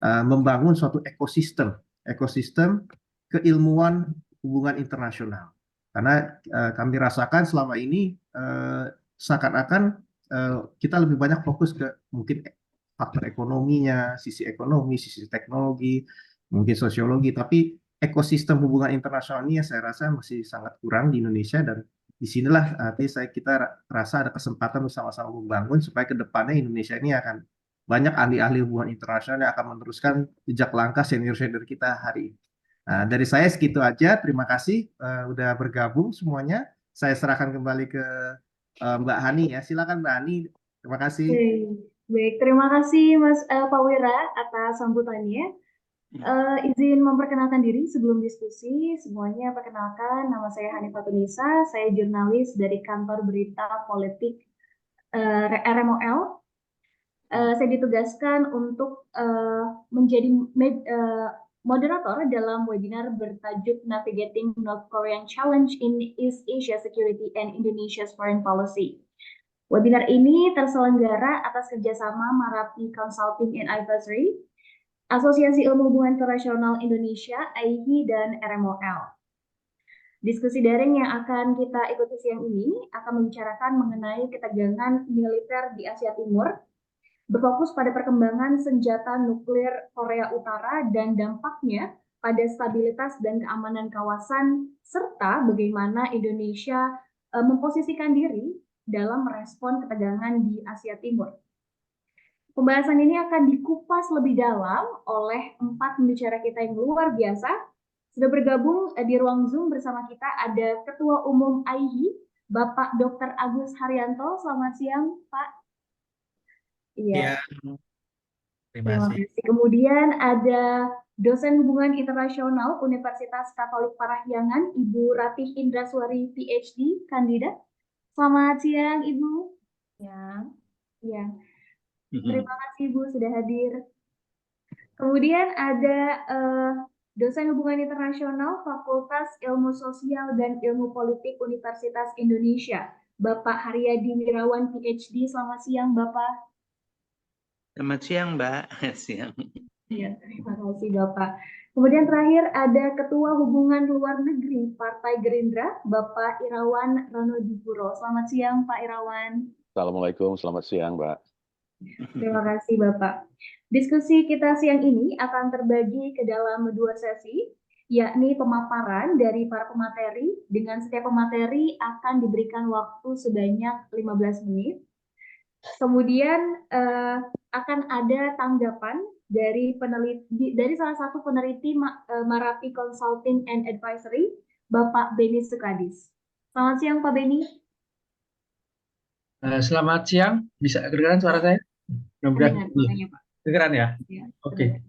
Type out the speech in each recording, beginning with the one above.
membangun suatu ekosistem keilmuan hubungan internasional. Karena kami rasakan selama ini seakan-akan kita lebih banyak fokus ke mungkin faktor ekonominya, sisi ekonomi, sisi teknologi, mungkin sosiologi, tapi ekosistem hubungan internasional ini saya rasa masih sangat kurang di Indonesia, dan disinilah nanti kita rasa ada kesempatan bersama-sama membangun supaya ke depannya Indonesia ini akan banyak ahli-ahli hubungan internasional yang akan meneruskan jejak langkah senior-senior kita hari ini. Nah, dari saya segitu aja. Terima kasih udah bergabung semuanya. Saya serahkan kembali ke Mbak Hani ya. Silakan Mbak Hani. Terima kasih. Baik, terima kasih Mas Pak Wira atas sambutannya. Izin memperkenalkan diri sebelum diskusi. Semuanya perkenalkan, nama saya Hani Fatunisa, saya jurnalis dari kantor berita politik RMOL. Saya ditugaskan untuk menjadi moderator dalam webinar bertajuk Navigating North Korean Challenge in East Asia Security and Indonesia's Foreign Policy. Webinar ini terselenggara atas kerjasama Marapi Consulting and Advisory, Asosiasi Ilmu Hubungan Internasional Indonesia, AIHI, dan RMOL. Diskusi daring yang akan kita ikuti siang ini akan membicarakan mengenai ketegangan militer di Asia Timur, berfokus pada perkembangan senjata nuklir Korea Utara dan dampaknya pada stabilitas dan keamanan kawasan, serta bagaimana Indonesia memposisikan diri dalam merespon ketegangan di Asia Timur. Pembahasan ini akan dikupas lebih dalam oleh 4 pembicara kita yang luar biasa. Sudah bergabung di ruang Zoom bersama kita ada Ketua Umum AIHI, Bapak Dr. Agus Haryanto. Selamat siang, Pak. Iya. Terima kasih. Kemudian ada dosen hubungan internasional Universitas Katolik Parahyangan, Ibu Ratih Indraswari, PhD, kandidat. Selamat siang, Ibu. Ya. Terima kasih, Ibu, sudah hadir. Kemudian ada dosen hubungan internasional Fakultas Ilmu Sosial dan Ilmu Politik Universitas Indonesia, Bapak Haryadi Wirawan, PhD. Selamat siang, Bapak. Selamat siang, Mbak. Siang. Ya, terima kasih, Bapak. Kemudian terakhir ada Ketua Hubungan Luar Negeri Partai Gerindra, Bapak Irawan Ranodipuro. Selamat siang, Pak Irawan. Assalamualaikum, selamat siang, Mbak. Terima kasih, Bapak. Diskusi kita siang ini akan terbagi ke dalam 2 sesi, yakni pemaparan dari para pemateri. Dengan setiap pemateri akan diberikan waktu sebanyak 15 menit. Kemudian akan ada tanggapan dari salah satu peneliti Marapi Consulting and Advisory, Bapak Beni Sukadis. Selamat siang, Pak Beni. Selamat siang, bisa kedengaran suara saya? Kedengaran, Pak. Kedengaran ya? Oke.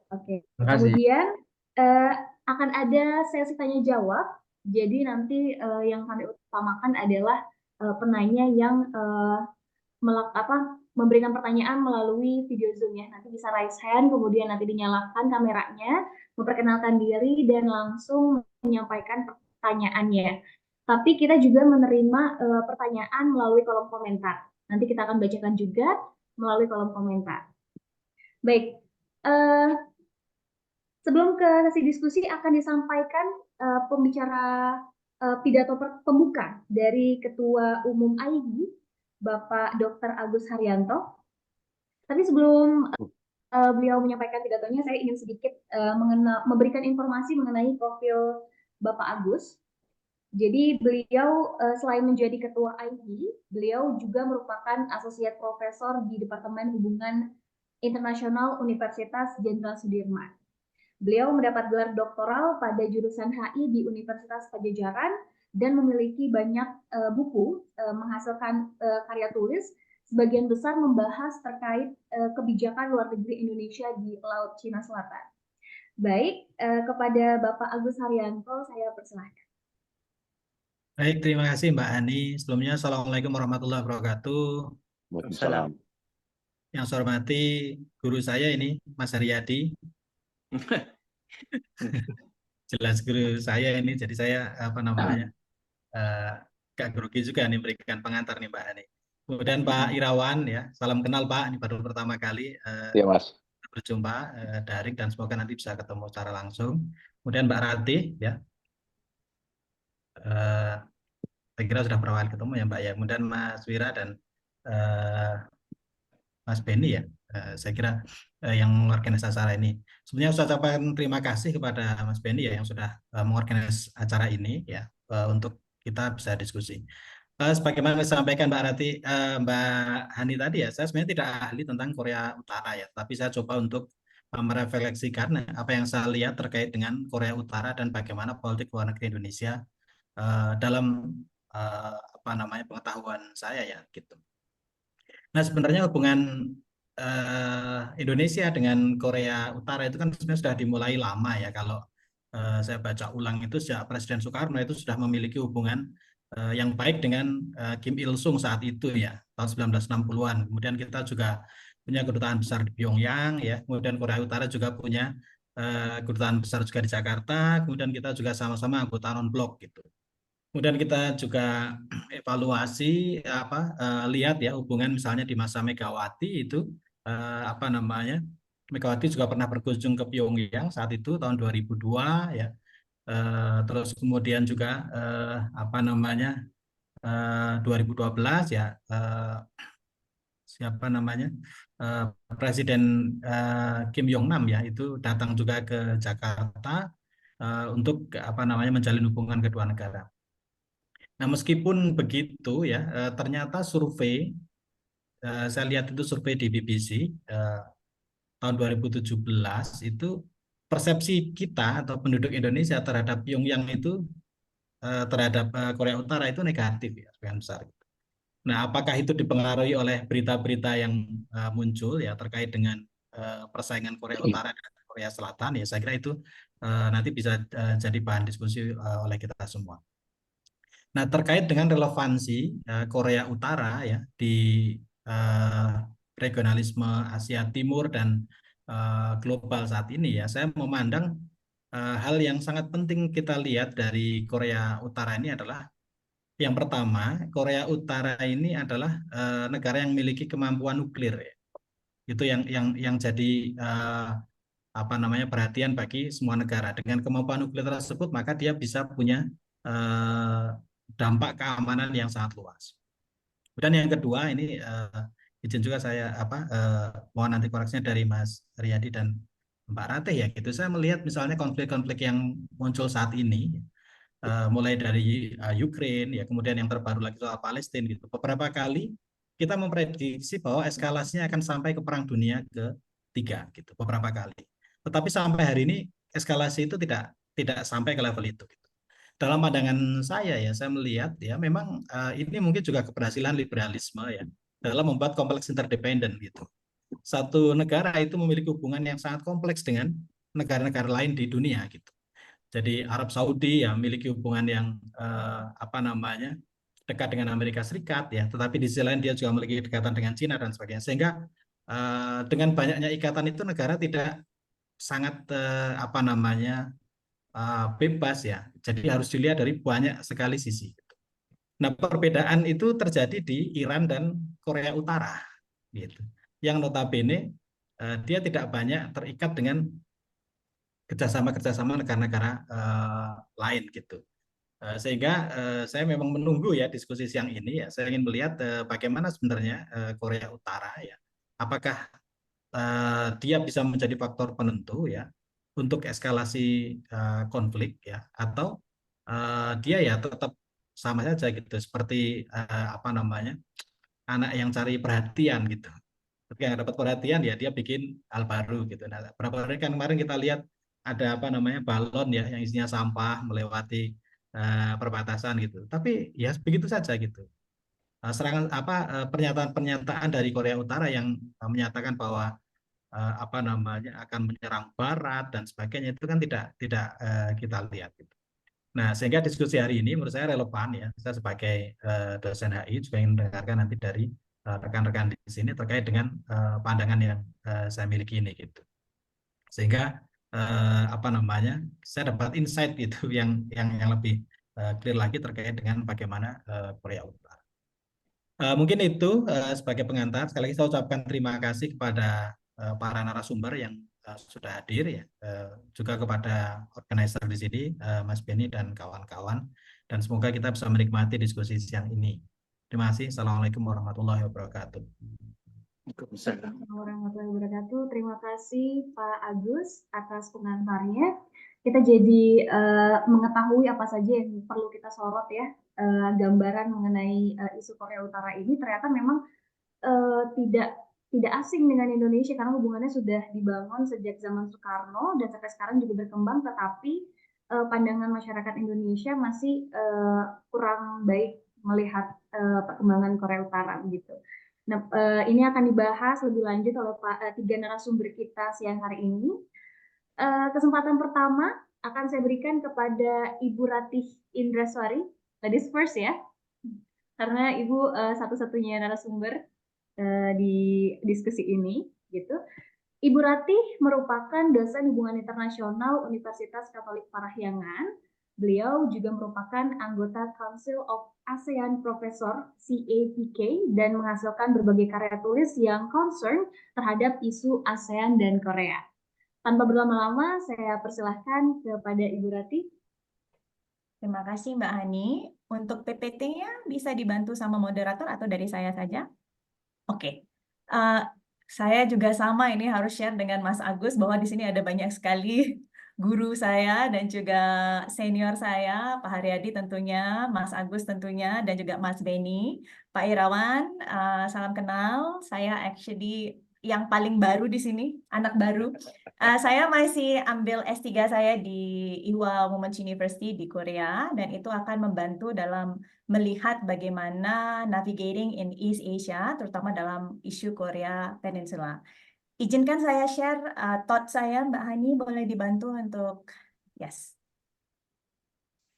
Terima kasih. Kemudian akan ada sesi tanya jawab. Jadi nanti yang kami utamakan adalah penanya yang memberikan pertanyaan melalui video Zoom ya. Nanti bisa raise hand, kemudian nanti dinyalakan kameranya, memperkenalkan diri, dan langsung menyampaikan pertanyaannya. Tapi kita juga menerima pertanyaan melalui kolom komentar. Nanti kita akan bacakan juga melalui kolom komentar. Baik, sebelum ke sesi diskusi akan disampaikan pembicara pidato pembuka dari Ketua Umum AIHI, Bapak Dr. Agus Haryanto. Tapi sebelum beliau menyampaikan pidatonya, saya ingin sedikit memberikan informasi mengenai profil Bapak Agus. Jadi beliau selain menjadi Ketua AIHI, beliau juga merupakan Asosiat Profesor di Departemen Hubungan Internasional Universitas Jenderal Sudirman. Beliau mendapat gelar doktoral pada jurusan HI di Universitas Pajajaran dan memiliki banyak buku, menghasilkan karya tulis, sebagian besar membahas terkait kebijakan luar negeri Indonesia di Laut Cina Selatan. Baik, kepada Bapak Agus Haryanto, saya persilahkan. Baik, terima kasih Mbak Hani. Sebelumnya, Assalamualaikum warahmatullahi wabarakatuh. Waalaikumsalam. Yang saya hormati guru saya ini, Mas Haryadi. Jelas guru saya ini, jadi saya agak grogi juga nih berikan pengantar nih Mbak Hani. Kemudian Pak Irawan ya, salam kenal Pak, ini baru pertama kali Iya Mas. berjumpa daring dan semoga nanti bisa ketemu secara langsung. Kemudian Mbak Rati ya, eh, saya kira sudah beberapa kali ketemu ya Mbak ya. Kemudian Mas Wira dan eh, Mas Beni ya, saya kira yang mengorganisasi acara ini. Sebenarnya saya ucapkan terima kasih kepada Mas Beni ya yang sudah mengorganisasi acara ini ya untuk kita bisa diskusi. Sebagaimana disampaikan Mbak Rati, Mbak Hani tadi ya, saya sebenarnya tidak ahli tentang Korea Utara ya, tapi saya coba untuk merefleksikan apa yang saya lihat terkait dengan Korea Utara dan bagaimana politik luar negeri Indonesia dalam apa namanya pengetahuan saya ya gitu. Nah sebenarnya hubungan Indonesia dengan Korea Utara itu kan sebenarnya sudah dimulai lama ya. Kalau saya baca ulang itu sejak Presiden Soekarno itu sudah memiliki hubungan yang baik dengan Kim Il Sung saat itu ya, tahun 1960-an. Kemudian kita juga punya kedutaan besar di Pyongyang ya. Kemudian Korea Utara juga punya kedutaan besar juga di Jakarta. Kemudian kita juga sama-sama anggota non-blok gitu. Kemudian kita juga evaluasi lihat ya hubungan misalnya di masa Megawati itu apa namanya Megawati juga pernah berkunjung ke Pyongyang saat itu tahun 2002 ya. Terus kemudian juga apa namanya 2012 ya siapa namanya Presiden Kim Jong Nam ya itu datang juga ke Jakarta untuk apa namanya menjalin hubungan kedua negara. Nah, meskipun begitu ya, ternyata survei, saya lihat itu survei di BBC tahun 2017 itu persepsi kita atau penduduk Indonesia terhadap Pyongyang itu terhadap Korea Utara itu negatif ya, sebagian besar. Nah, apakah itu dipengaruhi oleh berita-berita yang muncul ya terkait dengan persaingan Korea Utara dan Korea Selatan ya, saya kira itu nanti bisa jadi bahan diskusi oleh kita semua. Nah, terkait dengan relevansi Korea Utara ya di regionalisme Asia Timur dan global saat ini ya, saya memandang hal yang sangat penting kita lihat dari Korea Utara ini adalah yang pertama, Korea Utara ini adalah negara yang memiliki kemampuan nuklir ya. Itu yang jadi apa namanya perhatian bagi semua negara. Dengan kemampuan nuklir tersebut, maka dia bisa punya dampak keamanan yang sangat luas. Dan yang kedua ini izin juga saya mohon nanti koreksinya dari Mas Riyadi dan Mbak Ratih ya gitu. Saya melihat misalnya konflik-konflik yang muncul saat ini mulai dari Ukraine ya kemudian yang terbaru lagi soal Palestina gitu. Beberapa kali kita memprediksi bahwa eskalasinya akan sampai ke Perang Dunia ketiga gitu beberapa kali. Tetapi sampai hari ini eskalasi itu tidak sampai ke level itu gitu. Dalam pandangan saya ya, saya melihat ya memang ini mungkin juga keberhasilan liberalisme ya dalam membuat kompleks interdependen gitu. Satu negara itu memiliki hubungan yang sangat kompleks dengan negara-negara lain di dunia gitu. Jadi Arab Saudi ya memiliki hubungan yang apa namanya dekat dengan Amerika Serikat ya, tetapi di sisi lain dia juga memiliki kedekatan dengan Cina dan sebagainya. Sehingga dengan banyaknya ikatan itu negara tidak sangat apa namanya bebas ya. Jadi harus dilihat dari banyak sekali sisi. Nah, perbedaan itu terjadi di Iran dan Korea Utara gitu. Yang notabene dia tidak banyak terikat dengan kerjasama negara-negara lain gitu. Sehingga saya memang menunggu ya diskusi siang ini ya. Saya ingin melihat bagaimana sebenarnya Korea Utara ya. Apakah dia bisa menjadi faktor penentu ya untuk eskalasi konflik ya atau dia ya tetap sama saja gitu seperti apa namanya anak yang cari perhatian gitu. Ketika yang dapat perhatian ya dia bikin hal baru gitu. Nah, beberapa hari kan kemarin kita lihat ada apa namanya balon ya yang isinya sampah melewati perbatasan gitu. Tapi ya begitu saja gitu. Serangan pernyataan-pernyataan dari Korea Utara yang menyatakan bahwa apa namanya akan menyerang Barat dan sebagainya itu kan tidak kita lihat gitu. Nah, sehingga diskusi hari ini menurut saya relevan ya. Saya sebagai dosen HI juga ingin mendengarkan nanti dari rekan-rekan di sini terkait dengan pandangan yang saya miliki ini gitu. Sehingga apa namanya saya dapat insight gitu yang lebih clear lagi terkait dengan bagaimana Korea Utara. Mungkin itu sebagai pengantar. Sekali lagi saya ucapkan terima kasih kepada para narasumber yang sudah hadir ya, juga kepada organizer di sini, Mas Beni dan kawan-kawan, dan semoga kita bisa menikmati diskusi siang ini. Terima kasih. Assalamualaikum warahmatullahi wabarakatuh. Waalaikumsalam. Warahmatullahi wabarakatuh. Terima kasih Pak Agus atas pengantarnya. Kita jadi mengetahui apa saja yang perlu kita sorot ya, gambaran mengenai isu Korea Utara ini ternyata memang tidak asing dengan Indonesia karena hubungannya sudah dibangun sejak zaman Soekarno dan sampai sekarang juga berkembang, tetapi pandangan masyarakat Indonesia masih kurang baik melihat perkembangan Korea Utara begitu. Nah, ini akan dibahas lebih lanjut oleh tiga narasumber kita siang hari ini. Kesempatan pertama akan saya berikan kepada Ibu Ratih Indraswari, ladies first ya, karena Ibu satu-satunya narasumber di diskusi ini, gitu. Ibu Ratih merupakan dosen hubungan internasional Universitas Katolik Parahyangan. Beliau juga merupakan anggota Council of ASEAN Professor CAPK dan menghasilkan berbagai karya tulis yang concern terhadap isu ASEAN dan Korea. Tanpa berlama-lama, saya persilahkan kepada Ibu Ratih. Terima kasih Mbak Hani. Untuk PPT-nya bisa dibantu sama moderator atau dari saya saja? Oke. Saya juga sama ini harus share dengan Mas Agus bahwa di sini ada banyak sekali guru saya dan juga senior saya, Pak Haryadi tentunya, Mas Agus tentunya, dan juga Mas Beni. Pak Irawan, salam kenal. Saya actually yang paling baru di sini, anak baru. Saya masih ambil S3 saya di Ewha Women's University di Korea, dan itu akan membantu dalam melihat bagaimana navigating in East Asia, terutama dalam isu Korea Peninsula. Izinkan saya share thought saya, Mbak Hani, boleh dibantu untuk, yes.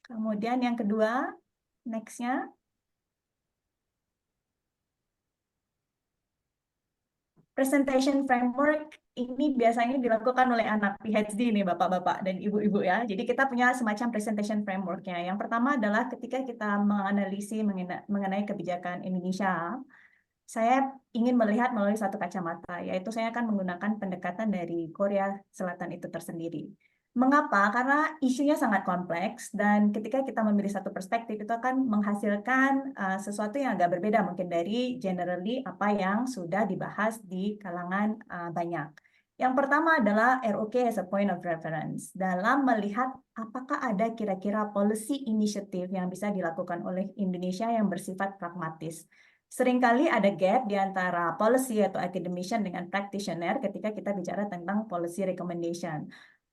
Kemudian yang kedua, next-nya. Presentation framework ini biasanya dilakukan oleh anak PhD nih, Bapak-Bapak dan Ibu-Ibu ya. Jadi kita punya semacam presentation framework-nya. Yang pertama adalah ketika kita menganalisis mengenai kebijakan Indonesia, saya ingin melihat melalui satu kacamata, yaitu saya akan menggunakan pendekatan dari Korea Selatan itu tersendiri. Mengapa? Karena isunya sangat kompleks dan ketika kita memilih satu perspektif itu akan menghasilkan sesuatu yang agak berbeda mungkin dari generally apa yang sudah dibahas di kalangan banyak. Yang pertama adalah ROK as a point of reference dalam melihat apakah ada kira-kira policy initiative yang bisa dilakukan oleh Indonesia yang bersifat pragmatis. Seringkali ada gap di antara policy atau academician dengan practitioner ketika kita bicara tentang policy recommendation.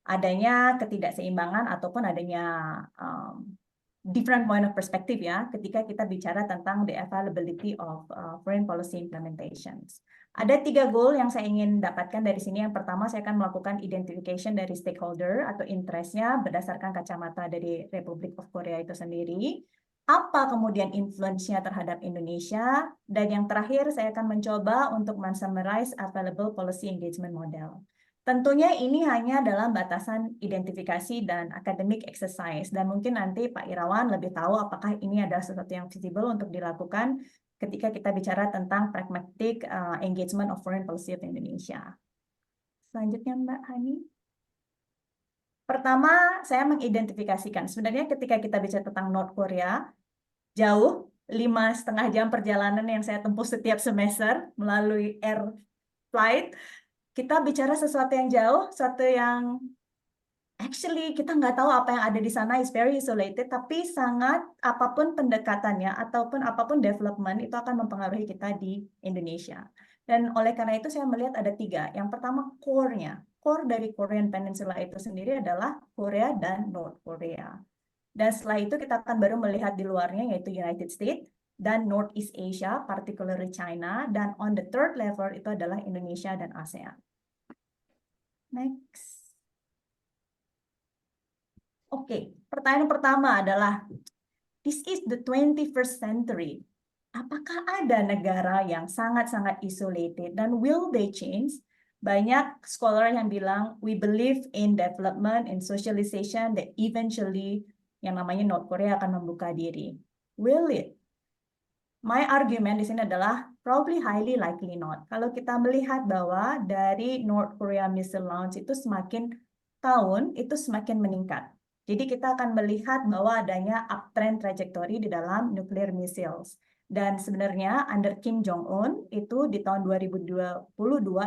Adanya ketidakseimbangan ataupun adanya different point of perspective ya ketika kita bicara tentang the availability of foreign policy implementations. Ada 3 goal yang saya ingin dapatkan dari sini. Yang pertama, saya akan melakukan identification dari stakeholder atau interest-nya berdasarkan kacamata dari Republic of Korea itu sendiri. Apa kemudian influence-nya terhadap Indonesia, dan yang terakhir saya akan mencoba untuk men-summarize available policy engagement model. Tentunya ini hanya dalam batasan identifikasi dan academic exercise, dan mungkin nanti Pak Irawan lebih tahu apakah ini adalah sesuatu yang visible untuk dilakukan ketika kita bicara tentang pragmatic engagement of foreign policy of Indonesia. Selanjutnya Mbak Hani. Pertama, saya mengidentifikasikan. Sebenarnya ketika kita bicara tentang North Korea, jauh, 5,5 jam perjalanan yang saya tempuh setiap semester melalui air flight, kita bicara sesuatu yang jauh, sesuatu yang actually kita nggak tahu apa yang ada di sana, is very isolated, tapi sangat apapun pendekatannya ataupun apapun development itu akan mempengaruhi kita di Indonesia. Dan oleh karena itu saya melihat ada 3. Yang pertama core-nya. Core dari Korean Peninsula itu sendiri adalah Korea dan North Korea. Dan setelah itu kita akan baru melihat di luarnya yaitu United States dan Northeast Asia, particularly China, dan on the third level itu adalah Indonesia dan ASEAN. Next. Oke, pertanyaan pertama adalah, this is the 21st century. Apakah ada negara yang sangat-sangat isolated dan will they change? Banyak scholar yang bilang, we believe in development and socialization that eventually yang namanya North Korea akan membuka diri. Will it? my argument di sini adalah probably highly likely not. Kalau kita melihat bahwa dari North Korea missile launch itu semakin tahun itu semakin meningkat. Jadi kita akan melihat bahwa adanya uptrend trajectory di dalam nuclear missiles. Dan sebenarnya under Kim Jong-un itu di tahun 2022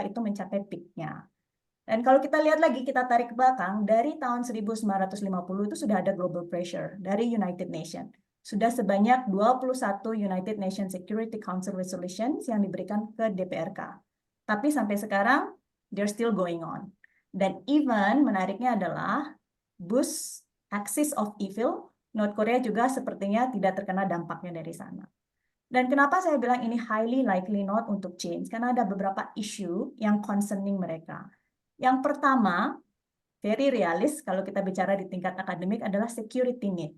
itu mencapai peak-nya. Dan kalau kita lihat lagi, kita tarik ke belakang, dari tahun 1950 itu sudah ada global pressure dari United Nations. Sudah sebanyak 21 United Nations Security Council resolutions yang diberikan ke DPRK. Tapi sampai sekarang, they're still going on. Dan even menariknya adalah Bush axis of evil, North Korea juga sepertinya tidak terkena dampaknya dari sana. Dan kenapa saya bilang ini highly likely not untuk change? Karena ada beberapa isu yang concerning mereka. Yang pertama, very realis kalau kita bicara di tingkat akademik adalah security need.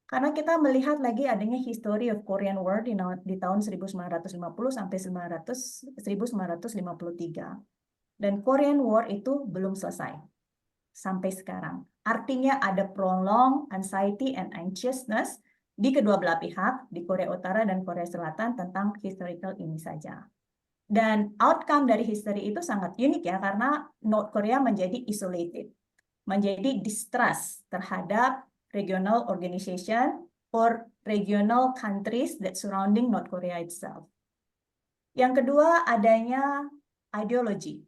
Karena kita melihat lagi adanya history of Korean War di tahun 1950 sampai 1953. Dan Korean War itu belum selesai sampai sekarang. Artinya ada prolonged anxiety and anxiousness di kedua belah pihak, di Korea Utara dan Korea Selatan tentang historical ini saja. Dan outcome dari history itu sangat unik ya, karena North Korea menjadi isolated, menjadi distrust terhadap regional organization or regional countries that surrounding North Korea itself. Yang kedua, adanya ideologi.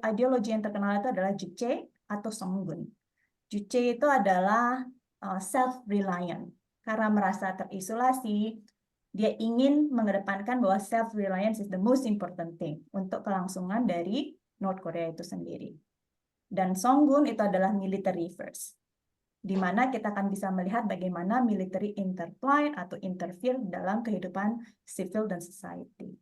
Ideologi yang terkenal itu adalah Juche atau Songun. Juche itu adalah self-reliant. Karena merasa terisolasi, dia ingin mengedepankan bahwa self-reliance is the most important thing untuk kelangsungan dari North Korea itu sendiri. Dan Songun itu adalah military first, di mana kita akan bisa melihat bagaimana military intertwine atau interfere dalam kehidupan civil dan society.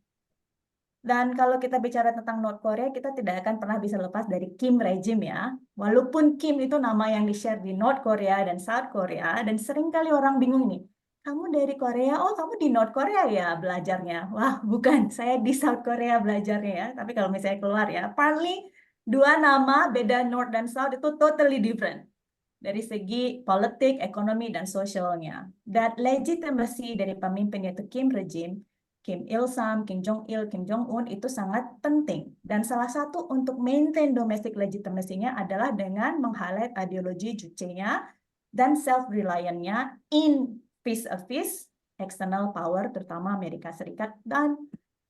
Dan kalau kita bicara tentang North Korea, kita tidak akan pernah bisa lepas dari Kim regime ya. Walaupun Kim itu nama yang di-share di North Korea dan South Korea, dan seringkali orang bingung nih, kamu dari Korea, oh kamu di North Korea ya belajarnya. Wah bukan, saya di South Korea belajarnya ya. Tapi kalau misalnya keluar ya, partly dua nama beda North dan South itu totally different. Dari segi politik, ekonomi, dan sosialnya. Dan legitimacy dari pemimpin yaitu Kim regime, Kim Il-sung, Kim Jong-il, Kim Jong-un itu sangat penting. Dan salah satu untuk maintain domestic legitimacy-nya adalah dengan meng-highlight ideologi Juche-nya dan self-reliant-nya in vis-a-vis external power, terutama Amerika Serikat dan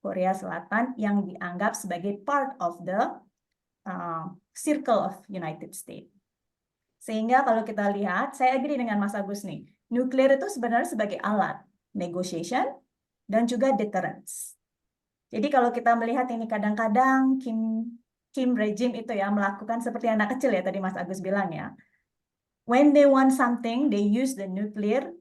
Korea Selatan yang dianggap sebagai part of the circle of United States. Sehingga kalau kita lihat, saya agree dengan Mas Agus nih, nuklir itu sebenarnya sebagai alat negotiation dan juga deterrence. Jadi kalau kita melihat ini kadang-kadang Kim regime itu ya melakukan seperti anak kecil ya tadi Mas Agus bilang ya. When they want something, they use the nuclear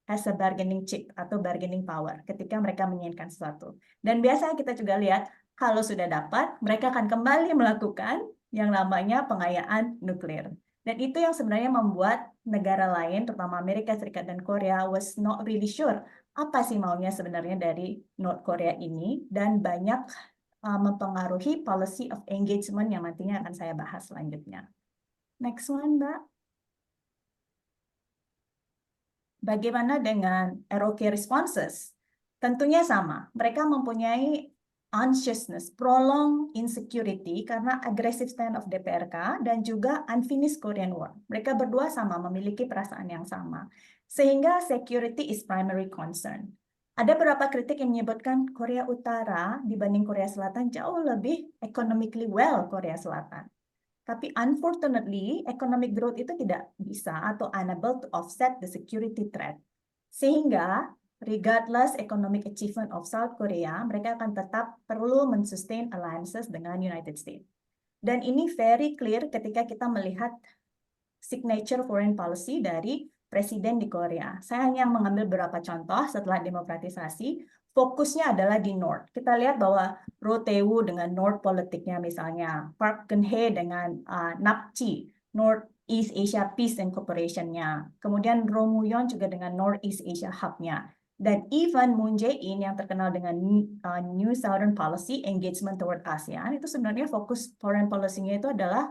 as a bargaining chip atau bargaining power ketika mereka menginginkan sesuatu. Dan biasanya kita juga lihat kalau sudah dapat, mereka akan kembali melakukan yang namanya pengayaan nuklir. Dan itu yang sebenarnya membuat negara lain, terutama Amerika Serikat dan Korea, was not really sure apa sih maunya sebenarnya dari North Korea ini, dan banyak mempengaruhi policy of engagement yang nantinya akan saya bahas selanjutnya. Next one, Mbak. Bagaimana dengan ROK responses? Tentunya sama. Mereka mempunyai anxiousness, prolonged insecurity karena aggressive stand of DPRK dan juga unfinished Korean War. Mereka berdua sama memiliki perasaan yang sama. Sehingga security is primary concern. Ada beberapa kritik yang menyebutkan Korea Utara dibanding Korea Selatan jauh lebih economically well Korea Selatan. Tapi unfortunately, economic growth itu tidak bisa atau unable to offset the security threat. Sehingga regardless economic achievement of South Korea, mereka akan tetap perlu men-sustain alliances dengan United States. Dan ini very clear ketika kita melihat signature foreign policy dari presiden di Korea. Saya hanya mengambil beberapa contoh setelah demokratisasi, fokusnya adalah di North. Kita lihat bahwa Roh Tae-woo dengan North politiknya misalnya, Park Geun-hye dengan NAPCI, Northeast Asia Peace and Cooperation-nya, kemudian Roh Moo-yeon juga dengan Northeast Asia Hub-nya. Dan even Moon Jae-in yang terkenal dengan New Southern Policy, Engagement Toward ASEAN, itu sebenarnya fokus foreign policy-nya itu adalah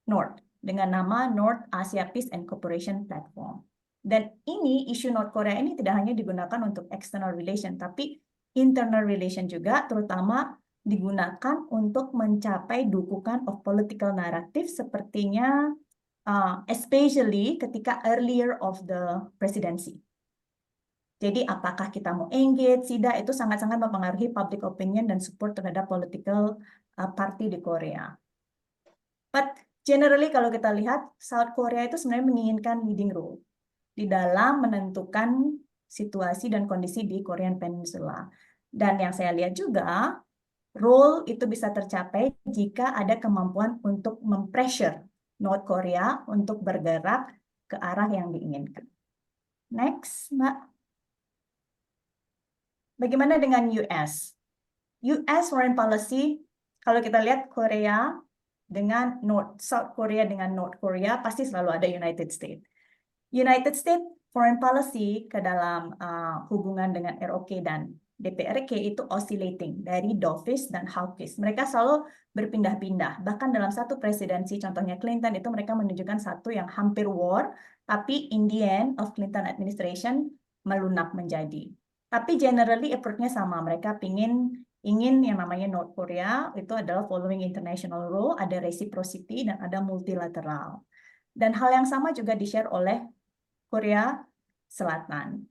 North, dengan nama North Asia Peace and Cooperation Platform. Dan ini isu North Korea ini tidak hanya digunakan untuk external relation, tapi internal relation juga, terutama digunakan untuk mencapai dukungan of political narrative sepertinya especially ketika earlier of the presidency. Jadi apakah kita mau engage, tidak, itu sangat-sangat mempengaruhi public opinion dan support terhadap political party di Korea. But generally kalau kita lihat, South Korea itu sebenarnya menginginkan leading role di dalam menentukan situasi dan kondisi di Korean Peninsula. Dan yang saya lihat juga, role itu bisa tercapai jika ada kemampuan untuk mempressure North Korea untuk bergerak ke arah yang diinginkan. Next, Mbak. Bagaimana dengan US? US foreign policy, kalau kita lihat Korea dengan South Korea dengan North Korea, pasti selalu ada United States. United States foreign policy ke dalam hubungan dengan ROK dan DPRK itu oscillating dari dovish dan hawkish. Mereka selalu berpindah-pindah. Bahkan dalam satu presidensi, contohnya Clinton, itu mereka menunjukkan satu yang hampir war, tapi in the end of Clinton administration melunak menjadi. Tapi generally approach-nya sama. Mereka ingin yang namanya North Korea itu adalah following international law, ada reciprocity dan ada multilateral. Dan hal yang sama juga di-share oleh Korea Selatan.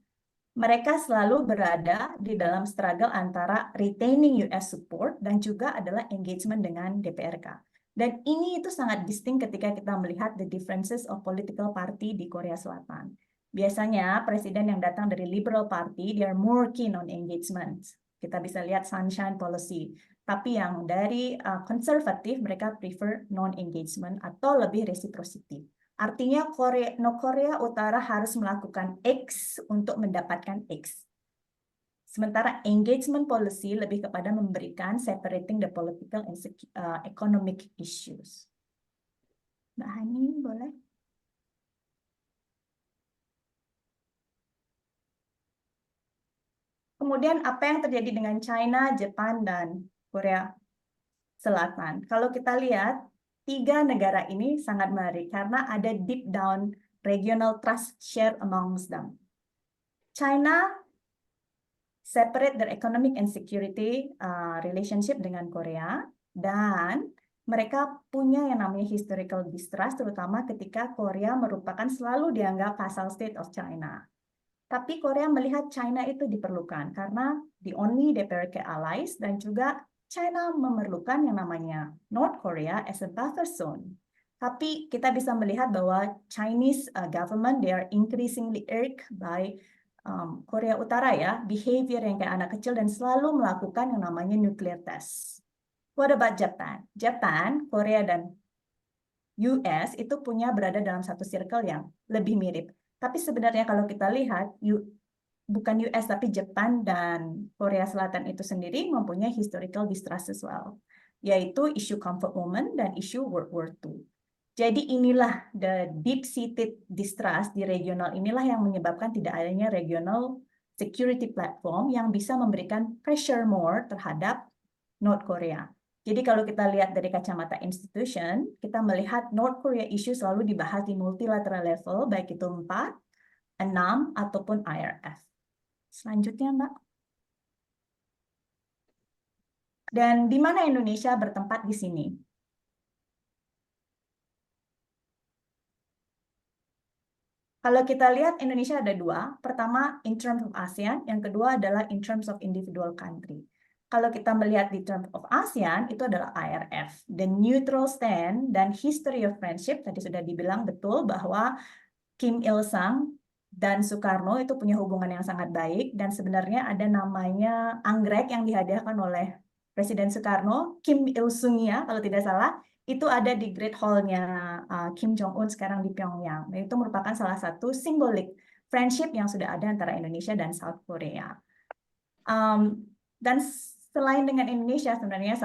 Mereka selalu berada di dalam struggle antara retaining US support dan juga adalah engagement dengan DPRK. Dan ini itu sangat distinct ketika kita melihat the differences of political party di Korea Selatan. Biasanya presiden yang datang dari Liberal Party, they are more keen on engagement. Kita bisa lihat sunshine policy. Tapi yang dari konservatif, mereka prefer non-engagement atau lebih reciprocity. Artinya Korea Utara harus melakukan X untuk mendapatkan X. Sementara engagement policy lebih kepada memberikan separating the political and economic issues. Mbak Hani, boleh? Kemudian apa yang terjadi dengan China, Jepang, dan Korea Selatan? Kalau kita lihat, tiga negara ini sangat menarik karena ada deep down regional trust share amongst them. China separate their economic and security relationship dengan Korea, dan mereka punya yang namanya historical distrust, terutama ketika Korea merupakan selalu dianggap vassal state of China. Tapi Korea melihat China itu diperlukan karena the only DPRK allies, dan juga China memerlukan yang namanya North Korea as a buffer zone. Tapi kita bisa melihat bahwa Chinese government, they are increasingly irked by Korea Utara ya, behavior yang kayak anak kecil dan selalu melakukan yang namanya nuclear test. What about Japan? Japan, Korea, dan US itu berada dalam satu circle yang lebih mirip. Tapi sebenarnya kalau kita lihat, bukan US tapi Jepang dan Korea Selatan itu sendiri mempunyai historical distrust as well, yaitu isu comfort woman dan isu World War II. Jadi inilah the deep-seated distrust di regional inilah yang menyebabkan tidak adanya regional security platform yang bisa memberikan pressure more terhadap North Korea. Jadi kalau kita lihat dari kacamata institution, kita melihat North Korea issue selalu dibahas di multilateral level, baik itu 4, 6, ataupun IRF. Selanjutnya, Mbak. Dan di mana Indonesia bertempat di sini? Kalau kita lihat Indonesia ada dua. Pertama, in terms of ASEAN. Yang kedua adalah in terms of individual country. Kalau kita melihat di terms of ASEAN, itu adalah IRF. The neutral stand dan history of friendship, tadi sudah dibilang betul bahwa Kim Il-sung dan Soekarno itu punya hubungan yang sangat baik, dan sebenarnya ada namanya anggrek yang dihadiahkan oleh Presiden Soekarno, Kim Il-sung-nya kalau tidak salah, itu ada di Great Hall-nya Kim Jong-un sekarang di Pyongyang. Dan itu merupakan salah satu simbolik friendship yang sudah ada antara Indonesia dan South Korea. Dan selain dengan Indonesia, sebenarnya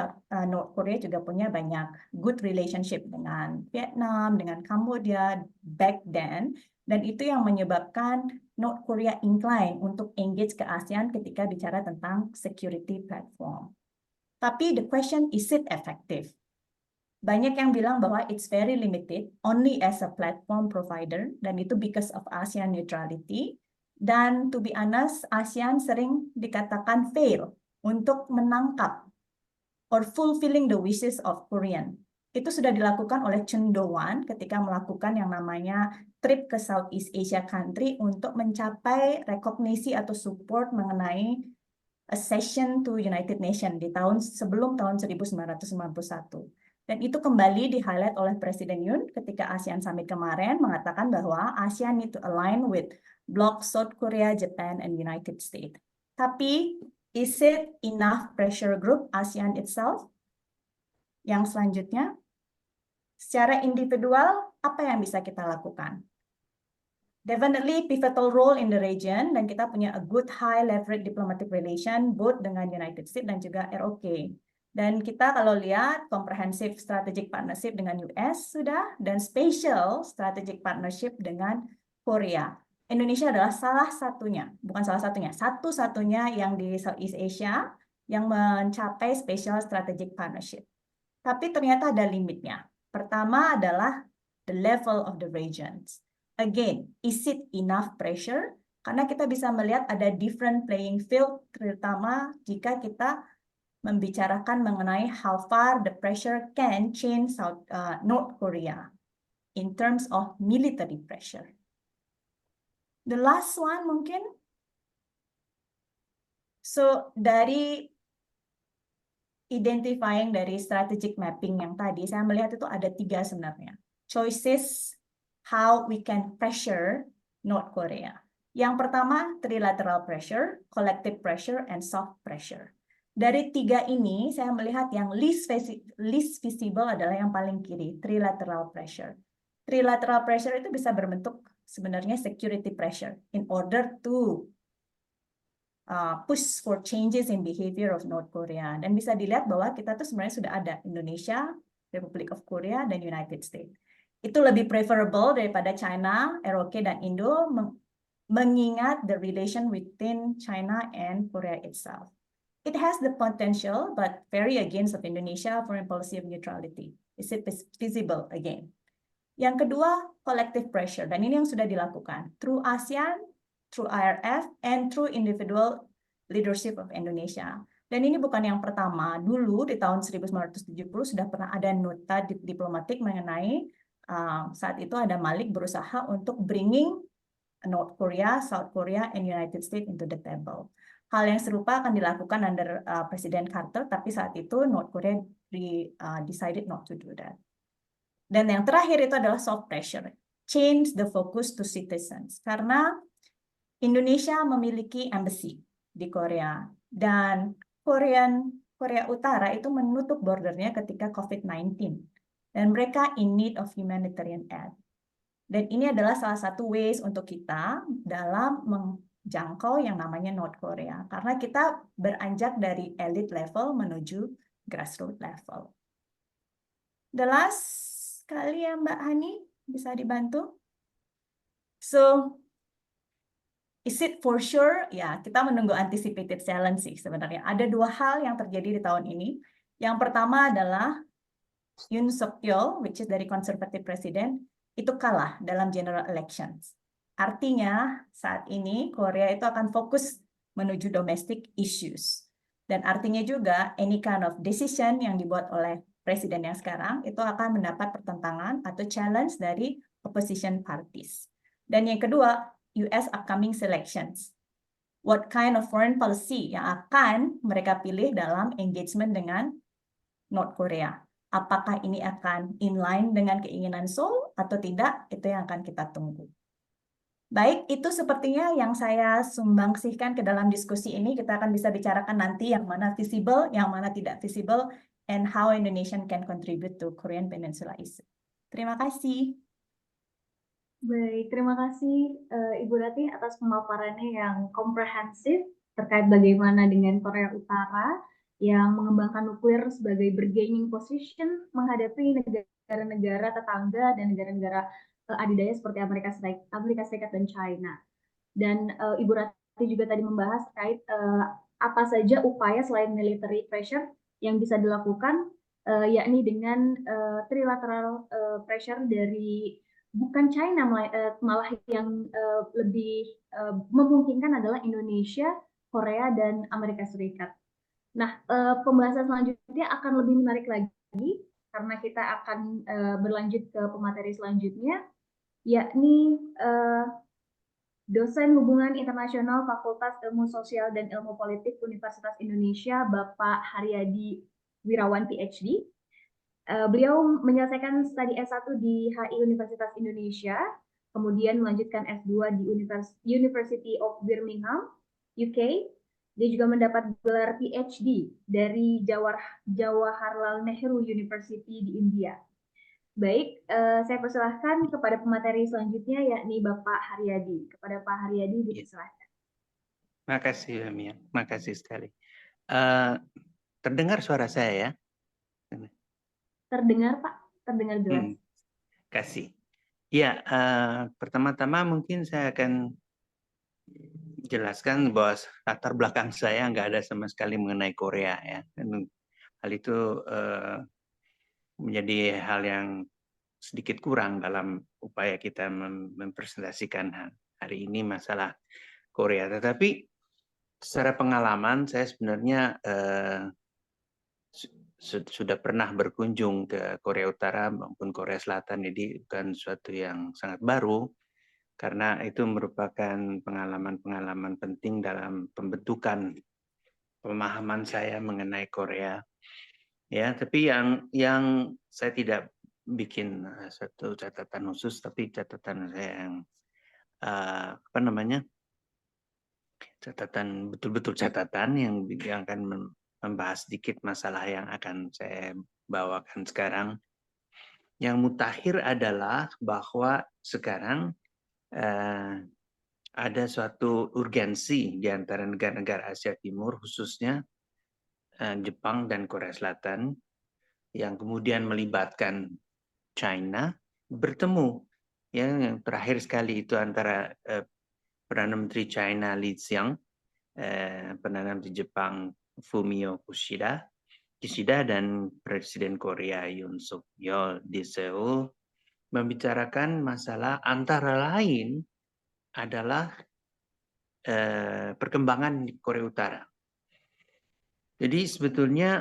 North Korea juga punya banyak good relationship dengan Vietnam, dengan Kamboja back then, dan itu yang menyebabkan North Korea incline untuk engage ke ASEAN ketika bicara tentang security platform. Tapi the question, is it effective? Banyak yang bilang bahwa it's very limited, only as a platform provider, dan itu because of ASEAN neutrality. Dan to be honest, ASEAN sering dikatakan fail untuk menangkap or fulfilling the wishes of Korean. Itu sudah dilakukan oleh Chun Do-wan ketika melakukan yang namanya trip ke Southeast Asia country untuk mencapai rekognisi atau support mengenai accession to United Nations di sebelum tahun 1991. Dan itu kembali di-highlight oleh Presiden Yoon ketika ASEAN Summit kemarin mengatakan bahwa ASEAN need to align with Bloc South Korea, Japan, and United States. Tapi, is it enough pressure group ASEAN itself? Yang selanjutnya, secara individual, apa yang bisa kita lakukan? Definitely pivotal role in the region, dan kita punya a good high leverage diplomatic relation both dengan United States dan juga ROK. Dan kita kalau lihat comprehensive strategic partnership dengan US sudah, dan special strategic partnership dengan Korea. Indonesia adalah salah satunya, bukan salah satunya, satu-satunya yang di Southeast Asia yang mencapai special strategic partnership. Tapi ternyata ada limitnya. Pertama adalah the level of the regions. Again, is it enough pressure? Karena kita bisa melihat ada different playing field, terutama jika kita membicarakan mengenai how far the pressure can change North Korea in terms of military pressure. The last one mungkin. So, dari identifying dari strategic mapping yang tadi, saya melihat itu ada 3 sebenarnya. Choices how we can pressure North Korea. Yang pertama, trilateral pressure, collective pressure, and soft pressure. Dari 3 ini, saya melihat yang least visible adalah yang paling kiri, trilateral pressure. Trilateral pressure itu bisa berbentuk sebenarnya security pressure in order to push for changes in behavior of North Korea. Dan bisa dilihat bahwa kita tuh sebenarnya sudah ada Indonesia, Republic of Korea, dan United States. Itu lebih preferable daripada China, ROK, dan Indo, mengingat the relation within China and Korea itself. It has the potential, but very against of Indonesia foreign policy of neutrality. Is it visible again? Yang kedua, collective pressure. Dan ini yang sudah dilakukan through ASEAN, through IRF, and through individual leadership of Indonesia. Dan ini bukan yang pertama. Dulu di tahun 1970 sudah pernah ada nota diplomatik mengenai saat itu ada Malik berusaha untuk bringing North Korea, South Korea, and United States into the table. Hal yang serupa akan dilakukan under Presiden Carter, tapi saat itu North Korea decided not to do that. Dan yang terakhir itu adalah soft pressure. Change the focus to citizens. Karena Indonesia memiliki embassy di Korea. Dan Korea Utara itu menutup bordernya ketika COVID-19. Dan mereka in need of humanitarian aid. Dan ini adalah salah satu ways untuk kita dalam menjangkau yang namanya North Korea. Karena kita beranjak dari elite level menuju grassroots level. The last kali ya Mbak Hani, bisa dibantu? So, is it for sure? Ya, kita menunggu anticipated challenge sih sebenarnya. Ada 2 hal yang terjadi di tahun ini. Yang pertama adalah Yoon Suk Yeol, which is dari Conservative President, itu kalah dalam general elections. Artinya, saat ini Korea itu akan fokus menuju domestic issues. Dan artinya juga, any kind of decision yang dibuat oleh presiden yang sekarang, itu akan mendapat pertentangan atau challenge dari opposition parties. Dan yang kedua, US upcoming selections. What kind of foreign policy yang akan mereka pilih dalam engagement dengan North Korea? Apakah ini akan inline dengan keinginan Seoul atau tidak? Itu yang akan kita tunggu. Baik, itu sepertinya yang saya sumbangsihkan ke dalam diskusi ini. Kita akan bisa bicarakan nanti yang mana visible, yang mana tidak visible, and how Indonesia can contribute to Korean Peninsula issue. Terima kasih. Baik, terima kasih Ibu Ratih atas pemaparannya yang komprehensif terkait bagaimana dengan Korea Utara yang mengembangkan nuklir sebagai bargaining position menghadapi negara-negara tetangga dan negara-negara adidaya seperti Amerika Serikat dan China. Dan Ibu Ratih juga tadi membahas terkait apa saja upaya selain military pressure yang bisa dilakukan yakni dengan trilateral pressure dari bukan China, malah yang lebih memungkinkan adalah Indonesia, Korea, dan Amerika Serikat. Nah, pembahasan selanjutnya akan lebih menarik lagi karena kita akan berlanjut ke pemateri selanjutnya, yakni dosen hubungan internasional Fakultas Ilmu Sosial dan Ilmu Politik Universitas Indonesia, Bapak Haryadi Wirawan PhD. Beliau menyelesaikan studi S1 di HI Universitas Indonesia, kemudian melanjutkan S2 di University of Birmingham, UK. Dia juga mendapat gelar PhD dari Jawaharlal Nehru University di India. Baik, saya persilahkan kepada pemateri selanjutnya, yakni Bapak Haryadi. Kepada Pak Haryadi dipersilahkan. Makasih, Mia. Makasih sekali. Terdengar suara saya ya? Terdengar, Pak? Terdengar jelas. Kasih. Ya, pertama-tama mungkin saya akan jelaskan bahwa latar belakang saya nggak ada sama sekali mengenai Korea ya. Dan hal itu menjadi hal yang sedikit kurang dalam upaya kita mempresentasikan hari ini masalah Korea. Tetapi secara pengalaman saya sebenarnya sudah pernah berkunjung ke Korea Utara maupun Korea Selatan, jadi bukan sesuatu yang sangat baru karena itu merupakan pengalaman-pengalaman penting dalam pembentukan pemahaman saya mengenai Korea. Ya, tapi yang saya tidak bikin satu catatan khusus, tapi catatan saya yang apa namanya, catatan betul-betul catatan yang akan membahas sedikit masalah yang akan saya bawakan sekarang. Yang mutakhir adalah bahwa sekarang ada suatu urgensi di antara negara-negara Asia Timur, khususnya Jepang dan Korea Selatan, yang kemudian melibatkan China bertemu. Yang terakhir sekali itu antara Perdana Menteri China Li Qiang, Perdana Menteri Jepang Fumio Kishida dan Presiden Korea Yoon Suk Yeol di Seoul membicarakan masalah antara lain adalah perkembangan di Korea Utara. Jadi sebetulnya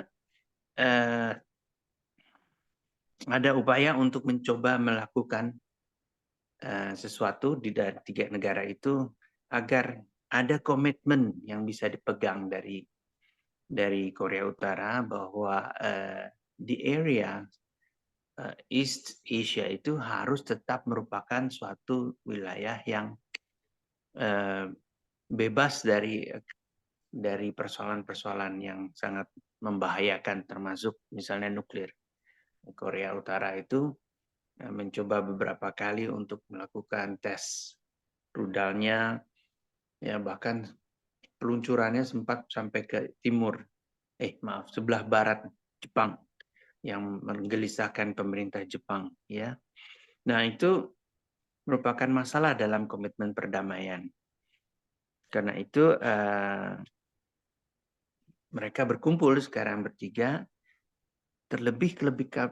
ada upaya untuk mencoba melakukan sesuatu di tiga negara itu agar ada komitmen yang bisa dipegang dari Korea Utara bahwa di area East Asia itu harus tetap merupakan suatu wilayah yang bebas dari persoalan-persoalan yang sangat membahayakan, termasuk misalnya nuklir. Korea Utara itu mencoba beberapa kali untuk melakukan tes rudalnya, ya bahkan peluncurannya sempat sampai ke sebelah barat Jepang, yang menggelisahkan pemerintah Jepang, ya. Nah, itu merupakan masalah dalam komitmen perdamaian. Karena itu mereka berkumpul sekarang bertiga, terlebih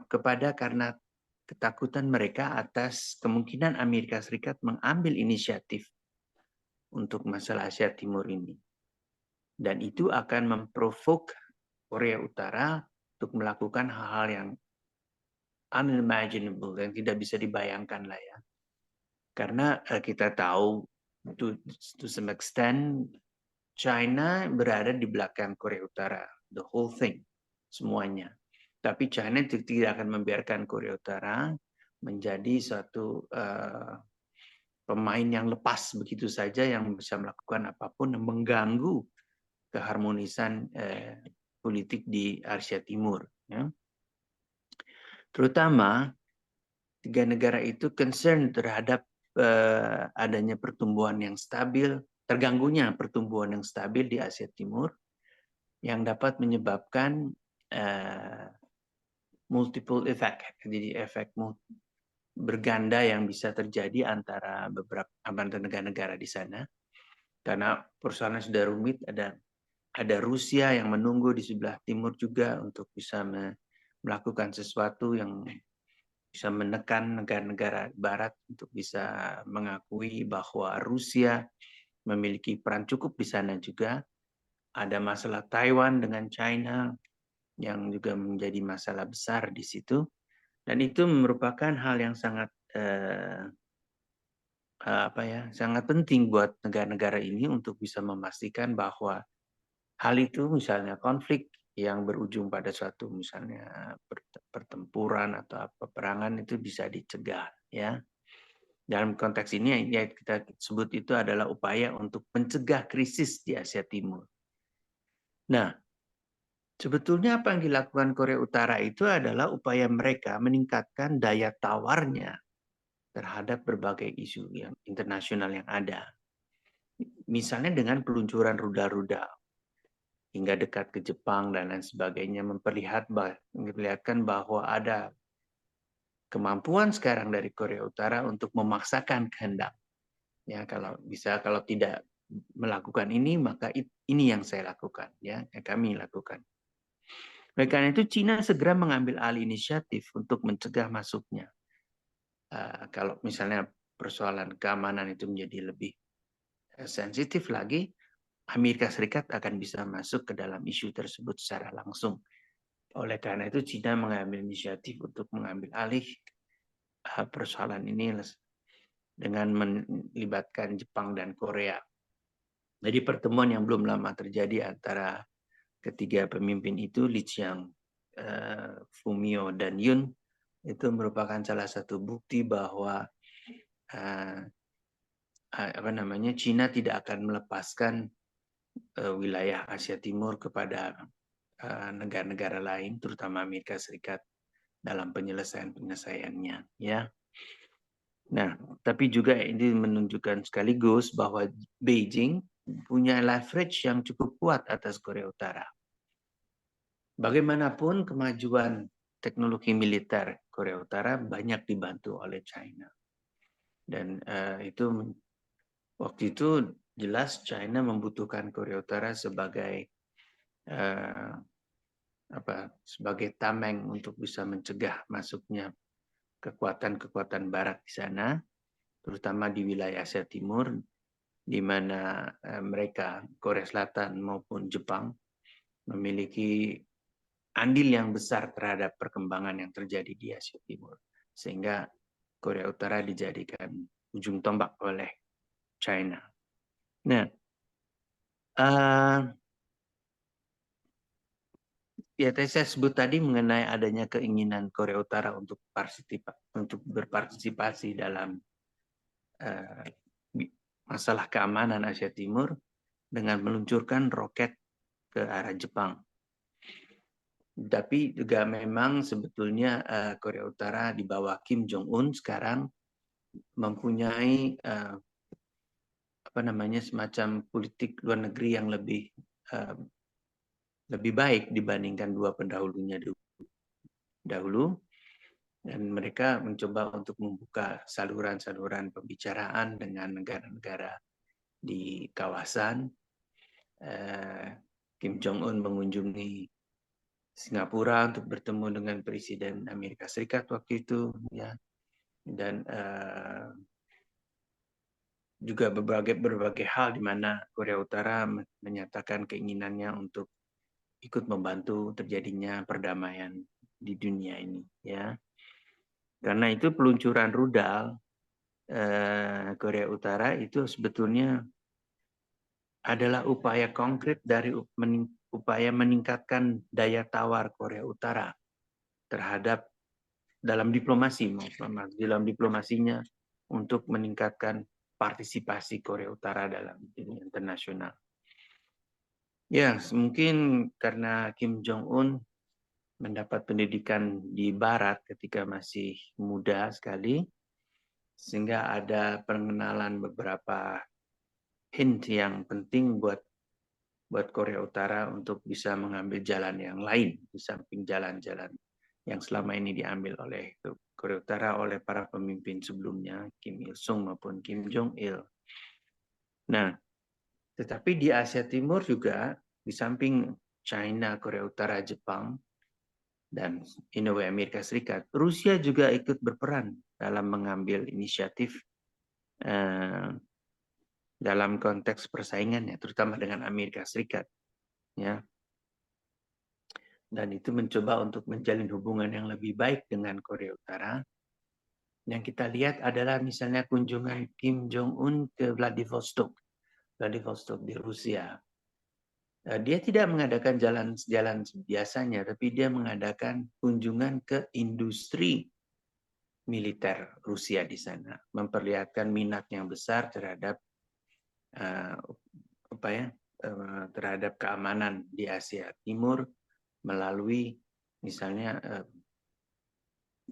kepada karena ketakutan mereka atas kemungkinan Amerika Serikat mengambil inisiatif untuk masalah Asia Timur ini. Dan itu akan memprovok Korea Utara untuk melakukan hal-hal yang unimaginable, yang tidak bisa dibayangkan lah ya. Karena kita tahu to some extent China berada di belakang Korea Utara, the whole thing, semuanya. Tapi China tidak akan membiarkan Korea Utara menjadi suatu pemain yang lepas begitu saja, yang bisa melakukan apapun yang mengganggu keharmonisan politik di Asia Timur. Ya. Terutama tiga negara itu concern terhadap adanya pertumbuhan yang stabil, terganggunya pertumbuhan yang stabil di Asia Timur, yang dapat menyebabkan multiple effect, jadi efek berganda yang bisa terjadi antara beberapa negara-negara di sana. Karena persoalannya sudah rumit, ada Rusia yang menunggu di sebelah timur juga untuk bisa melakukan sesuatu yang bisa menekan negara-negara Barat untuk bisa mengakui bahwa Rusia memiliki peran cukup di sana juga. Ada masalah Taiwan dengan China yang juga menjadi masalah besar di situ. Dan itu merupakan hal yang sangat sangat penting buat negara-negara ini untuk bisa memastikan bahwa hal itu, misalnya konflik yang berujung pada suatu misalnya pertempuran atau peperangan, itu bisa dicegah, ya. Dalam konteks ini ya kita sebut itu adalah upaya untuk mencegah krisis di Asia Timur. Nah, sebetulnya apa yang dilakukan Korea Utara itu adalah upaya mereka meningkatkan daya tawarnya terhadap berbagai isu yang internasional yang ada. Misalnya dengan peluncuran rudal-rudal hingga dekat ke Jepang dan lain sebagainya, memperlihatkan bahwa ada kemampuan sekarang dari Korea Utara untuk memaksakan kehendak. Ya, kalau tidak melakukan ini, maka ini yang saya lakukan, ya, yang kami lakukan. Oleh karena itu, Cina segera mengambil alih inisiatif untuk mencegah masuknya. Kalau misalnya persoalan keamanan itu menjadi lebih sensitif lagi, Amerika Serikat akan bisa masuk ke dalam isu tersebut secara langsung. Oleh karena itu, Cina mengambil inisiatif untuk mengambil alih persoalan ini dengan melibatkan Jepang dan Korea. Jadi pertemuan yang belum lama terjadi antara ketiga pemimpin itu, Li Qiang, Fumio, dan Yun, itu merupakan salah satu bukti bahwa Cina tidak akan melepaskan wilayah Asia Timur kepada negara-negara lain, terutama Amerika Serikat, dalam penyelesaiannya, ya. Nah, tapi juga ini menunjukkan sekaligus bahwa Beijing punya leverage yang cukup kuat atas Korea Utara. Bagaimanapun kemajuan teknologi militer Korea Utara banyak dibantu oleh China. Dan waktu itu jelas China membutuhkan Korea Utara sebagai tameng untuk bisa mencegah masuknya kekuatan-kekuatan Barat di sana, terutama di wilayah Asia Timur, di mana mereka, Korea Selatan maupun Jepang, memiliki andil yang besar terhadap perkembangan yang terjadi di Asia Timur. Sehingga Korea Utara dijadikan ujung tombak oleh China. Nah, ya tadi saya sebut tadi mengenai adanya keinginan Korea Utara untuk berpartisipasi dalam masalah keamanan Asia Timur dengan meluncurkan roket ke arah Jepang. Tapi juga memang sebetulnya Korea Utara di bawah Kim Jong-un sekarang mempunyai semacam politik luar negeri yang lebih baik dibandingkan dua pendahulunya dahulu, dan mereka mencoba untuk membuka saluran-saluran pembicaraan dengan negara-negara di kawasan. Kim Jong-un mengunjungi Singapura untuk bertemu dengan Presiden Amerika Serikat waktu itu, ya, dan juga berbagai hal di mana Korea Utara menyatakan keinginannya untuk ikut membantu terjadinya perdamaian di dunia ini, ya. Karena itu peluncuran rudal Korea Utara itu sebetulnya adalah upaya konkret dari upaya meningkatkan daya tawar Korea Utara terhadap dalam diplomasinya untuk meningkatkan partisipasi Korea Utara dalam dunia internasional. Ya, mungkin karena Kim Jong-un mendapat pendidikan di Barat ketika masih muda sekali, sehingga ada pengenalan beberapa hint yang penting buat Korea Utara untuk bisa mengambil jalan yang lain di samping jalan-jalan yang selama ini diambil oleh Korea Utara oleh para pemimpin sebelumnya, Kim Il Sung maupun Kim Jong Il. Nah, tetapi di Asia Timur juga, di samping China, Korea Utara, Jepang, dan in a way Amerika Serikat, Rusia juga ikut berperan dalam mengambil inisiatif dalam konteks persaingannya, terutama dengan Amerika Serikat, ya. Dan itu mencoba untuk menjalin hubungan yang lebih baik dengan Korea Utara. Yang kita lihat adalah misalnya kunjungan Kim Jong-un ke Vladivostok di Rusia. Dia tidak mengadakan jalan biasanya, tapi dia mengadakan kunjungan ke industri militer Rusia di sana, memperlihatkan minat yang besar terhadap terhadap keamanan di Asia Timur melalui misalnya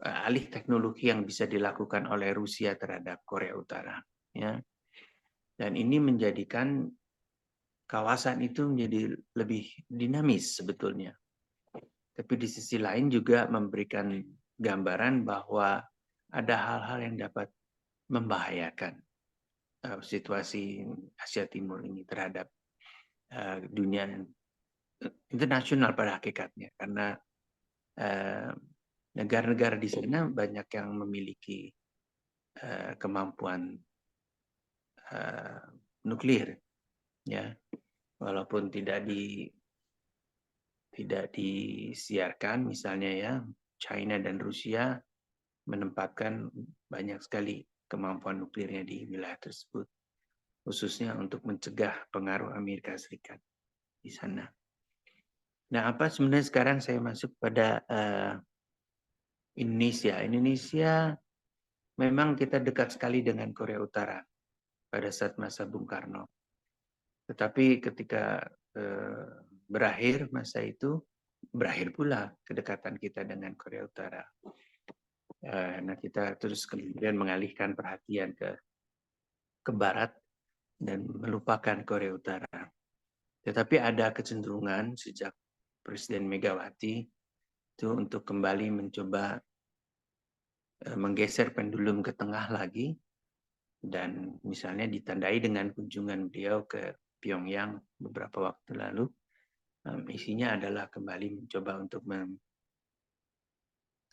alih teknologi yang bisa dilakukan oleh Rusia terhadap Korea Utara, ya. Dan ini menjadikan kawasan itu menjadi lebih dinamis sebetulnya. Tapi di sisi lain juga memberikan gambaran bahwa ada hal-hal yang dapat membahayakan situasi Asia Timur ini terhadap dunia internasional pada hakikatnya, karena negara-negara di sana banyak yang memiliki kemampuan nuklir, ya, walaupun tidak disiarkan, misalnya ya China dan Rusia menempatkan banyak sekali kemampuan nuklirnya di wilayah tersebut, khususnya untuk mencegah pengaruh Amerika Serikat di sana. Nah, apa sebenarnya sekarang saya masuk pada Indonesia. Indonesia memang kita dekat sekali dengan Korea Utara pada saat masa Bung Karno. Tetapi ketika berakhir masa itu, berakhir pula kedekatan kita dengan Korea Utara. Nah, kita terus kemudian mengalihkan perhatian ke Barat dan melupakan Korea Utara. Tetapi ada kecenderungan sejak Presiden Megawati itu untuk kembali mencoba menggeser pendulum ke tengah lagi, dan misalnya ditandai dengan kunjungan beliau ke Pyongyang beberapa waktu lalu. Isinya adalah kembali mencoba untuk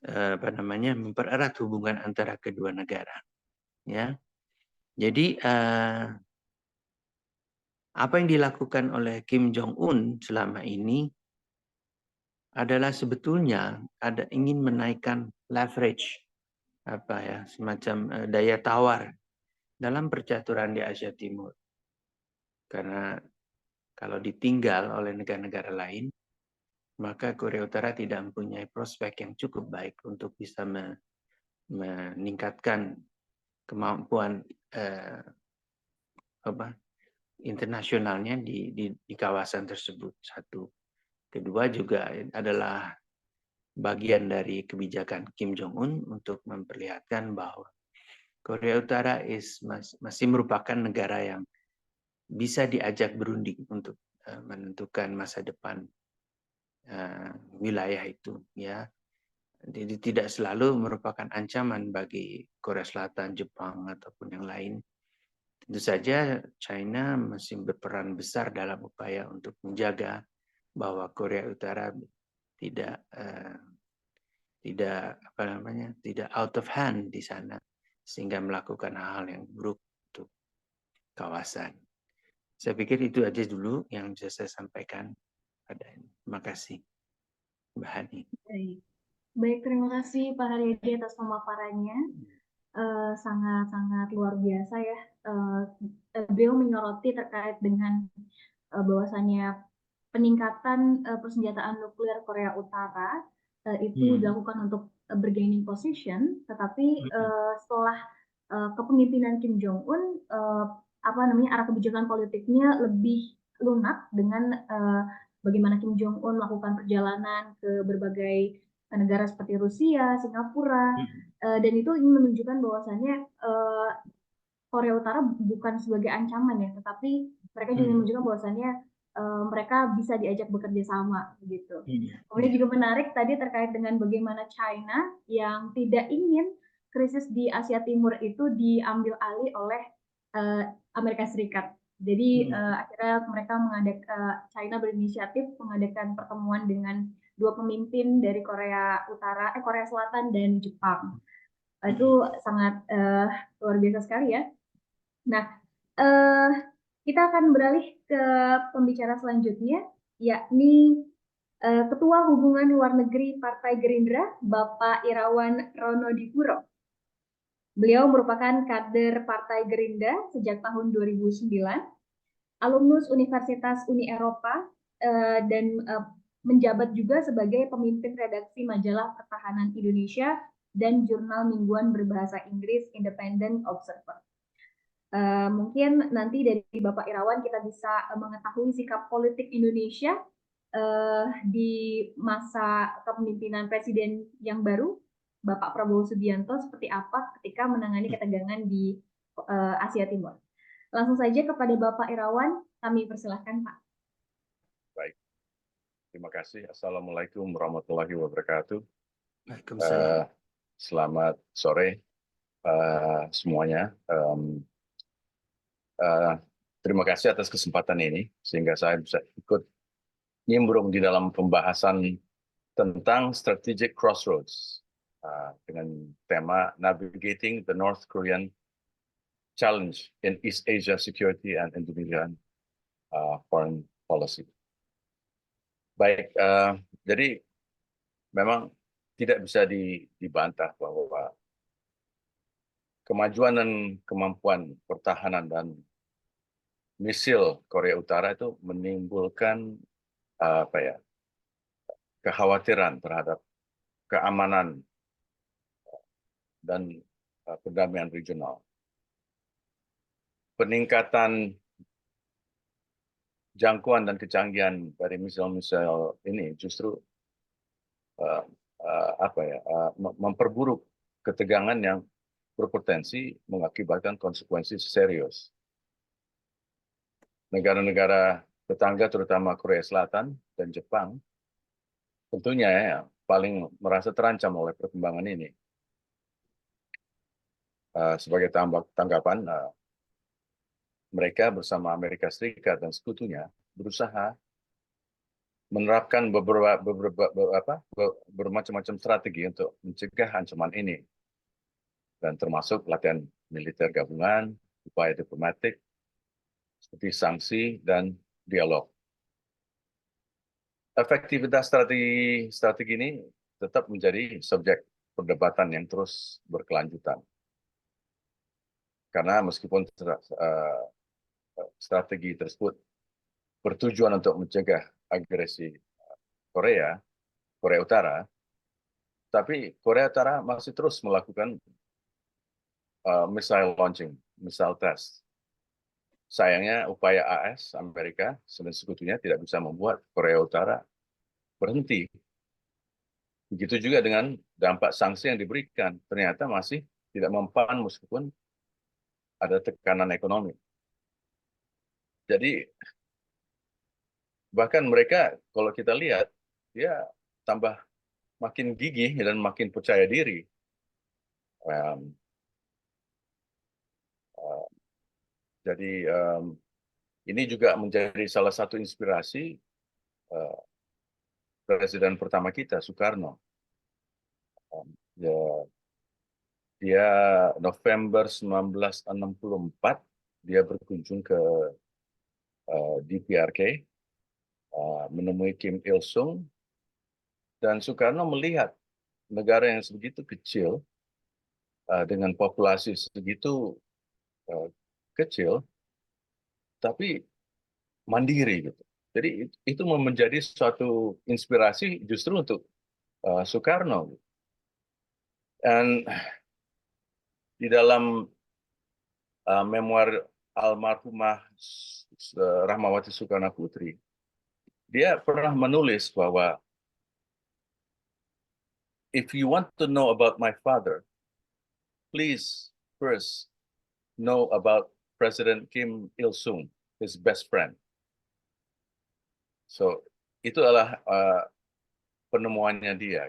mempererat hubungan antara kedua negara, ya. Jadi apa yang dilakukan oleh Kim Jong Un selama ini adalah sebetulnya ingin menaikkan leverage, semacam daya tawar dalam percaturan di Asia Timur. Karena kalau ditinggal oleh negara-negara lain, maka Korea Utara tidak mempunyai prospek yang cukup baik untuk bisa meningkatkan kemampuan internasionalnya di kawasan tersebut. Satu. Kedua juga adalah bagian dari kebijakan Kim Jong-un untuk memperlihatkan bahwa Korea Utara masih merupakan negara yang bisa diajak berunding untuk menentukan masa depan wilayah itu, ya. Jadi tidak selalu merupakan ancaman bagi Korea Selatan, Jepang ataupun yang lain. Tentu saja China masih berperan besar dalam upaya untuk menjaga bahwa Korea Utara tidak out of hand di sana, sehingga melakukan hal-hal yang buruk untuk kawasan. Saya pikir itu aja dulu yang bisa saya sampaikan pada ini. Terima kasih, Mbak Hani. Baik, terima kasih Pak Haryadi atas pemaparannya. Sangat-sangat luar biasa ya. Beliau menyoroti terkait dengan bahwasannya peningkatan persenjataan nuklir Korea Utara itu dilakukan untuk bergaining position, tetapi setelah kepemimpinan Kim Jong Un, arah kebijakan politiknya lebih lunak dengan bagaimana Kim Jong Un melakukan perjalanan ke berbagai negara seperti Rusia, Singapura, dan itu ingin menunjukkan bahwasannya Korea Utara bukan sebagai ancaman ya, tetapi mereka juga menunjukkan bahwasannya mereka bisa diajak bekerja sama gitu. Kemudian juga menarik tadi terkait dengan bagaimana China yang tidak ingin krisis di Asia Timur itu diambil alih oleh Amerika Serikat. Jadi akhirnya mereka China berinisiatif mengadakan pertemuan dengan dua pemimpin dari Korea Selatan dan Jepang. Itu sangat luar biasa sekali ya. Nah, kita akan beralih ke pembicara selanjutnya, yakni Ketua Hubungan Luar Negeri Partai Gerindra, Bapak Irawan Ronodipuro. Beliau merupakan kader Partai Gerindra sejak tahun 2009, alumnus Universitas Uni Eropa, dan menjabat juga sebagai pemimpin redaksi majalah Pertahanan Indonesia dan jurnal mingguan berbahasa Inggris Independent Observer. Mungkin nanti dari Bapak Irawan kita bisa mengetahui sikap politik Indonesia di masa kepemimpinan Presiden yang baru, Bapak Prabowo Subianto, seperti apa ketika menangani ketegangan di Asia Timur. Langsung saja kepada Bapak Irawan, kami persilahkan Pak. Baik, terima kasih. Assalamualaikum warahmatullahi wabarakatuh. Waalaikumsalam. Selamat sore semuanya. Terima kasih atas kesempatan ini, sehingga saya bisa ikut nimbrung di dalam pembahasan tentang strategic crossroads dengan tema Navigating the North Korean Challenge in East Asia Security and Indonesian Foreign Policy. Baik, jadi memang tidak bisa dibantah bahwa kemajuan dan kemampuan pertahanan dan misil Korea Utara itu menimbulkan kekhawatiran terhadap keamanan dan perdamaian regional. Peningkatan jangkauan dan kecanggihan dari misil-misil ini justru memperburuk ketegangan yang berpotensi mengakibatkan konsekuensi serius. Negara-negara tetangga terutama Korea Selatan dan Jepang tentunya paling merasa terancam oleh perkembangan ini. Sebagai tanggapan, mereka bersama Amerika Serikat dan sekutunya berusaha menerapkan bermacam-macam strategi untuk mencegah ancaman ini, dan termasuk latihan militer gabungan, upaya diplomatik, seperti sanksi dan dialog. Efektivitas strategi ini tetap menjadi subjek perdebatan yang terus berkelanjutan. Karena meskipun strategi tersebut bertujuan untuk mencegah agresi Korea Utara, tapi Korea Utara masih terus melakukan missile launching, missile test. Sayangnya upaya AS, Amerika, dan sekutunya tidak bisa membuat Korea Utara berhenti. Begitu juga dengan dampak sanksi yang diberikan, ternyata masih tidak mempan meskipun ada tekanan ekonomi. Jadi bahkan mereka, kalau kita lihat, dia tambah makin gigih dan makin percaya diri. Jadi ini juga menjadi salah satu inspirasi Presiden pertama kita, Soekarno. Dia November 1964, dia berkunjung ke DPRK, menemui Kim Il-sung, dan Soekarno melihat negara yang sebegitu kecil, dengan populasi segitu kecil, tapi mandiri gitu. Jadi itu menjadi suatu inspirasi justru untuk Soekarno. Dan di dalam memoir almarhumah Rahmawati Soekarno Putri, dia pernah menulis bahwa if you want to know about my father, please first know about President Kim Il-sung, his best friend. So itu adalah penemuannya dia.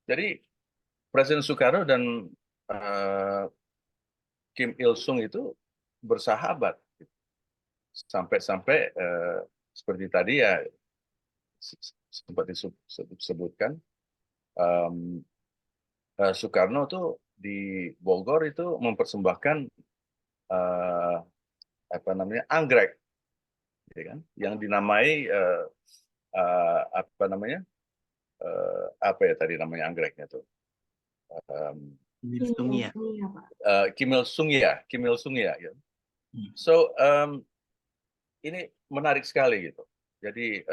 Jadi Presiden Soekarno dan Kim Il-sung itu bersahabat, sampai-sampai seperti tadi ya, sempat disebutkan, Soekarno tuh di Bogor itu mempersembahkan apa namanya anggrek, ya kan, yang dinamai apa namanya apa ya tadi namanya anggreknya tuh, Milsumia. Iya, Pak. Kim Il Sung ya. So ini menarik sekali gitu. Jadi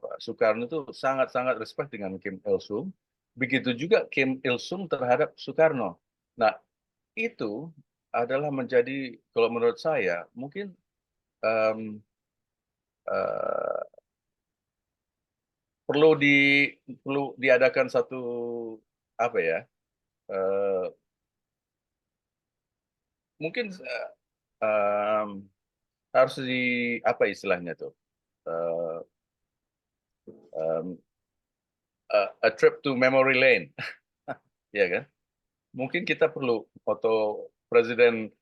Pak Soekarno itu sangat-sangat respect dengan Kim Il Sung. Begitu juga Kim Il Sung terhadap Soekarno. Nah, itu adalah menjadi, kalau menurut saya, mungkin em, eh, perlu diadakan satu apa ya? eh, Mungkin harus apa istilahnya tuh? Eh, em, a trip to memory lane, ya kan? Mungkin kita perlu foto Presiden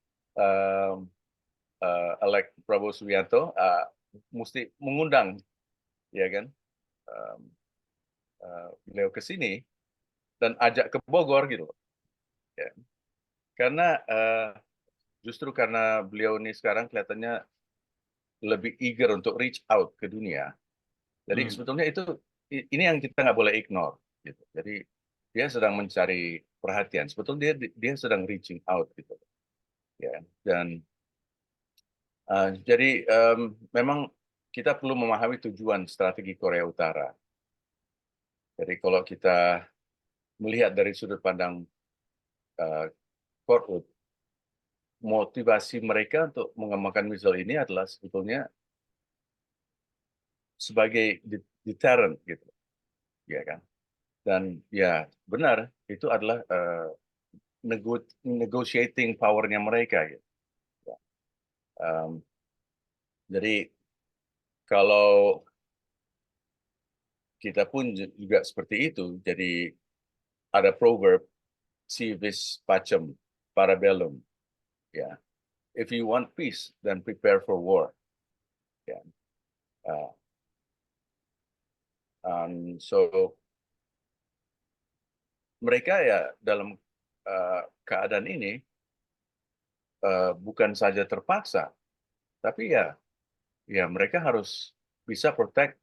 elect Prabowo Subianto mesti mengundang, ya kan, beliau ke sini dan ajak ke Bogor gitu, ya. Karena justru karena beliau ini sekarang kelihatannya lebih eager untuk reach out ke dunia. Jadi sebetulnya ini yang kita nggak boleh ignore, gitu. Jadi dia sedang mencari perhatian. Sebetulnya dia sedang reaching out, gitu, ya. Dan jadi memang kita perlu memahami tujuan strategi Korea Utara. Jadi kalau kita melihat dari sudut pandang Korut, motivasi mereka untuk mengembangkan misal ini adalah sebetulnya sebagai deterrent, gitu, ya kan. Dan ya benar, itu adalah negotiating powernya mereka, gitu. Jadi kalau kita pun juga seperti itu, jadi ada proverb si vis pacem para bellum, ya. If you want peace, then prepare for war. Ya. So mereka ya dalam keadaan ini bukan saja terpaksa, tapi ya mereka harus bisa protect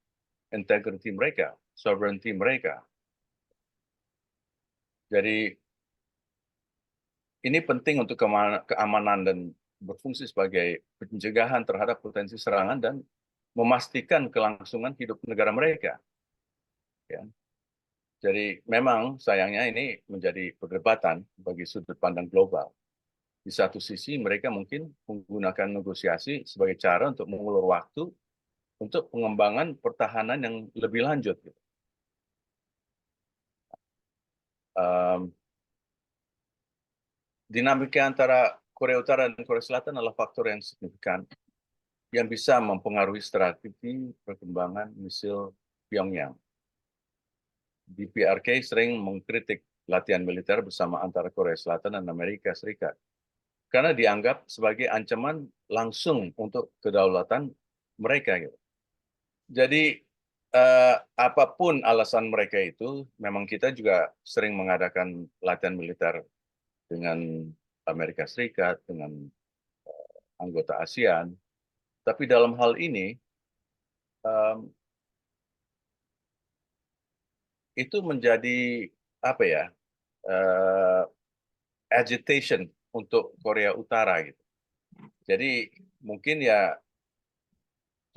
integrity mereka, sovereignty mereka. Jadi ini penting untuk keamanan dan berfungsi sebagai pencegahan terhadap potensi serangan dan memastikan kelangsungan hidup negara mereka. Ya. Jadi memang sayangnya ini menjadi perdebatan bagi sudut pandang global. Di satu sisi mereka mungkin menggunakan negosiasi sebagai cara untuk mengulur waktu untuk pengembangan pertahanan yang lebih lanjut. Dinamika antara Korea Utara dan Korea Selatan adalah faktor yang signifikan yang bisa mempengaruhi strategi perkembangan misil Pyongyang. DPRK sering mengkritik latihan militer bersama antara Korea Selatan dan Amerika Serikat karena dianggap sebagai ancaman langsung untuk kedaulatan mereka, gitu. Jadi apapun alasan mereka itu, memang kita juga sering mengadakan latihan militer dengan Amerika Serikat, dengan anggota ASEAN. Tapi dalam hal ini, itu menjadi apa ya, agitation untuk Korea Utara, gitu. Jadi mungkin ya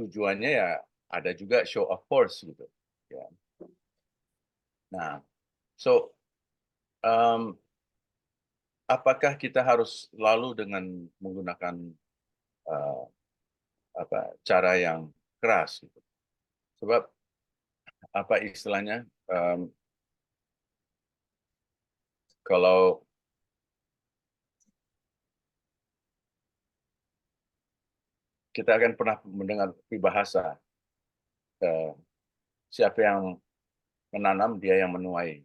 tujuannya ya ada juga show of force, gitu. Ya. Nah, so apakah kita harus lalu dengan menggunakan cara yang keras, gitu? Sebab apa istilahnya, kalau kita akan pernah mendengar peribahasa, siapa yang menanam dia yang menuai.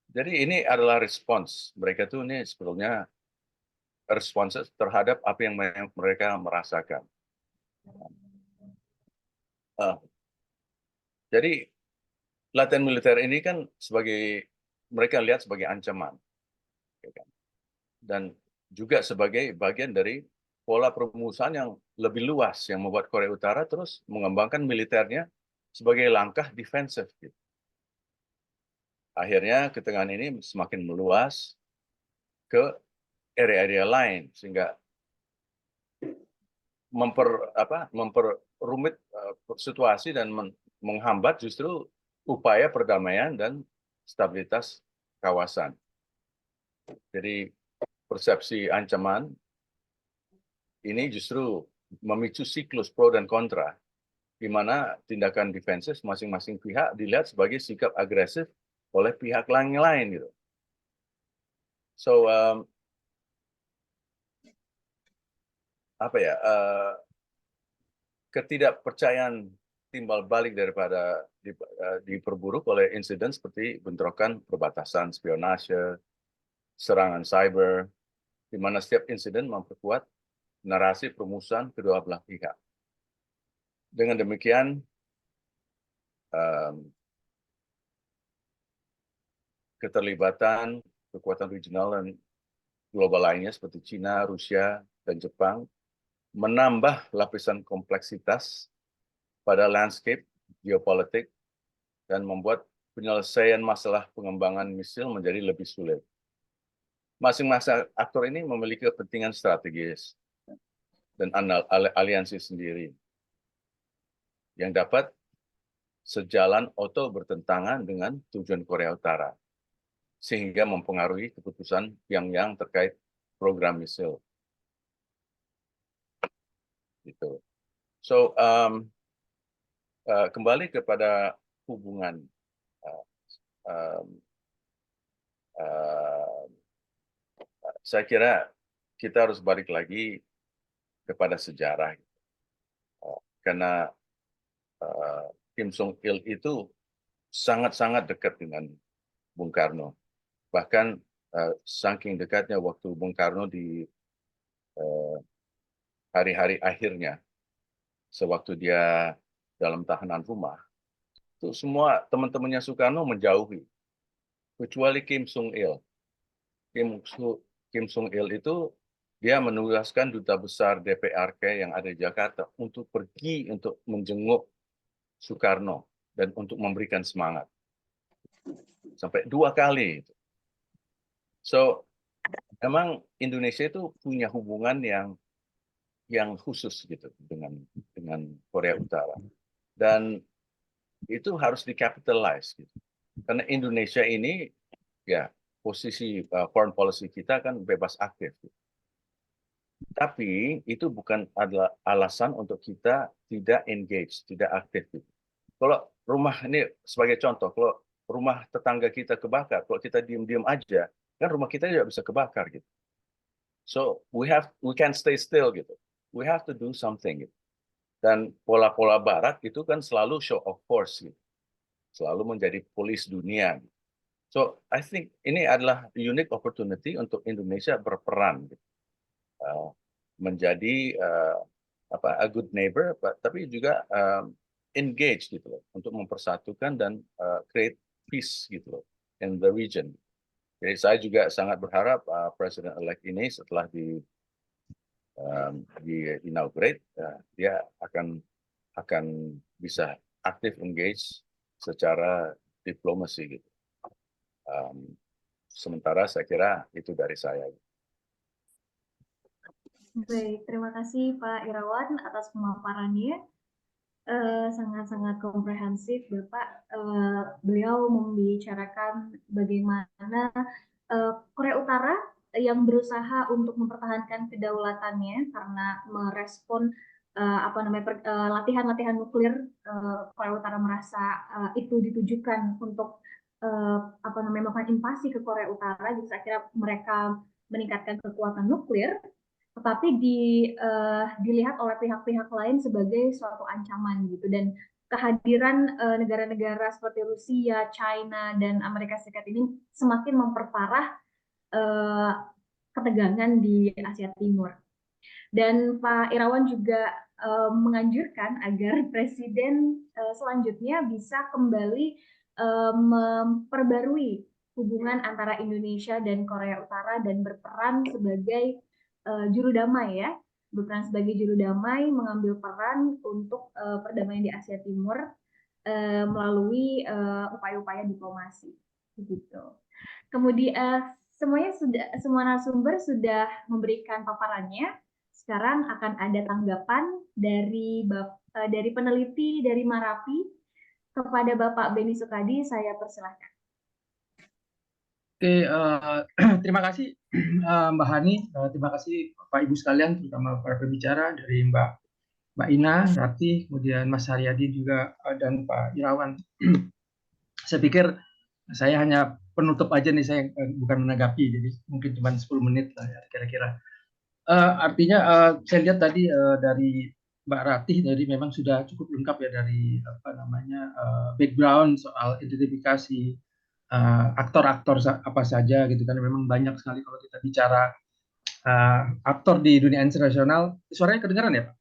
Jadi ini adalah respons mereka tuh, ini sebetulnya respons terhadap apa yang mereka merasakan. Jadi latihan militer ini kan mereka lihat sebagai ancaman, ya kan? Dan juga sebagai bagian dari pola permusuhan yang lebih luas yang membuat Korea Utara terus mengembangkan militernya sebagai langkah defensif. Gitu. Akhirnya ketegangan ini semakin meluas ke area-area lain sehingga memperrumit situasi dan menghambat justru upaya perdamaian dan stabilitas kawasan. Jadi persepsi ancaman ini justru memicu siklus pro dan kontra, di mana tindakan defensif masing-masing pihak dilihat sebagai sikap agresif oleh pihak lain gitu. So ketidakpercayaan timbal balik daripada diperburuk oleh insiden seperti bentrokan perbatasan, spionase, serangan cyber, di mana setiap insiden memperkuat narasi permusuhan kedua belah pihak. Dengan demikian, keterlibatan kekuatan regional dan global lainnya seperti China, Rusia, dan Jepang menambah lapisan kompleksitas pada landscape geopolitik dan membuat penyelesaian masalah pengembangan misil menjadi lebih sulit. Masing-masing aktor ini memiliki kepentingan strategis dan aliansi sendiri yang dapat sejalan atau bertentangan dengan tujuan Korea Utara, sehingga mempengaruhi keputusan Pyongyang terkait program misil. Gitu. So, kembali kepada hubungan, saya kira kita harus balik lagi kepada sejarah, karena Kim Song Il itu sangat-sangat dekat dengan Bung Karno. Bahkan saking dekatnya waktu Bung Karno di hari-hari akhirnya, sewaktu dia dalam tahanan rumah, itu semua teman-temannya Soekarno menjauhi, kecuali Kim Song Il. Kim Song Il itu dia menugaskan duta besar DPRK yang ada di Jakarta untuk pergi untuk menjenguk Soekarno dan untuk memberikan semangat. Sampai 2 kali. So, memang Indonesia itu punya hubungan yang khusus gitu dengan Korea Utara. Dan itu harus di-capitalize gitu. Karena Indonesia ini ya posisi foreign policy kita kan bebas aktif. Gitu. Tapi itu bukan adalah alasan untuk kita tidak engage, tidak aktif. Gitu. Kalau rumah ini sebagai contoh, kalau rumah tetangga kita kebakar, kalau kita diam-diam aja, kan rumah kita tidak bisa kebakar gitu. So we can't stay still gitu. We have to do something gitu. Dan pola-pola Barat itu kan selalu show of force gitu. Selalu menjadi polis dunia. Gitu. So I think ini adalah unique opportunity untuk Indonesia berperan gitu. Menjadi a good neighbor, tapi juga engage gitu loh, untuk mempersatukan dan create peace gitu loh in the region. Jadi saya juga sangat berharap President-elect ini setelah di inaugurate, dia akan bisa aktif engage secara diplomasi gitu. Sementara saya kira itu dari saya. Baik, terima kasih Pak Irawan atas pemaparannya. Sangat-sangat komprehensif, Bapak. Beliau membicarakan bagaimana Korea Utara yang berusaha untuk mempertahankan kedaulatannya karena merespon latihan-latihan nuklir. Korea Utara merasa itu ditujukan untuk melakukan invasi ke Korea Utara. Jadi saya kira mereka meningkatkan kekuatan nuklir, tetapi dilihat oleh pihak-pihak lain sebagai suatu ancaman gitu. Dan kehadiran negara-negara seperti Rusia, China, dan Amerika Serikat ini semakin memperparah ketegangan di Asia Timur. Dan Pak Irawan juga menganjurkan agar presiden selanjutnya bisa kembali memperbarui hubungan antara Indonesia dan Korea Utara dan berperan sebagai juru damai ya, berperan sebagai juru damai, mengambil peran untuk perdamaian di Asia Timur melalui upaya-upaya diplomasi, begitu. Kemudian semua narasumber sudah memberikan paparannya. Sekarang akan ada tanggapan dari peneliti dari Marapi kepada Bapak Beni Sukadi. Saya persilahkan. Oke, terima kasih Mbak Hani, terima kasih Bapak Ibu sekalian, terutama para pembicara dari Mbak Ina, Rati, kemudian Mas Haryadi juga dan Pak Irawan. Saya pikir saya hanya penutup aja nih, saya bukan menanggapi, jadi mungkin cuma 10 menit lah ya kira-kira. Artinya saya lihat tadi dari Mbak Ratih tadi memang sudah cukup lengkap ya dari background soal identifikasi aktor-aktor apa saja gitu kan. Memang banyak sekali kalau kita bicara aktor di dunia internasional. Suaranya kedengaran ya Pak?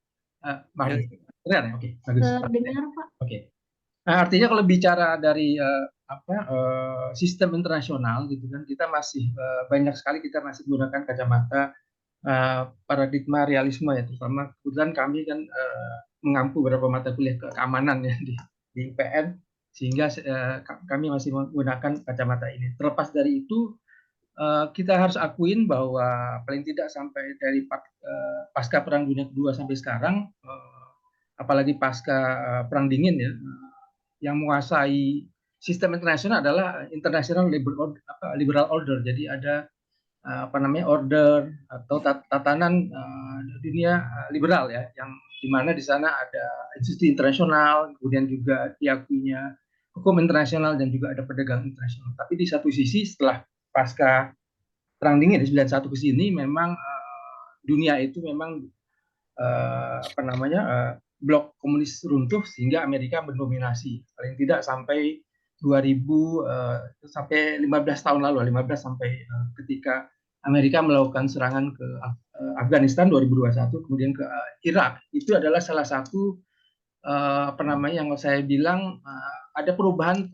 Mbak Hani? Kedengaran ya? Oke, bagus. Dengar Pak. Oke. Nah, artinya kalau bicara dari sistem internasional gitu kan, kita masih banyak sekali kita masih menggunakan kacamata paradigma realisme ya, terutama kebetulan kami kan mengampu beberapa mata kuliah keamanan ya di UPN, sehingga kami masih menggunakan kacamata ini. Terlepas dari itu, kita harus akuin bahwa paling tidak sampai dari pasca Perang Dunia Kedua sampai sekarang, apalagi pasca Perang Dingin ya, yang menguasai sistem internasional adalah international liberal order. Jadi ada order atau tatanan dunia liberal ya, yang dimana di sana ada institusi internasional, kemudian juga diakuinya hukum internasional dan juga ada perdagangan internasional. Tapi di satu sisi setelah pasca Perang Dingin di 91 ke sini memang dunia itu memang blok komunis runtuh sehingga Amerika mendominasi paling tidak sampai 2000 sampai 15 tahun lalu, 15 sampai ketika Amerika melakukan serangan ke Afghanistan 2021, kemudian ke Irak. Itu adalah salah satu yang saya bilang ada perubahan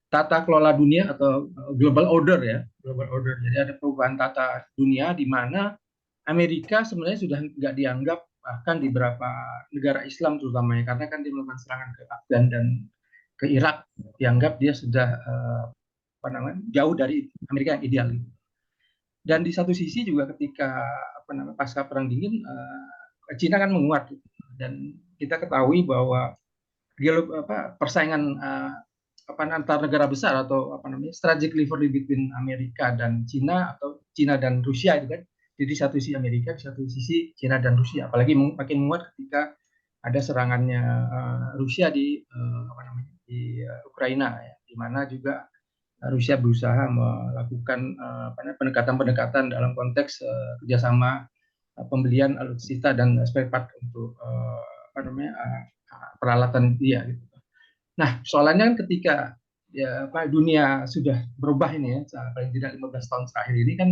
tata kelola dunia atau global order ya, global order. Jadi ada perubahan tata dunia di mana Amerika sebenarnya sudah nggak dianggap bahkan di beberapa negara Islam terutamanya, karena kan dia melakukan serangan ke Afgan dan ke Irak, dianggap dia sudah jauh dari Amerika yang ideal. Dan di satu sisi juga ketika pasca Perang Dingin, Cina kan menguat, dan kita ketahui bahwa persaingan antar negara besar atau strategic rivalry between Amerika dan Cina atau Cina dan Rusia itu kan. Jadi di satu sisi Amerika, di satu sisi Cina dan Rusia. Apalagi makin menguat ketika ada serangannya Rusia di Ukraina ya, di mana juga Rusia berusaha melakukan pendekatan-pendekatan dalam konteks kerjasama pembelian alutsista dan spare part untuk peralatan dia gitu. Nah, soalnya kan ketika dunia sudah berubah ini ya, paling tidak 15 tahun terakhir ini kan,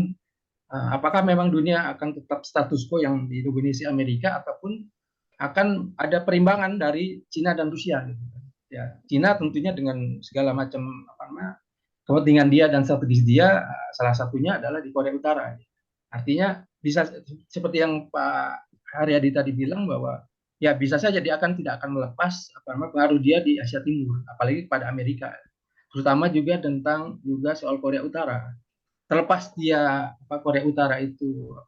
apakah memang dunia akan tetap status quo yang didominasi Amerika ataupun akan ada perimbangan dari Cina dan Rusia gitu. Ya, Cina tentunya dengan segala macam kepentingan dia dan strategis dia, salah satunya adalah di Korea Utara. Artinya bisa seperti yang Pak Haryadi tadi bilang bahwa ya bisa saja dia tidak akan melepas pengaruh dia di Asia Timur, apalagi kepada Amerika, terutama juga tentang soal Korea Utara. Terlepas dia Korea Utara itu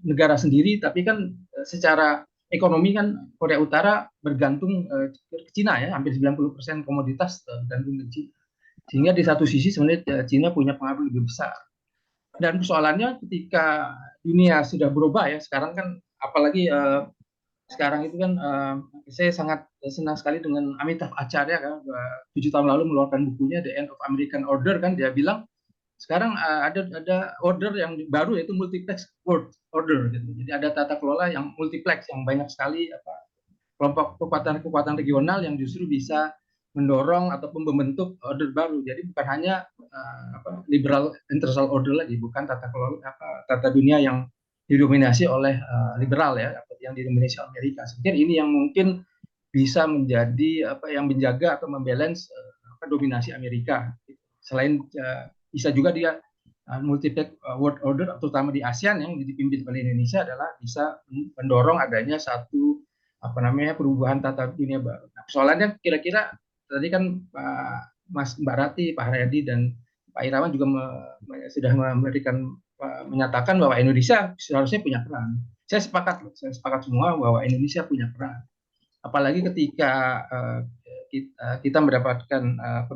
negara sendiri, tapi kan secara ekonomi kan Korea Utara bergantung ke Cina ya, hampir 90% komoditas bergantung ke Cina. Sehingga di satu sisi sebenarnya Cina punya pengaruh lebih besar. Dan persoalannya ketika dunia sudah berubah ya, sekarang kan apalagi sekarang itu kan saya sangat senang sekali dengan Amitav Acharya kan, 7 tahun lalu mengeluarkan bukunya The End of American Order kan, dia bilang sekarang ada order yang baru yaitu multiplex world order gitu. Jadi ada tata kelola yang multiplex, yang banyak sekali kelompok kekuatan regional yang justru bisa mendorong ataupun membentuk order baru. Jadi bukan hanya liberal international order lagi, bukan tata kelola tata dunia yang didominasi oleh liberal ya, yang didominasi Amerika. Saya pikir ini yang mungkin bisa menjadi yang menjaga atau membalance dominasi Amerika. Selain bisa juga dia multi-track world order, terutama di ASEAN yang dipimpin oleh Indonesia, adalah bisa mendorong adanya satu perubahan tata dunia baru. Nah, persoalannya kira-kira tadi kan Mbak Rati, Pak Haryadi, dan Pak Irawan juga sudah menyatakan bahwa Indonesia seharusnya punya peran. Saya sepakat semua bahwa Indonesia punya peran. Apalagi ketika kita mendapatkan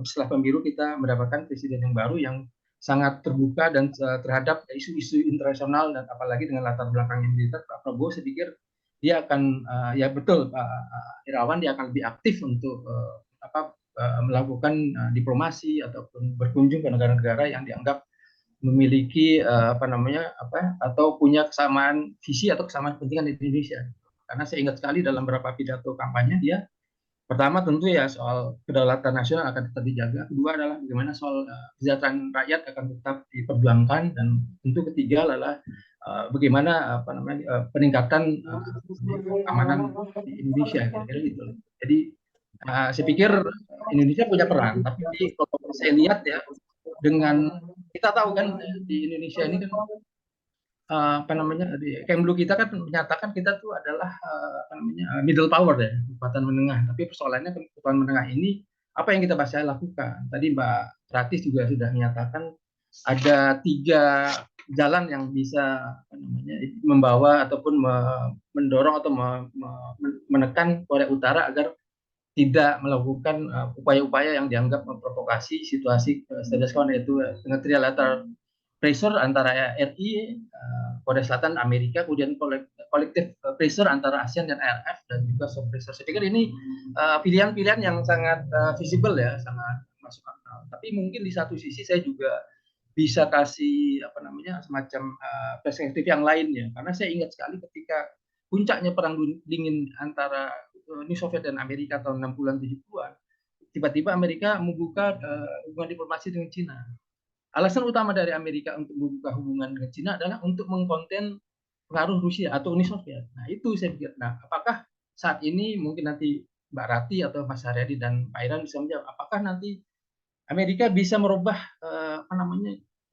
setelah pemilu kita mendapatkan presiden yang baru yang sangat terbuka dan terhadap isu-isu internasional, dan apalagi dengan latar belakang yang militer. Pak Prabowo, saya pikir dia akan ya betul Pak Irawan, dia akan lebih aktif untuk melakukan diplomasi ataupun berkunjung ke negara-negara yang dianggap memiliki atau punya kesamaan visi atau kesamaan kepentingan di Indonesia. Karena saya ingat sekali dalam beberapa pidato kampanye dia, pertama tentu ya soal kedaulatan nasional akan tetap dijaga, kedua adalah bagaimana soal kesejahteraan rakyat akan tetap diperjuangkan, dan tentu ketiga adalah bagaimana peningkatan keamanan di Indonesia, kira-kira gitu. Jadi saya pikir Indonesia punya peran, tapi kalau saya lihat ya, dengan kita tahu kan di Indonesia ini kan di Kemlu kita kan menyatakan kita tuh adalah middle power ya, kekuatan menengah. Tapi persoalannya kekuatan menengah ini apa yang kita bisa lakukan? Tadi Mbak Pratis juga sudah menyatakan ada 3 jalan yang bisa membawa ataupun mendorong atau menekan Korea Utara agar tidak melakukan upaya-upaya yang dianggap memprovokasi situasi status quo, yaitu dengan trilateral pressure antara RI, Korea Selatan, Amerika, kemudian kolektif pressure antara ASEAN dan RF, dan juga soft pressure. Saya pikir ini pilihan-pilihan yang sangat visible ya, sangat masuk akal. Tapi mungkin di satu sisi saya juga bisa kasih semacam perspektif yang lain ya, karena saya ingat sekali ketika puncaknya perang dingin antara Uni Soviet dan Amerika tahun 60-an 70-an, tiba-tiba Amerika membuka hubungan diplomasi dengan Cina. Alasan utama dari Amerika untuk membuka hubungan dengan Cina adalah untuk mengkonten pengaruh Rusia atau Uni Soviet. Nah, itu saya pikir. Nah, apakah saat ini mungkin nanti Mbak Rati atau Mas Haryadi dan Pak Iran bisa menjawab, apakah nanti Amerika bisa merubah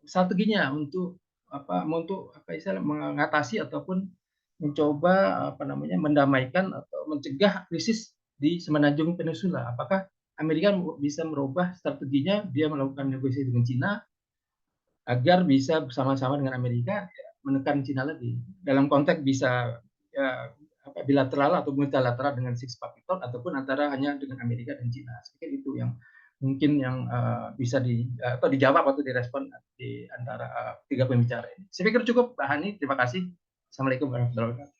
strateginya untuk mengatasi ataupun mencoba mendamaikan atau mencegah krisis di Semenanjung Peninsula? Apakah Amerika bisa merubah strateginya, dia melakukan negosiasi dengan Cina agar bisa bersama-sama dengan Amerika menekan Cina lagi dalam konteks bisa bilateral atau multilateral dengan Six Pack ataupun antara hanya dengan Amerika dan Cina. Saya pikir itu yang mungkin yang bisa dijawab atau direspon di antara 3 pembicara ini. Saya pikir cukup, Pak Hani. Terima kasih. Assalamualaikum warahmatullahi wabarakatuh.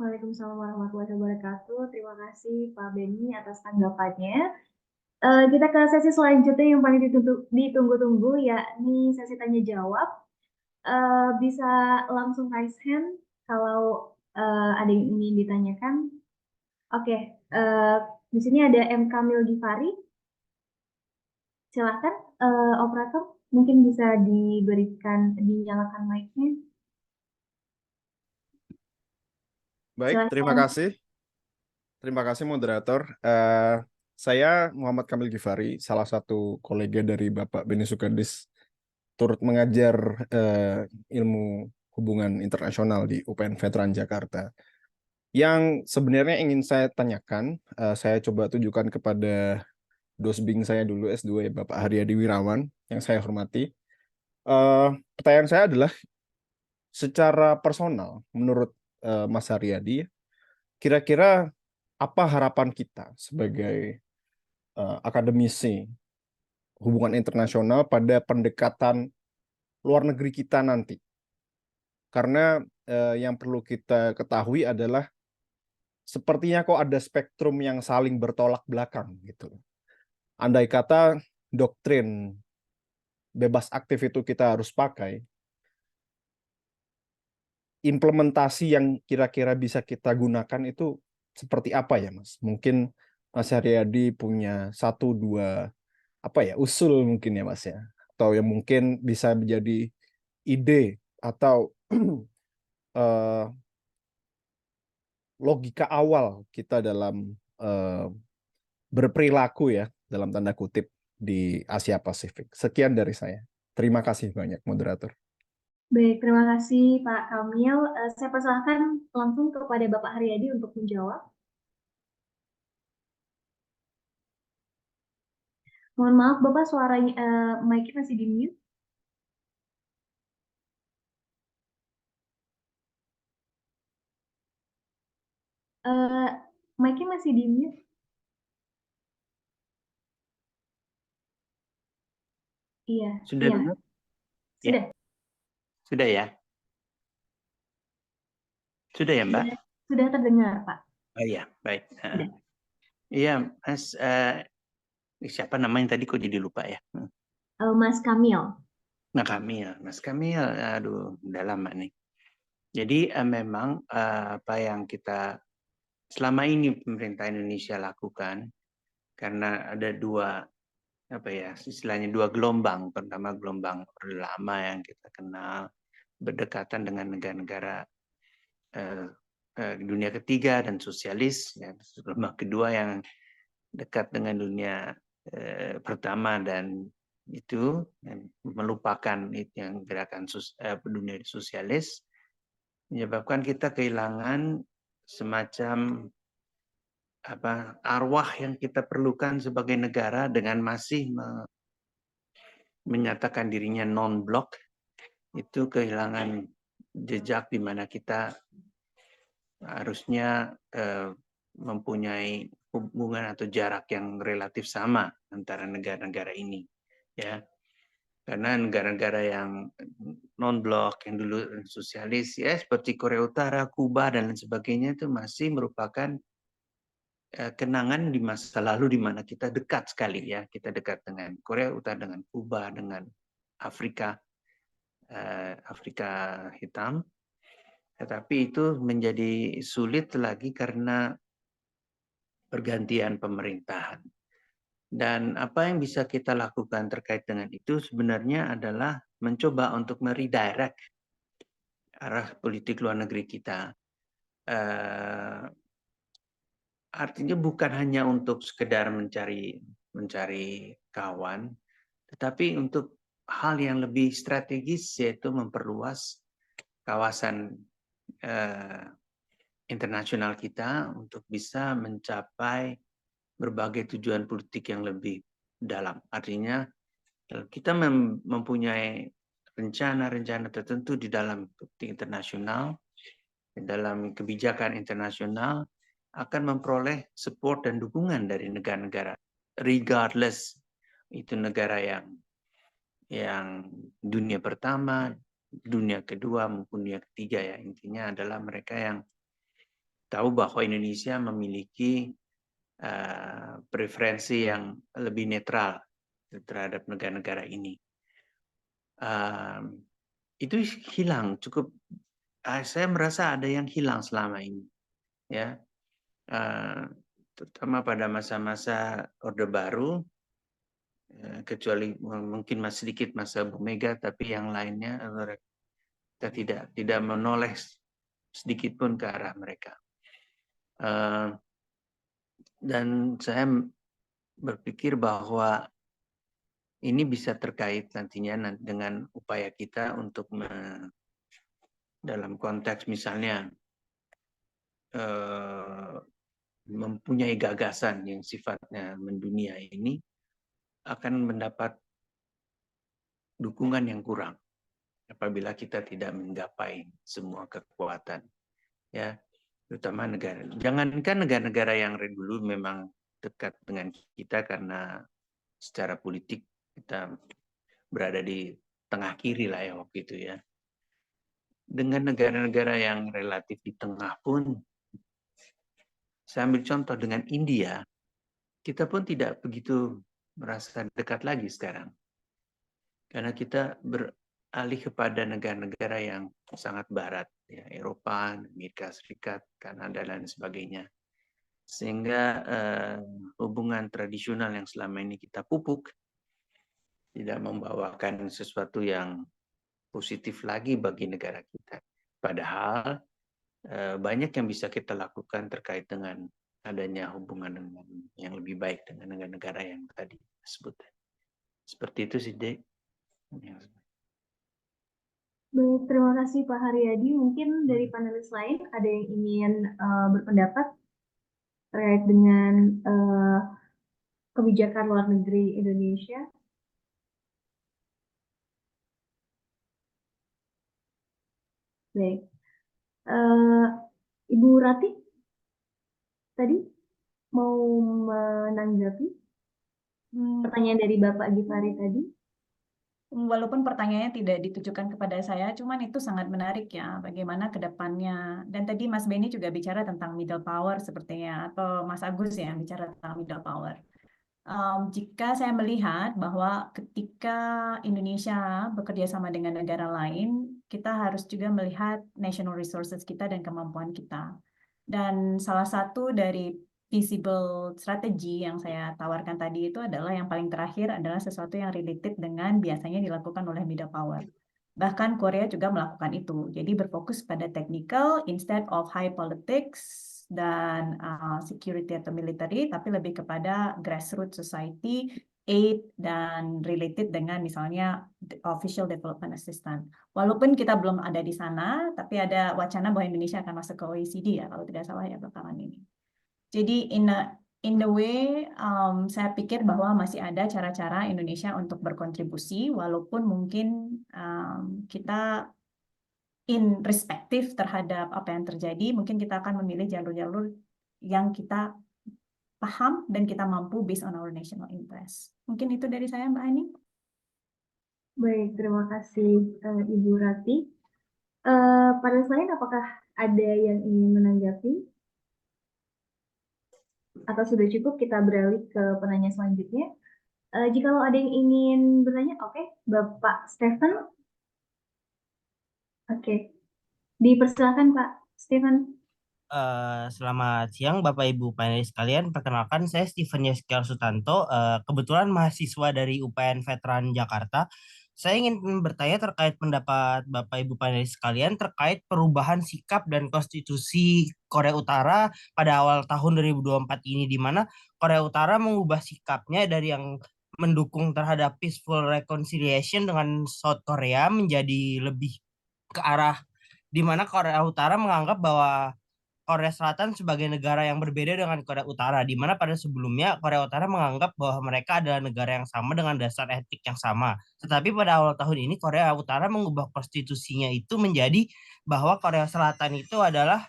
Waalaikumsalam warahmatullahi wabarakatuh. Terima kasih Pak Beni atas tanggapannya. Kita ke sesi selanjutnya yang paling ditunggu-tunggu, yakni sesi tanya jawab. Bisa langsung raise hand kalau ada yang ingin ditanyakan. Oke, di sini ada M. Kamil Givari. Silakan, operator, mungkin bisa dinyalakan mic-nya. Baik, Silakan. terima kasih moderator. Saya Muhammad Kamil Givari, salah satu kolega dari Bapak Beni Sukendis, turut mengajar ilmu hubungan internasional di UPN Veteran Jakarta. Yang sebenarnya ingin saya tanyakan, saya coba tunjukkan kepada dosbing saya dulu S2 Bapak Haryadi Wirawan yang saya hormati. Pertanyaan saya adalah secara personal menurut Mas Haryadi, kira-kira apa harapan kita sebagai akademisi hubungan internasional pada pendekatan luar negeri kita nanti? Karena yang perlu kita ketahui adalah sepertinya kok ada spektrum yang saling bertolak belakang gitu. Andai kata doktrin bebas aktif itu kita harus pakai, implementasi yang kira-kira bisa kita gunakan itu seperti apa ya, Mas? Mungkin Mas Haryadi punya 1-2 usul mungkin ya, Mas ya, atau yang mungkin bisa menjadi ide atau eh, logika awal kita dalam berperilaku ya, dalam tanda kutip, di Asia Pasifik. Sekian dari saya. Terima kasih banyak, moderator. Baik, terima kasih Pak Kamil. Saya persilahkan langsung kepada Bapak Haryadi untuk menjawab. Mohon maaf, Bapak suaranya mic-nya masih di mute. Mic-nya masih di mute. Iya, Sudah iya, dengar? sudah, Sudah ya? Sudah ya, Mbak? sudah terdengar, Pak. Oh iya, baik. Sudah. Iya, Mas, siapa namanya tadi kok jadi lupa ya? Mas Kamil. Nah, Mas Kamil, aduh, udah lama nih. Jadi memang apa yang kita selama ini pemerintah Indonesia lakukan, karena ada dua, apa ya, istilahnya dua gelombang. Pertama gelombang Orde Lama yang kita kenal, berdekatan dengan negara-negara dunia ketiga dan sosialis, ya. Gelombang kedua yang dekat dengan dunia pertama dan itu melupakan yang gerakan dunia sosialis, menyebabkan kita kehilangan semacam arwah yang kita perlukan sebagai negara dengan masih menyatakan dirinya non-blok. Itu kehilangan jejak di mana kita harusnya mempunyai hubungan atau jarak yang relatif sama antara negara-negara ini, ya. Karena negara-negara yang non-blok, yang dulu sosialis, ya seperti Korea Utara, Kuba, dan lain sebagainya itu masih merupakan kenangan di masa lalu di mana kita dekat sekali, ya. Kita dekat dengan Korea Utara, dengan Kuba, dengan Afrika hitam. Tetapi itu menjadi sulit lagi karena pergantian pemerintahan. Dan apa yang bisa kita lakukan terkait dengan itu sebenarnya adalah mencoba untuk meredirect arah politik luar negeri kita. Artinya bukan hanya untuk sekedar mencari kawan, tetapi untuk hal yang lebih strategis, yaitu memperluas kawasan internasional kita untuk bisa mencapai berbagai tujuan politik yang lebih dalam. Artinya kita mempunyai rencana-rencana tertentu di dalam politik internasional, di dalam kebijakan internasional, akan memperoleh support dan dukungan dari negara-negara, regardless itu negara yang dunia pertama, dunia kedua maupun dunia ketiga, ya. Intinya adalah mereka yang tahu bahwa Indonesia memiliki preferensi yang lebih netral terhadap negara-negara ini. Itu hilang cukup. Saya merasa ada yang hilang selama ini, ya. Terutama pada masa-masa Orde Baru, kecuali mungkin masih sedikit masa Bu Mega, tapi yang lainnya kita tidak menoleh sedikit pun ke arah mereka. Dan saya berpikir bahwa ini bisa terkait nantinya dengan upaya kita untuk dalam konteks misalnya mempunyai gagasan yang sifatnya mendunia ini akan mendapat dukungan yang kurang apabila kita tidak menggapai semua kekuatan, ya. Terutama jangankan negara-negara yang dulu memang dekat dengan kita karena secara politik kita berada di tengah kiri lah, ya, waktu itu, ya. Dengan negara-negara yang relatif di tengah pun, saya ambil contoh dengan India, kita pun tidak begitu merasa dekat lagi sekarang. Karena kita beralih kepada negara-negara yang sangat barat, ya, Eropa, Amerika Serikat, Kanada, dan sebagainya. Sehingga hubungan tradisional yang selama ini kita pupuk tidak membawakan sesuatu yang positif lagi bagi negara kita. Padahal banyak yang bisa kita lakukan terkait dengan adanya hubungan yang lebih baik dengan negara-negara yang tadi disebut. Seperti itu sih, Dek. Baik, terima kasih Pak Haryadi. Mungkin dari panelis lain ada yang ingin berpendapat terkait dengan kebijakan luar negeri Indonesia. Baik, Ibu Rati tadi mau menanggapi pertanyaan dari Bapak Givari tadi? Walaupun pertanyaannya tidak ditujukan kepada saya, cuman itu sangat menarik ya, bagaimana ke depannya. Dan tadi Mas Benny juga bicara tentang middle power sepertinya, atau Mas Agus ya yang bicara tentang middle power. Jika saya melihat bahwa ketika Indonesia bekerja sama dengan negara lain, kita harus juga melihat national resources kita dan kemampuan kita. Dan salah satu dari feasible strategy yang saya tawarkan tadi itu adalah yang paling terakhir adalah sesuatu yang related dengan biasanya dilakukan oleh middle power. Bahkan Korea juga melakukan itu. Jadi berfokus pada technical instead of high politics dan security atau military, tapi lebih kepada grassroots society, aid, dan related dengan misalnya official development assistance. Walaupun kita belum ada di sana, tapi ada wacana bahwa Indonesia akan masuk ke OECD ya, kalau tidak salah ya belakangan ini. Jadi in the way, saya pikir bahwa masih ada cara-cara Indonesia untuk berkontribusi, walaupun mungkin kita respective terhadap apa yang terjadi, mungkin kita akan memilih jalur-jalur yang kita paham dan kita mampu based on our national interest. Mungkin itu dari saya, Mbak Ani. Baik, terima kasih Ibu Rati. Pada selain apakah ada yang ingin menanggapi? Atau sudah cukup kita beralih ke penanya selanjutnya? Jika ada yang ingin bertanya, oke, Bapak Stephen. Oke, dipersilakan Pak Stephen. Selamat siang Bapak Ibu panelis sekalian. Perkenalkan saya Steven Yeskiel Sutanto, kebetulan mahasiswa dari UPN Veteran Jakarta. Saya ingin bertanya terkait pendapat Bapak Ibu panelis sekalian terkait perubahan sikap dan konstitusi Korea Utara pada awal tahun 2024 ini, di mana Korea Utara mengubah sikapnya dari yang mendukung terhadap peaceful reconciliation dengan South Korea menjadi lebih ke arah di mana Korea Utara menganggap bahwa Korea Selatan sebagai negara yang berbeda dengan Korea Utara, di mana pada sebelumnya Korea Utara menganggap bahwa mereka adalah negara yang sama dengan dasar etik yang sama. Tetapi pada awal tahun ini Korea Utara mengubah konstitusinya itu menjadi bahwa Korea Selatan itu adalah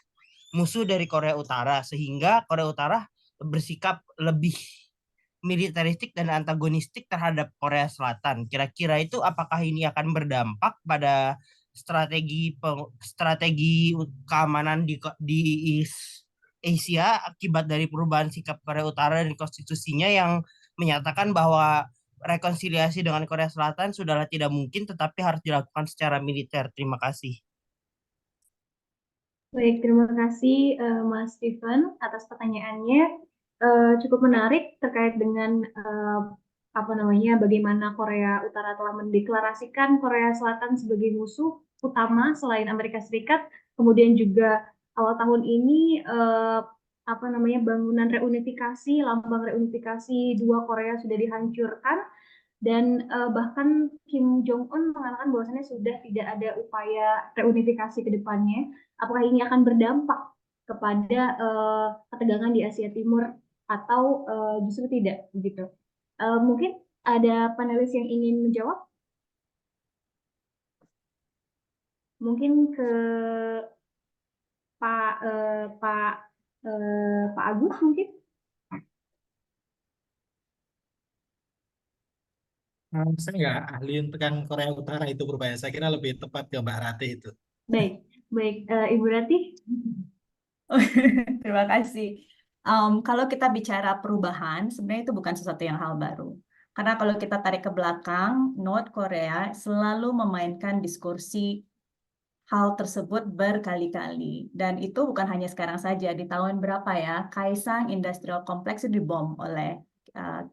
musuh dari Korea Utara, sehingga Korea Utara bersikap lebih militeristik dan antagonistik terhadap Korea Selatan. Kira-kira itu apakah ini akan berdampak pada strategi keamanan di Asia akibat dari perubahan sikap Korea Utara dan konstitusinya yang menyatakan bahwa rekonsiliasi dengan Korea Selatan sudahlah tidak mungkin tetapi harus dilakukan secara militer. Terima kasih. Baik, terima kasih Mas Stephen atas pertanyaannya. Cukup menarik terkait dengan bagaimana Korea Utara telah mendeklarasikan Korea Selatan sebagai musuh utama selain Amerika Serikat. Kemudian juga awal tahun ini bangunan reunifikasi, lambang reunifikasi dua Korea sudah dihancurkan. Dan bahkan Kim Jong-un mengatakan bahwasannya sudah tidak ada upaya reunifikasi ke depannya. Apakah ini akan berdampak kepada ketegangan di Asia Timur atau justru tidak begitu? Mungkin ada panelis yang ingin menjawab? Mungkin ke Pak Agus mungkin? Saya nggak ahli tentang Korea Utara itu berbahaya. Saya kira lebih tepat ke Mbak Rati itu. Baik, Ibu Rati. Terima kasih. Kalau kita bicara perubahan, sebenarnya itu bukan sesuatu yang hal baru. Karena kalau kita tarik ke belakang, North Korea selalu memainkan diskursi hal tersebut berkali-kali. Dan itu bukan hanya sekarang saja. Di tahun berapa ya, Kaesang Industrial Complex itu dibom oleh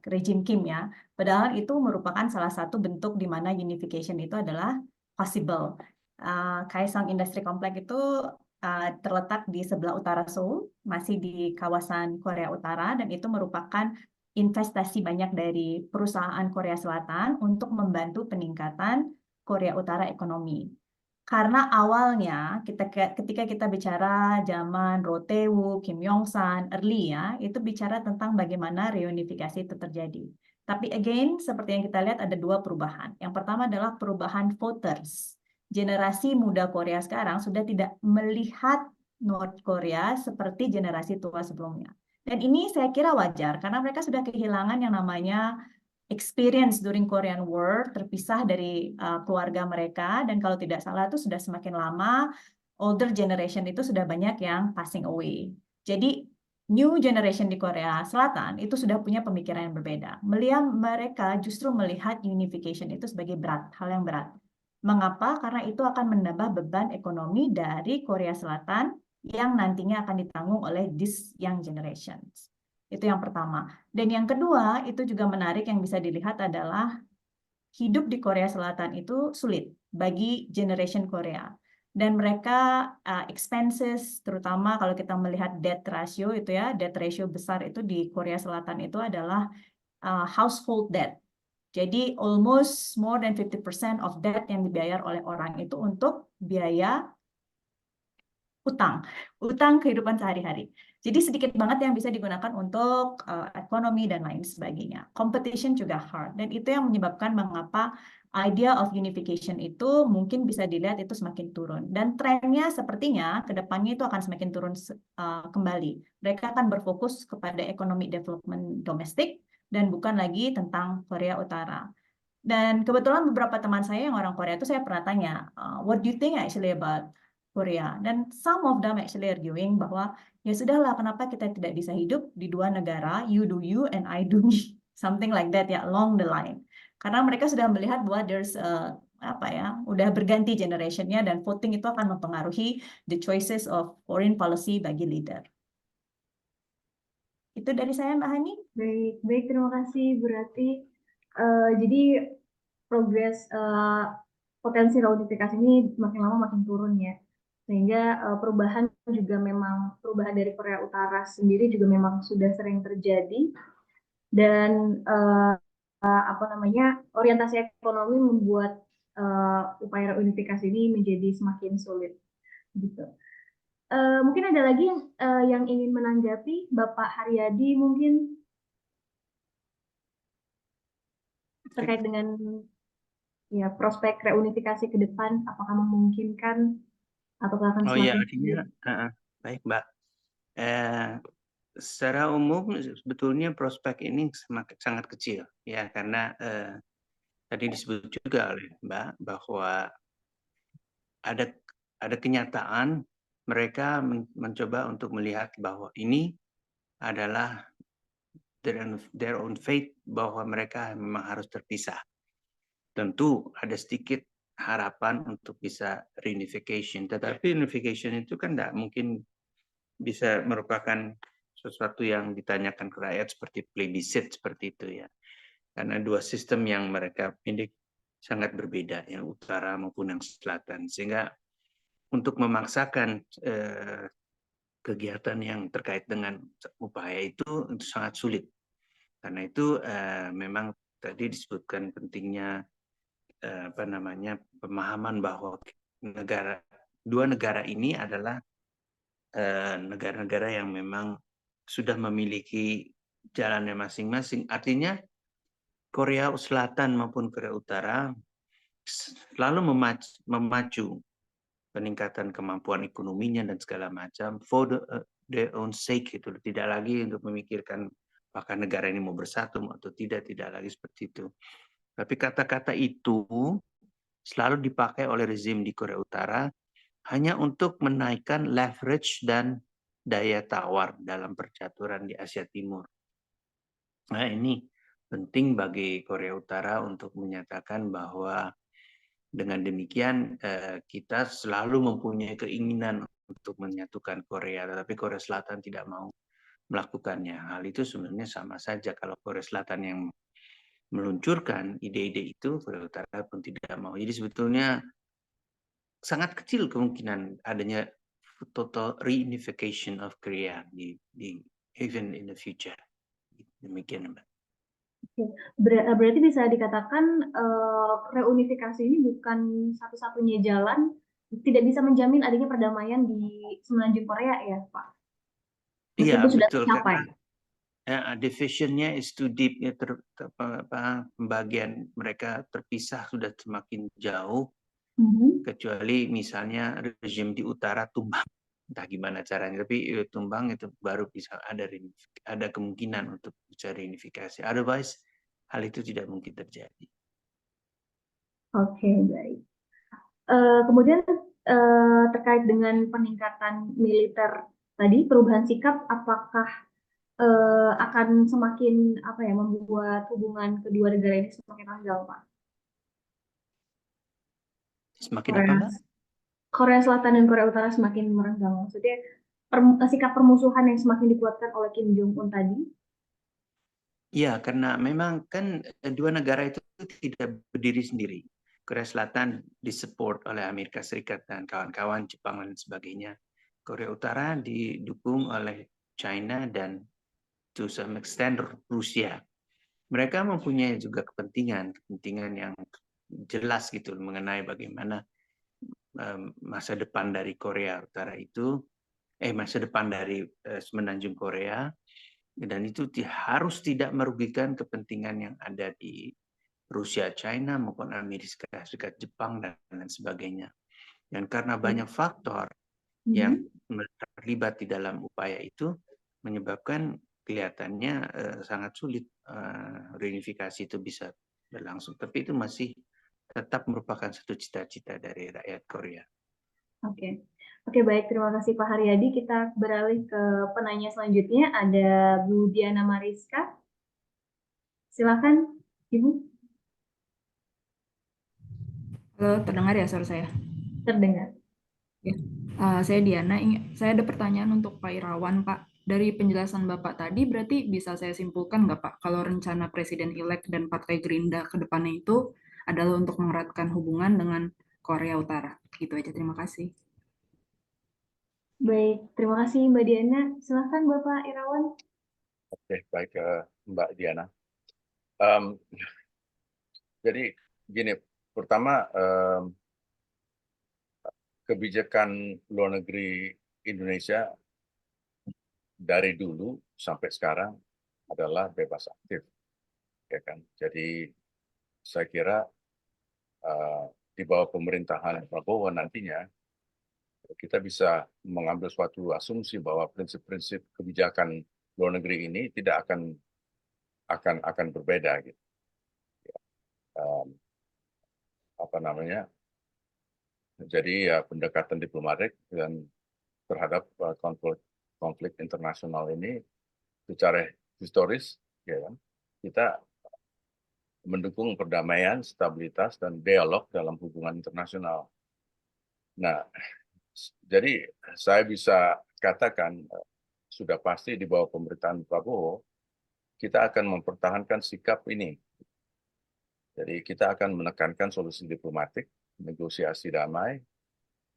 rejim Kim ya. Padahal itu merupakan salah satu bentuk di mana unification itu adalah possible. Kaesong Industry Complex itu terletak di sebelah utara Seoul, masih di kawasan Korea Utara, dan itu merupakan investasi banyak dari perusahaan Korea Selatan untuk membantu peningkatan Korea Utara ekonomi. Karena awalnya ketika kita bicara zaman Roh-tae-wook, Kim Yong-san, early ya, itu bicara tentang bagaimana reunifikasi itu terjadi. Tapi again, seperti yang kita lihat ada dua perubahan. Yang pertama adalah perubahan voters. Generasi muda Korea sekarang sudah tidak melihat North Korea seperti generasi tua sebelumnya. Dan ini saya kira wajar, karena mereka sudah kehilangan yang namanya experience during Korean War, terpisah dari keluarga mereka, dan kalau tidak salah itu sudah semakin lama, older generation itu sudah banyak yang passing away. Jadi new generation di Korea Selatan itu sudah punya pemikiran yang berbeda. Mereka justru melihat unification itu sebagai berat, hal yang berat. Mengapa? Karena itu akan menambah beban ekonomi dari Korea Selatan yang nantinya akan ditanggung oleh this young generations. Itu yang pertama. Dan yang kedua, itu juga menarik yang bisa dilihat adalah hidup di Korea Selatan itu sulit bagi generation Korea. Dan mereka expenses, terutama kalau kita melihat debt ratio itu ya, debt ratio besar itu di Korea Selatan itu adalah household debt. Jadi almost more than 50% of debt yang dibayar oleh orang itu untuk biaya utang kehidupan sehari-hari. Jadi sedikit banget yang bisa digunakan untuk ekonomi dan lain sebagainya. Competition juga hard, dan itu yang menyebabkan mengapa idea of unification itu mungkin bisa dilihat itu semakin turun. Dan trennya sepertinya ke depannya itu akan semakin turun kembali. Mereka akan berfokus kepada ekonomi development domestik dan bukan lagi tentang Korea Utara. Dan kebetulan beberapa teman saya yang orang Korea itu saya pernah tanya, what do you think actually about Korea? Dan some of them actually arguing bahwa ya sudahlah, kenapa kita tidak bisa hidup di dua negara, you do you and I do me, something like that ya, along the line. Karena mereka sudah melihat bahwa there's udah berganti generationnya, dan voting itu akan mempengaruhi the choices of foreign policy bagi leader. Itu dari saya, Mbak Hani. Baik, terima kasih. Berarti jadi progres potensi reunifikasi ini makin lama makin turun ya. Sehingga perubahan dari Korea Utara sendiri juga memang sudah sering terjadi, dan orientasi ekonomi membuat upaya reunifikasi ini menjadi semakin sulit gitu. Mungkin ada lagi yang ingin menanggapi, Bapak Haryadi mungkin terkait dengan ya prospek reunifikasi ke depan, apakah memungkinkan atau akan semakin artinya baik, Mbak. Secara umum sebetulnya prospek ini sangat kecil ya, karena tadi disebut juga oleh Mbak bahwa ada kenyataan mereka mencoba untuk melihat bahwa ini adalah their own fate, bahwa mereka memang harus terpisah. Tentu ada sedikit harapan untuk bisa reunification, tetapi reunification itu kan tidak mungkin bisa merupakan sesuatu yang ditanyakan ke rakyat seperti plebiscite seperti itu ya, karena dua sistem yang mereka miliki sangat berbeda, yang utara maupun yang selatan, sehingga untuk memaksakan kegiatan yang terkait dengan upaya itu sangat sulit. Karena itu memang tadi disebutkan pentingnya pemahaman bahwa dua negara ini adalah negara-negara yang memang sudah memiliki jalannya masing-masing. Artinya Korea Selatan maupun Korea Utara selalu memacu peningkatan kemampuan ekonominya dan segala macam for their own sake, itu tidak lagi untuk memikirkan apakah negara ini mau bersatu atau tidak lagi seperti itu. Tapi kata-kata itu selalu dipakai oleh rezim di Korea Utara hanya untuk menaikkan leverage dan daya tawar dalam percaturan di Asia Timur. Nah, ini penting bagi Korea Utara untuk menyatakan bahwa dengan demikian kita selalu mempunyai keinginan untuk menyatukan Korea, tetapi Korea Selatan tidak mau melakukannya. Hal itu sebenarnya sama saja, kalau Korea Selatan yang meluncurkan ide-ide itu, Korea Utara pun tidak mau. Jadi sebetulnya sangat kecil kemungkinan adanya total reunification of Korea even in the future. Demikian, Mbak. Berarti bisa dikatakan reunifikasi ini bukan satu-satunya jalan, tidak bisa menjamin adanya perdamaian di semenanjung Korea ya, Pak? Iya, Meskipun sudah betul, tercapai. karena divisionnya is too deep, ya, pembagian mereka terpisah sudah semakin jauh, kecuali misalnya rezim di utara tumbang, entah gimana caranya, tapi tumbang itu baru bisa ada kemungkinan untuk bisa reunifikasi. Otherwise, hal itu tidak mungkin terjadi. Oke, baik. Kemudian terkait dengan peningkatan militer tadi, perubahan sikap apakah akan semakin membuat hubungan kedua negara ini semakin renggang, Pak? Semakin apa, Mbak? Korea Selatan dan Korea Utara semakin merenggang. Maksudnya sikap permusuhan yang semakin dikuatkan oleh Kim Jong Un tadi. Ya, karena memang kan dua negara itu tidak berdiri sendiri. Korea Selatan disupport oleh Amerika Serikat dan kawan-kawan, Jepang dan sebagainya. Korea Utara didukung oleh China dan to some extent Rusia. Mereka mempunyai juga kepentingan yang jelas gitu mengenai bagaimana masa depan dari Korea Utara itu, masa depan dari semenanjung Korea, dan itu harus tidak merugikan kepentingan yang ada di Rusia, China maupun Amerika Serikat, Jepang dan lain sebagainya. Dan karena banyak faktor yang terlibat di dalam upaya itu menyebabkan kelihatannya sangat sulit reunifikasi itu bisa berlangsung. Tapi itu masih tetap merupakan satu cita-cita dari rakyat Korea. Oke, baik. Terima kasih Pak Haryadi. Kita beralih ke penanya selanjutnya. Ada Bu Diana Mariska. Silakan, Ibu. Halo, terdengar ya suara saya? Terdengar. Ya. Saya Diana. Saya ada pertanyaan untuk Pak Irawan, Pak. Dari penjelasan Bapak tadi, berarti bisa saya simpulkan nggak, Pak, kalau rencana Presiden-elek dan Partai Gerindra ke depannya itu adalah untuk mengeratkan hubungan dengan Korea Utara. Gitu aja, terima kasih. Baik, terima kasih Mbak Diana. Silakan Bapak Irawan. Oke, baik Mbak Diana. Jadi gini, pertama kebijakan luar negeri Indonesia dari dulu sampai sekarang adalah bebas aktif, ya kan? Jadi saya kira di bawah pemerintahan Prabowo nantinya kita bisa mengambil suatu asumsi bahwa prinsip-prinsip kebijakan luar negeri ini tidak akan berbeda, gitu. Jadi ya pendekatan diplomatik dan terhadap konflik internasional ini secara historis, ya kan, kita mendukung perdamaian, stabilitas dan dialog dalam hubungan internasional. Nah, jadi saya bisa katakan sudah pasti di bawah pemerintahan Prabowo kita akan mempertahankan sikap ini. Jadi kita akan menekankan solusi diplomatik, negosiasi damai,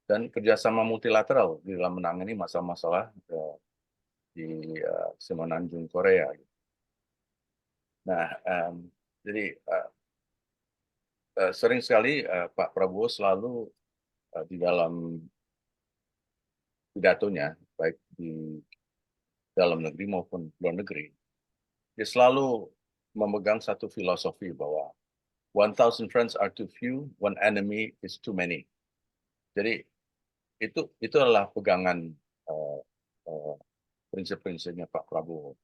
dan kerjasama multilateral di dalam menangani masalah-masalah di semenanjung Korea. Nah, jadi sering sekali Pak Prabowo selalu di dalam pidatonya, baik di dalam negeri maupun luar negeri, dia selalu memegang satu filosofi bahwa 1,000 friends are too few, one enemy is too many. Jadi itu adalah pegangan prinsip-prinsipnya Pak Prabowo.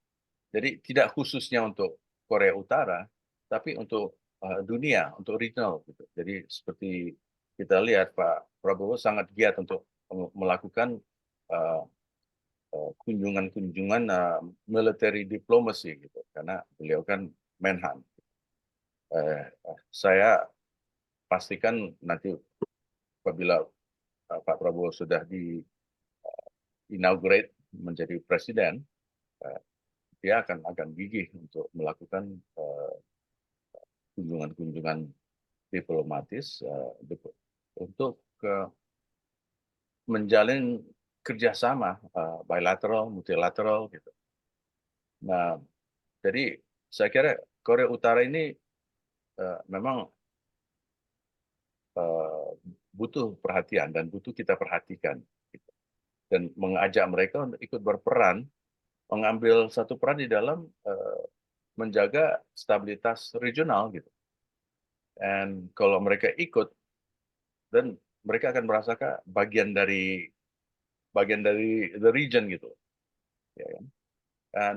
Jadi tidak khususnya untuk Korea Utara, tapi untuk dunia, untuk regional, gitu. Jadi seperti kita lihat Pak Prabowo sangat giat untuk melakukan kunjungan-kunjungan military diplomacy, gitu, karena beliau kan Menhan. Saya pastikan nanti apabila Pak Prabowo sudah inaugurate menjadi presiden, dia akan gigih untuk melakukan kunjungan-kunjungan diplomatis untuk menjalin kerjasama bilateral, multilateral gitu. Nah, jadi saya kira Korea Utara ini memang butuh perhatian dan butuh kita perhatikan gitu. Dan mengajak mereka untuk ikut berperan, mengambil satu peran di dalam menjaga stabilitas regional gitu. Dan kalau mereka ikut, dan mereka akan merasakan bagian dari the region gitu, ya kan? Dan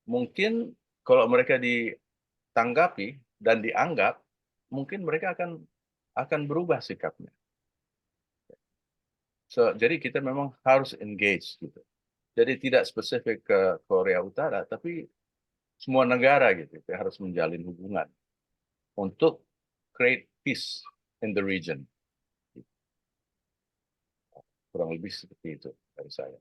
mungkin kalau mereka ditanggapi dan dianggap, mungkin mereka akan berubah sikapnya. So, jadi kita memang harus engage gitu. Jadi tidak spesifik ke Korea Utara, tapi semua negara gitu, kita harus menjalin hubungan untuk create peace in the region. Kurang lebih seperti itu dari saya.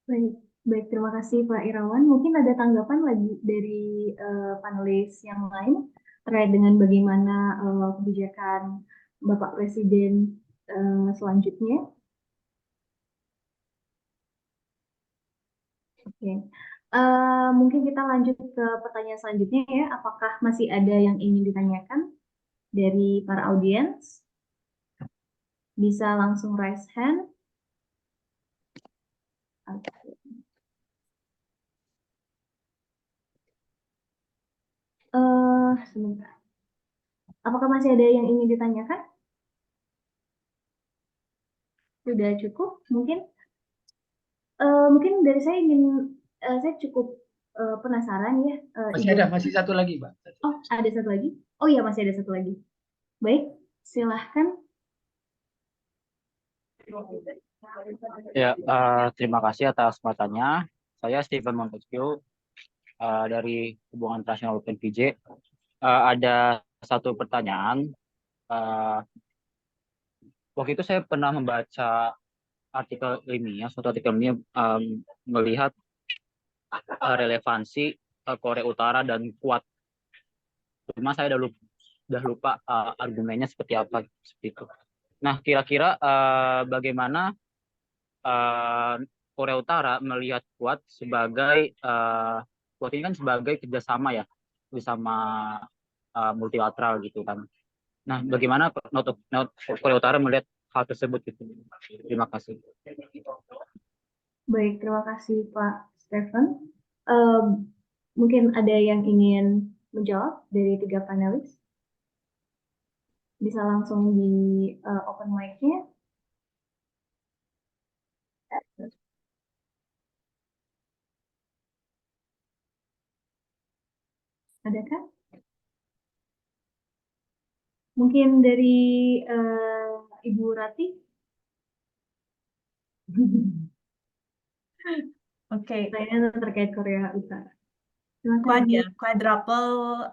Baik, terima kasih Pak Irawan. Mungkin ada tanggapan lagi dari panelis yang lain terkait dengan bagaimana kebijakan Bapak Presiden selanjutnya. Oke, mungkin kita lanjut ke pertanyaan selanjutnya ya. Apakah masih ada yang ingin ditanyakan dari para audiens? Bisa langsung raise hand. Sebentar. Apakah masih ada yang ingin ditanyakan? Sudah cukup, mungkin. Mungkin dari saya saya cukup penasaran ya. Masih satu lagi, Pak. Oh, ada satu lagi? Oh iya, masih ada satu lagi. Baik, silahkan. Ya, terima kasih atas kesempatannya. Saya Stephen Montesquieu dari Hubungan Internasional UPNPJ. Ada satu pertanyaan. Waktu itu saya pernah membaca artikel ilmiah, suatu artikel ilmiah melihat relevansi Korea Utara dan Quad. Cuma saya udah lupa argumennya seperti apa seperti itu. Nah, kira-kira bagaimana Korea Utara melihat Quad sebagai Quad ini kan sebagai kerjasama ya, bersama multilateral gitu kan. Nah, bagaimana Korea Utara melihat hal tersebut gitu? Terima kasih. Baik, terima kasih Pak Stephen. Mungkin ada yang ingin menjawab dari tiga panelis? Bisa langsung di open mic-nya. Adakah? Mungkin dari Ibu Rati? Oke. Saya terkait Korea Utara. Quad ya, quadruple,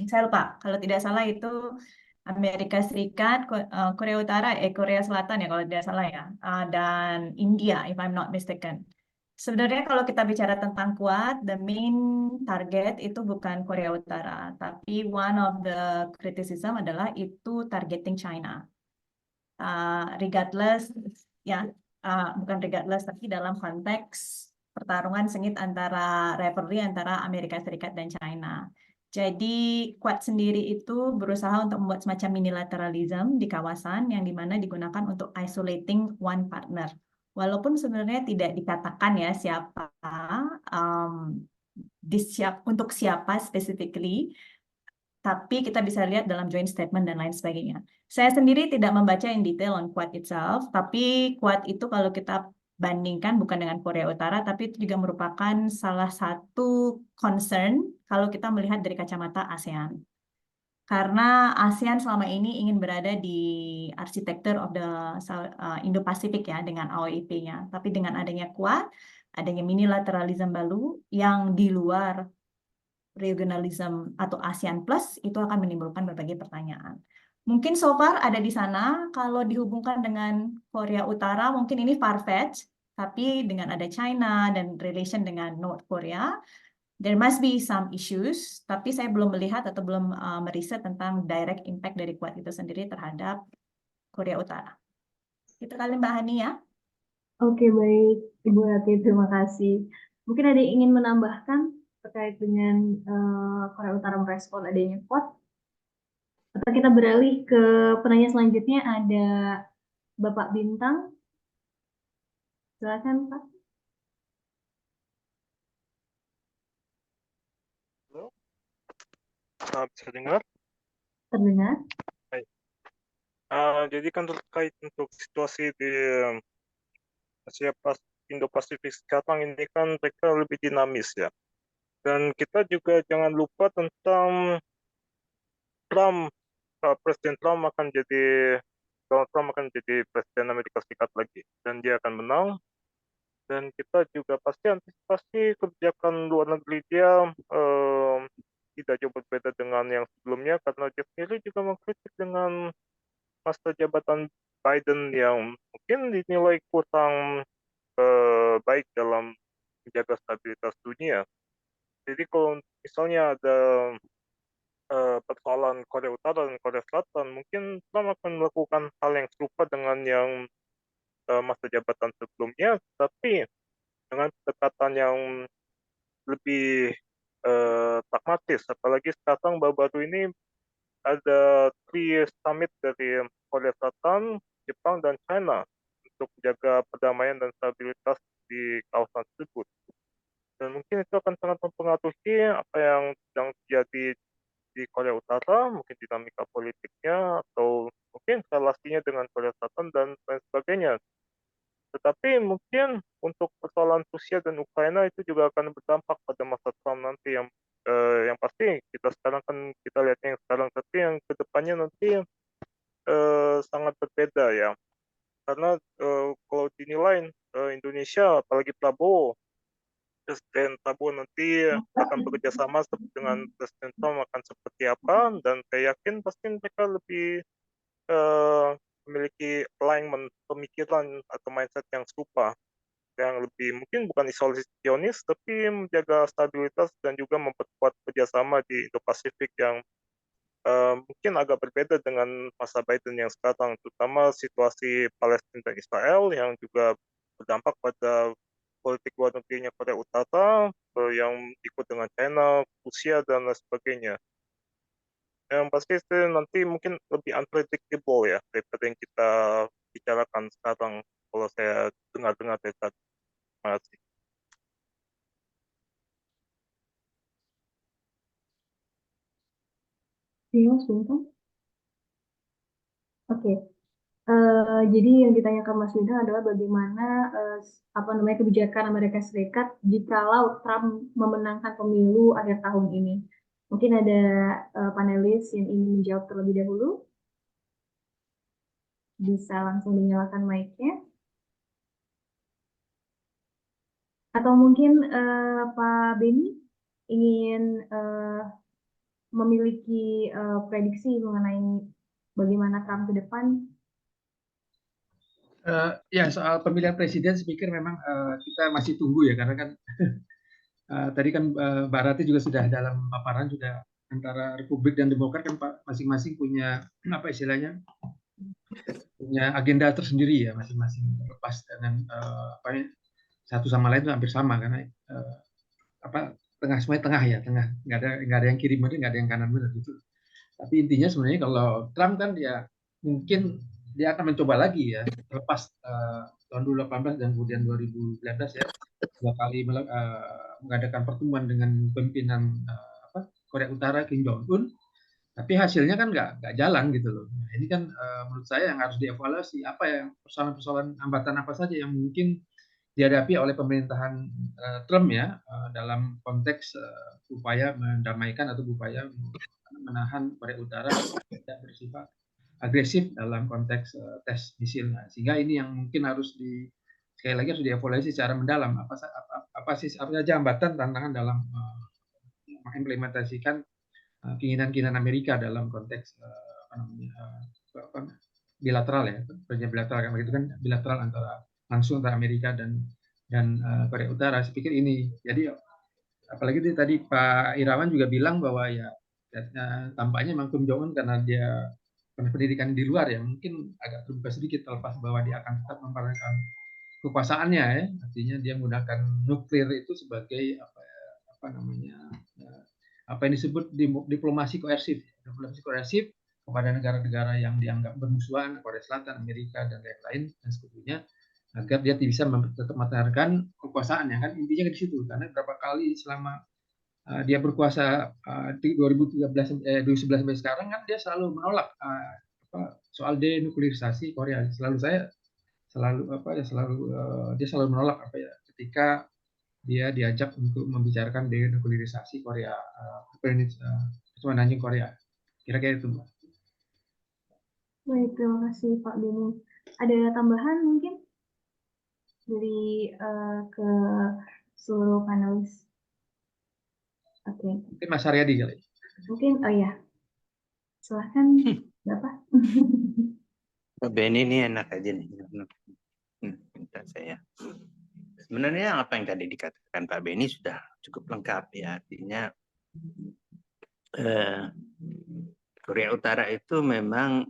saya lupa, kalau tidak salah itu Amerika Serikat, Korea Utara, Korea Selatan ya kalau tidak salah ya, dan India, if I'm not mistaken. Sebenarnya kalau kita bicara tentang Quad, the main target itu bukan Korea Utara, tapi one of the criticism adalah itu targeting China. Regardless, ya, bukan regardless, tapi dalam konteks pertarungan sengit antara rivalry antara Amerika Serikat dan China. Jadi Quad sendiri itu berusaha untuk membuat semacam unilateralism di kawasan yang dimana digunakan untuk isolating one partner. Walaupun sebenarnya tidak dikatakan ya siapa untuk siapa specifically, tapi kita bisa lihat dalam joint statement dan lain sebagainya. Saya sendiri tidak membaca in detail on Quad itself, tapi Quad itu kalau kita bandingkan bukan dengan Korea Utara, tapi itu juga merupakan salah satu concern kalau kita melihat dari kacamata ASEAN. Karena ASEAN selama ini ingin berada di arsitektur of the Indo-Pasifik ya, dengan AOIP-nya. Tapi dengan adanya Quad, adanya unilateralism baru yang di luar regionalism atau ASEAN Plus itu akan menimbulkan berbagai pertanyaan. Mungkin so far ada di sana, kalau dihubungkan dengan Korea Utara mungkin ini far-fetched, tapi dengan ada China dan relation dengan North Korea, there must be some issues, tapi saya belum melihat atau belum meriset tentang direct impact dari Quad itu sendiri terhadap Korea Utara. Itu kali Mbak Hani ya. Oke, baik, Ibu Rati, terima kasih. Mungkin ada yang ingin menambahkan terkait dengan Korea Utara merespon adanya Quad? Atau kita beralih ke penanya selanjutnya, ada Bapak Bintang. Silakan, Pak. Halo, bisa dengar? Terdengar? Baik. Jadi kan terkait untuk situasi di Asia Indo-Pasifik sekarang ini kan mereka lebih dinamis ya. Dan kita juga jangan lupa tentang Trump, Presiden Trump akan jadi Donald Trump akan jadi Presiden Amerika Serikat lagi, dan dia akan menang. Dan kita juga pasti antisipasi kebijakan luar negeri dia tidak jauh berbeda dengan yang sebelumnya, karena dia sendiri juga mengkritik dengan masa jabatan Biden yang mungkin dinilai kurang baik dalam menjaga stabilitas dunia. Jadi kalau misalnya ada persoalan Korea Utara dan Korea Selatan, mungkin Trump akan melakukan hal yang serupa dengan yang masa jabatan sebelumnya, tapi dengan pendekatan yang lebih pragmatis. Apalagi sekarang baru-baru ini ada 3 summit dari Korea Selatan, Jepang, dan China untuk menjaga perdamaian dan stabilitas di kawasan tersebut. Dan mungkin itu akan sangat mempengaruhi apa yang sedang terjadi di Korea Utara, mungkin dinamika politiknya, atau mungkin relasinya dengan Korea Selatan, dan lain sebagainya. Tetapi mungkin untuk persoalan Rusia dan Ukraina itu juga akan berdampak pada masa Trump nanti, yang pasti kita sekarang kan kita lihatnya yang sekarang, tapi yang kedepannya nanti sangat berbeda ya. Karena kalau dinilai Indonesia, apalagi Presiden Prabowo nanti akan bekerja sama dengan Presiden Trump akan seperti apa, dan saya yakin pasti mereka lebih memiliki alignment pemikiran atau mindset yang serupa, yang lebih mungkin bukan isolasionis tapi menjaga stabilitas dan juga memperkuat kerjasama di Indo-Pasifik yang mungkin agak berbeda dengan masa Biden yang sekarang, terutama situasi Palestina dan Israel yang juga berdampak pada politik luar negerinya Korea Utara, yang ikut dengan China, Rusia, dan lain sebagainya. Yang pasti itu nanti mungkin lebih unpredictable ya daripada yang kita bicarakan sekarang, kalau saya dengar-dengar dari tadi. Terima kasih. Iya, sebentar. Oke. Jadi yang ditanyakan Mas Bintang adalah bagaimana apa namanya kebijakan Amerika Serikat jikalau Trump memenangkan pemilu akhir tahun ini. Mungkin ada panelis yang ingin menjawab terlebih dahulu. Bisa langsung dinyalakan mic-nya. Atau mungkin Pak Beni ingin memiliki prediksi mengenai bagaimana Trump ke depan. Ya, soal pemilihan presiden saya pikir memang kita masih tunggu ya, karena kan tadi kan Mbak Rati juga sudah dalam paparan juga, antara Republik dan Demokrat kan masing-masing punya apa istilahnya, punya agenda tersendiri ya masing-masing, lepas dengan satu sama lain itu hampir sama, karena semuanya tengah ya, nggak ada yang kiri benar, nggak ada yang kanan benar gitu. Tapi intinya sebenarnya kalau Trump kan dia mungkin dia akan mencoba lagi ya, lepas tahun 2018 dan kemudian 2019 ya, 2 kali mengadakan pertemuan dengan pimpinan Korea Utara Kim Jong Un, tapi hasilnya kan nggak jalan gitu loh. Nah, ini kan menurut saya yang harus dievaluasi, apa yang persoalan-persoalan hambatan apa saja yang mungkin dihadapi oleh pemerintahan Trump ya, dalam konteks upaya mendamaikan atau upaya menahan Korea Utara tidak bersifat agresif dalam konteks tes misil. Nah, sehingga ini yang mungkin sekali lagi harus dievaluasi secara mendalam, apa saja hambatan tantangan dalam mengimplementasikan keinginan-keinginan Amerika dalam konteks bilateral ya, perjanjian bilateral kan begitu kan, bilateral langsung antara Amerika dan Korea Utara. Saya pikir ini, jadi apalagi tadi Pak Irawan juga bilang bahwa ya tampaknya memang Kim Jong Un karena dia pendidikan di luar ya mungkin agak terbuka sedikit terlepas bahwa dia akan tetap mempertahankan kekuasaannya ya, artinya dia menggunakan nuklir itu sebagai apa namanya apa yang disebut diplomasi koersif kepada negara-negara yang dianggap bermusuhan, Korea Selatan, Amerika dan lain-lain dan sebagainya, agar dia bisa tetap mempertahankan kekuasaannya kan, intinya di situ. Karena berapa kali selama dia berkuasa 2011 sampai sekarang kan dia selalu menolak soal denuklirisasi Korea. Dia selalu menolak ketika dia diajak untuk membicarakan denuklirisasi Korea, anjing Korea. Kira-kira itu, Mbak. Baik, terima kasih Pak Beni. Ada tambahan mungkin dari ke seluruh panelis? Oke. Mungkin Mas Haryadi kali. Mungkin, oh ya, silahkan Bapak. Pak Beni ini enak aja nih. Minta saya. Sebenarnya apa yang tadi dikatakan Pak Beni sudah cukup lengkap ya. Artinya Korea Utara itu memang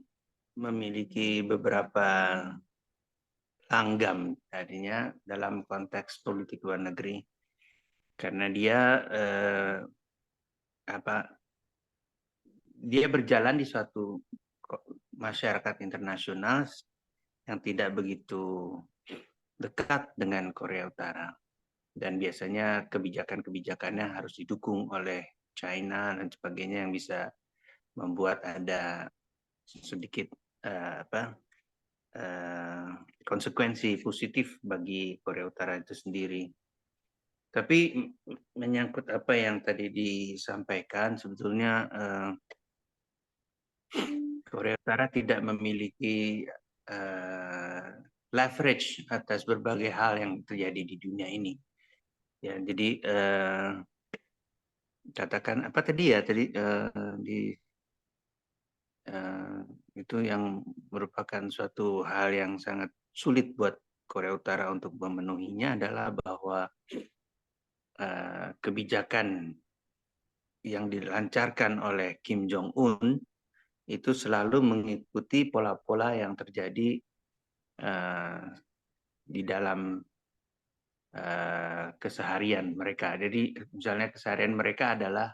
memiliki beberapa langgam tadinya dalam konteks politik luar negeri. Karena dia berjalan di suatu masyarakat internasional yang tidak begitu dekat dengan Korea Utara. Dan biasanya kebijakan-kebijakannya harus didukung oleh China dan sebagainya yang bisa membuat ada sedikit konsekuensi positif bagi Korea Utara itu sendiri. Tapi menyangkut apa yang tadi disampaikan, sebetulnya Korea Utara tidak memiliki leverage atas berbagai hal yang terjadi di dunia ini. Ya, jadi katakan apa tadi ya itu yang merupakan suatu hal yang sangat sulit buat Korea Utara untuk memenuhinya adalah bahwa kebijakan yang dilancarkan oleh Kim Jong-un itu selalu mengikuti pola-pola yang terjadi di dalam keseharian mereka. Jadi misalnya keseharian mereka adalah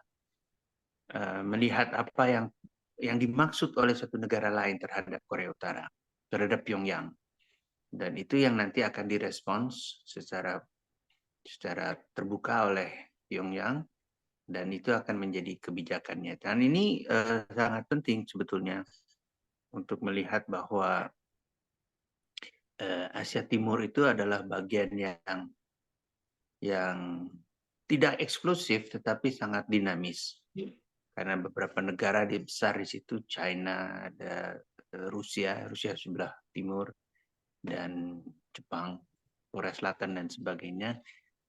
melihat apa yang dimaksud oleh satu negara lain terhadap Korea Utara, terhadap Pyongyang. Dan itu yang nanti akan direspons secara terbuka oleh Pyongyang, dan itu akan menjadi kebijakannya. Dan ini sangat penting sebetulnya untuk melihat bahwa Asia Timur itu adalah bagian yang tidak eksklusif tetapi sangat dinamis. Karena beberapa negara besar di situ, China, ada Rusia sebelah timur, dan Jepang, Korea Selatan dan sebagainya.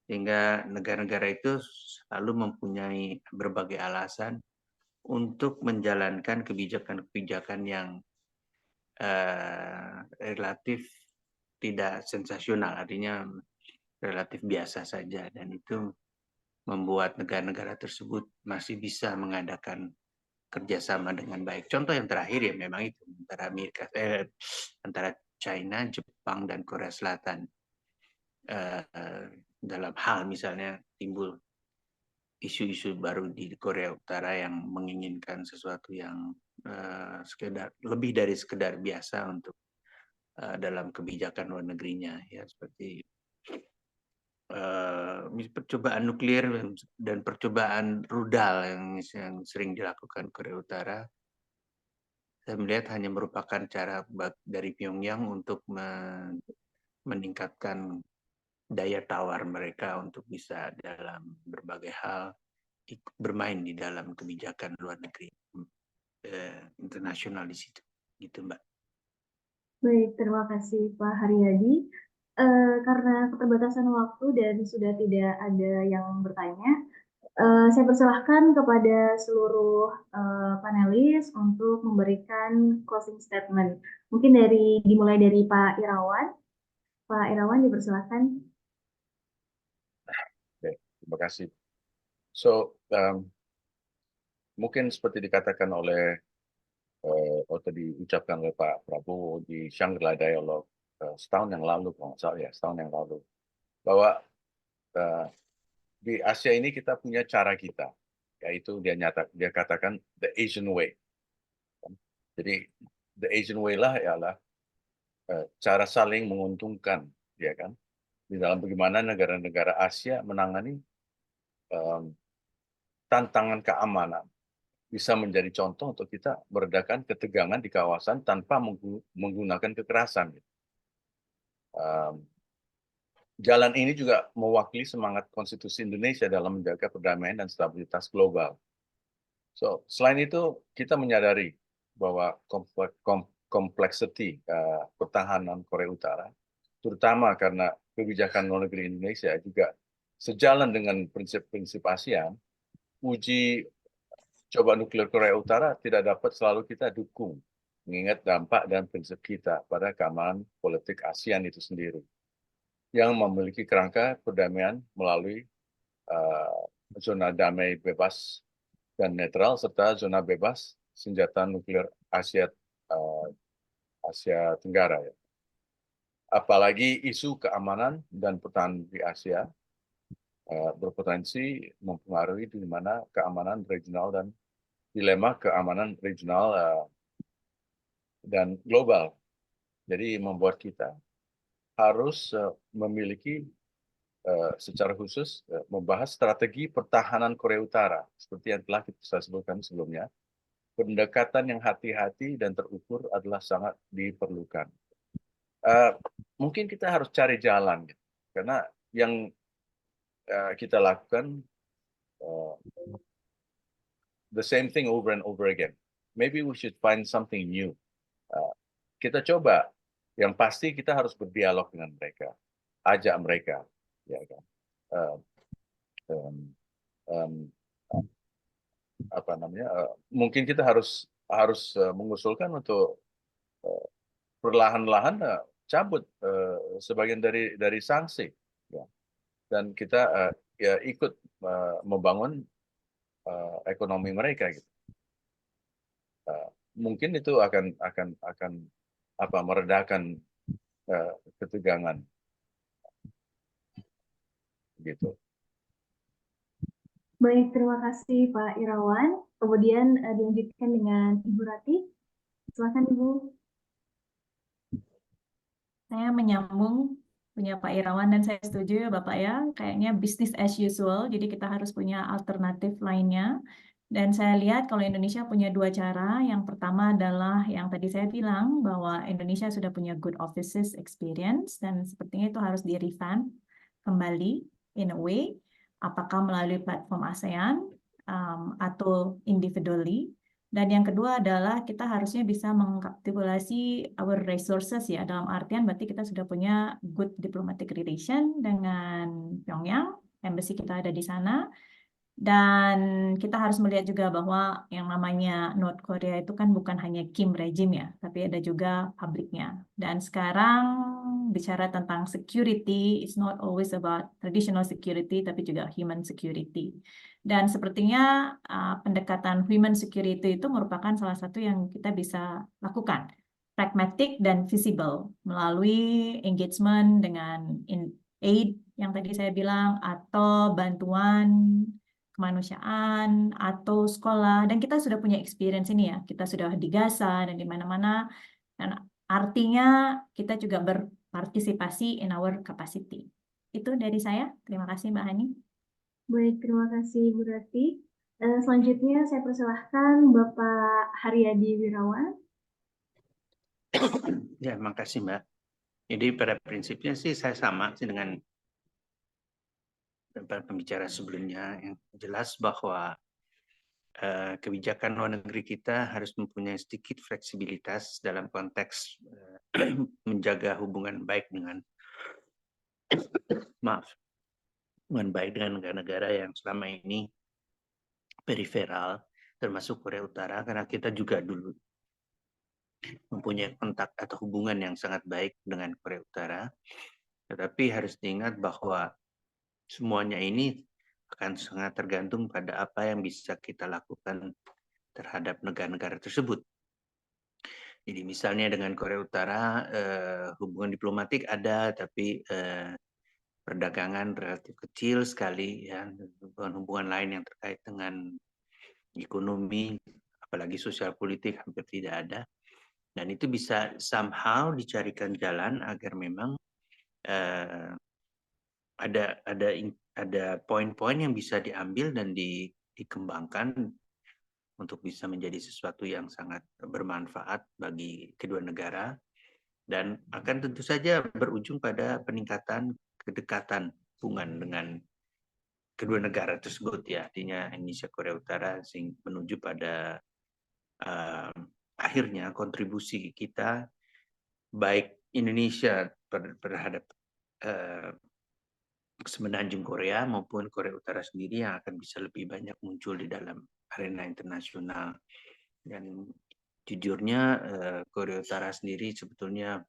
Sehingga negara-negara itu selalu mempunyai berbagai alasan untuk menjalankan kebijakan-kebijakan yang relatif tidak sensasional, artinya relatif biasa saja, dan itu membuat negara-negara tersebut masih bisa mengadakan kerjasama dengan baik. Contoh yang terakhir ya memang itu antara China, Jepang, dan Korea Selatan. Dalam hal misalnya timbul isu-isu baru di Korea Utara yang menginginkan sesuatu yang lebih dari sekedar biasa untuk dalam kebijakan luar negerinya, ya seperti percobaan nuklir dan percobaan rudal yang sering dilakukan Korea Utara. Saya melihat hanya merupakan cara dari Pyongyang untuk meningkatkan daya tawar mereka untuk bisa dalam berbagai hal bermain di dalam kebijakan luar negeri internasional di situ, gitu Mbak. Baik, terima kasih Pak Haryadi. Karena keterbatasan waktu dan sudah tidak ada yang bertanya, saya persilahkan kepada seluruh panelis untuk memberikan closing statement. Mungkin dimulai dari Pak Irawan. Pak Irawan, dipersilahkan. Oke, terima kasih. So, mungkin seperti dikatakan oleh tadi diucapkan oleh Pak Prabowo di Shangri-La Dialogue setahun yang lalu, kalau nggak salah ya, setahun yang lalu, bahwa di Asia ini kita punya cara kita, yaitu dia katakan the Asian way. Jadi the Asian way lah ialah cara saling menguntungkan, ya kan, di dalam bagaimana negara-negara Asia menangani tantangan keamanan, bisa menjadi contoh untuk kita meredakan ketegangan di kawasan tanpa menggunakan kekerasan. Jalan ini juga mewakili semangat konstitusi Indonesia dalam menjaga perdamaian dan stabilitas global. So, selain itu, kita menyadari bahwa kompleksiti pertahanan Korea Utara, terutama karena kebijakan luar negeri Indonesia juga sejalan dengan prinsip-prinsip ASEAN, uji coba nuklir Korea Utara tidak dapat selalu kita dukung, mengingat dampak dan prinsip kita pada keamanan politik ASEAN itu sendiri, yang memiliki kerangka perdamaian melalui zona damai bebas dan netral, serta zona bebas senjata nuklir Asia Tenggara. Ya. Apalagi isu keamanan dan pertahanan di Asia berpotensi mempengaruhi di mana keamanan regional dan dilema keamanan regional dan global. Jadi membuat kita harus memiliki secara khusus membahas strategi pertahanan Korea Utara seperti yang telah kita sebutkan sebelumnya. Pendekatan yang hati-hati dan terukur adalah sangat diperlukan. Mungkin kita harus cari jalan, karena yang kita lakukan the same thing over and over again. Maybe we should find something new. Kita coba, yang pasti kita harus berdialog dengan mereka, ajak mereka, ya kan. Mungkin kita harus mengusulkan untuk perlahan-lahan cabut sebagian dari sanksi, ya. Dan kita ya ikut membangun ekonomi mereka, gitu. Mungkin itu akan meredakan ketegangan, gitu. Baik, terima kasih Pak Irawan. Kemudian dilanjutkan dengan Ibu Rati. Silakan Ibu. Saya menyambung punya Pak Irawan dan saya setuju ya Bapak ya, kayaknya business as usual, jadi kita harus punya alternatif lainnya. Dan saya lihat kalau Indonesia punya dua cara. Yang pertama adalah yang tadi saya bilang bahwa Indonesia sudah punya good offices experience dan sepertinya itu harus di-revamp kembali in a way, apakah melalui platform ASEAN atau individually. Dan yang kedua adalah kita harusnya bisa mengkapitulasi our resources ya, dalam artian berarti kita sudah punya good diplomatic relation dengan Pyongyang, embassy kita ada di sana. Dan kita harus melihat juga bahwa yang namanya North Korea itu kan bukan hanya Kim regime ya, tapi ada juga publiknya. Dan sekarang bicara tentang security, it's not always about traditional security, tapi juga human security. Dan sepertinya pendekatan human security itu merupakan salah satu yang kita bisa lakukan, pragmatic dan visible, melalui engagement dengan aid yang tadi saya bilang, atau bantuan kemanusiaan atau sekolah, dan kita sudah punya experience ini ya, kita sudah di Gaza dan di mana-mana, dan artinya kita juga berpartisipasi in our capacity. Itu dari saya. Terima kasih Mbak Hani. Baik, terima kasih Bu Rati. Selanjutnya saya persilahkan Bapak Haryadi Wirawan. Ya, makasih Mbak. Jadi pada prinsipnya sih saya sama sih dengan pembicara sebelumnya, yang jelas bahwa kebijakan luar negeri kita harus mempunyai sedikit fleksibilitas dalam konteks menjaga hubungan baik dengan negara-negara yang selama ini periferal, termasuk Korea Utara, karena kita juga dulu mempunyai kontak atau hubungan yang sangat baik dengan Korea Utara. Tetapi harus diingat bahwa semuanya ini akan sangat tergantung pada apa yang bisa kita lakukan terhadap negara-negara tersebut. Jadi misalnya dengan Korea Utara hubungan diplomatik ada, tapi perdagangan relatif kecil sekali ya, hubungan-hubungan lain yang terkait dengan ekonomi, apalagi sosial politik hampir tidak ada. Dan itu bisa somehow dicarikan jalan agar memang ada poin-poin yang bisa diambil dan dikembangkan untuk bisa menjadi sesuatu yang sangat bermanfaat bagi kedua negara dan akan tentu saja berujung pada peningkatan kedekatan hubungan dengan kedua negara tersebut ya, artinya Indonesia Korea Utara menuju pada akhirnya kontribusi kita baik Indonesia terhadap semenanjung Korea maupun Korea Utara sendiri yang akan bisa lebih banyak muncul di dalam arena internasional. Dan jujurnya Korea Utara sendiri sebetulnya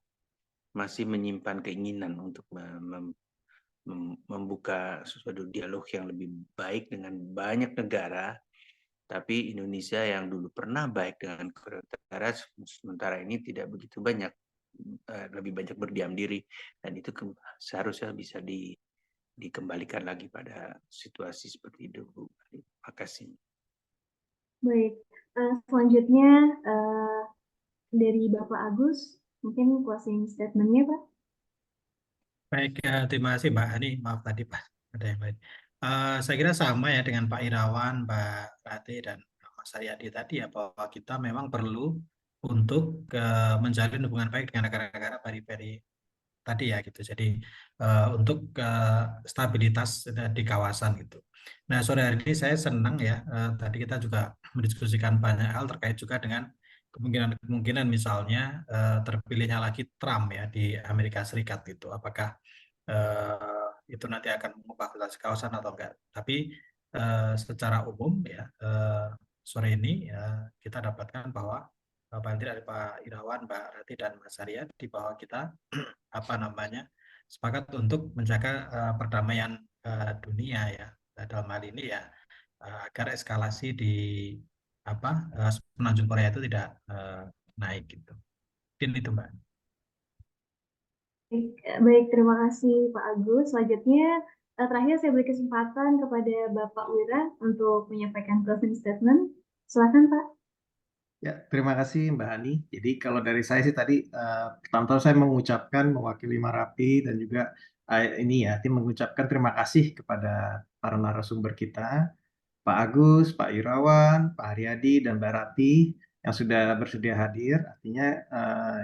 masih menyimpan keinginan untuk membuka sesuatu dialog yang lebih baik dengan banyak negara, tapi Indonesia yang dulu pernah baik dengan Korea Utara sementara ini tidak begitu banyak, lebih banyak berdiam diri, dan itu seharusnya bisa dikembalikan lagi pada situasi seperti itu. Terima kasih. Baik, selanjutnya dari Bapak Agus, mungkin closing statement-nya, Pak. Baik, terima kasih Mbak Hani. Maaf tadi Pak, ada yang lain. Saya kira sama ya dengan Pak Irawan, Mbak Rati, dan Mas Aryadi tadi ya, bahwa kita memang perlu untuk menjalin hubungan baik dengan negara-negara periferi tadi ya gitu. Jadi untuk stabilitas di kawasan gitu. Nah, sore hari ini saya senang ya, tadi kita juga mendiskusikan banyak hal terkait juga dengan kemungkinan misalnya terpilihnya lagi Trump ya di Amerika Serikat gitu. Apakah itu nanti akan mengubah situasi kawasan atau enggak? Tapi secara umum ya sore ini ya, kita dapatkan bahwa paling tidak dari Pak Irawan, Mbak Rati, dan Mas Arya di bahwa kita sepakat untuk menjaga perdamaian dunia ya, dalam hal ini ya agar eskalasi di semenanjung Korea itu tidak naik gitu. Mungkin itu Mbak. Baik, terima kasih Pak Agus. Selanjutnya terakhir saya beri kesempatan kepada Bapak Wira untuk menyampaikan closing statement. Silakan Pak. Ya, terima kasih Mbak Hani. Jadi kalau dari saya sih tadi pertama-tama saya mengucapkan mewakili Marapi dan juga tim mengucapkan terima kasih kepada para narasumber kita, Pak Agus, Pak Irawan, Pak Haryadi, dan Mbak Rati yang sudah bersedia hadir. Artinya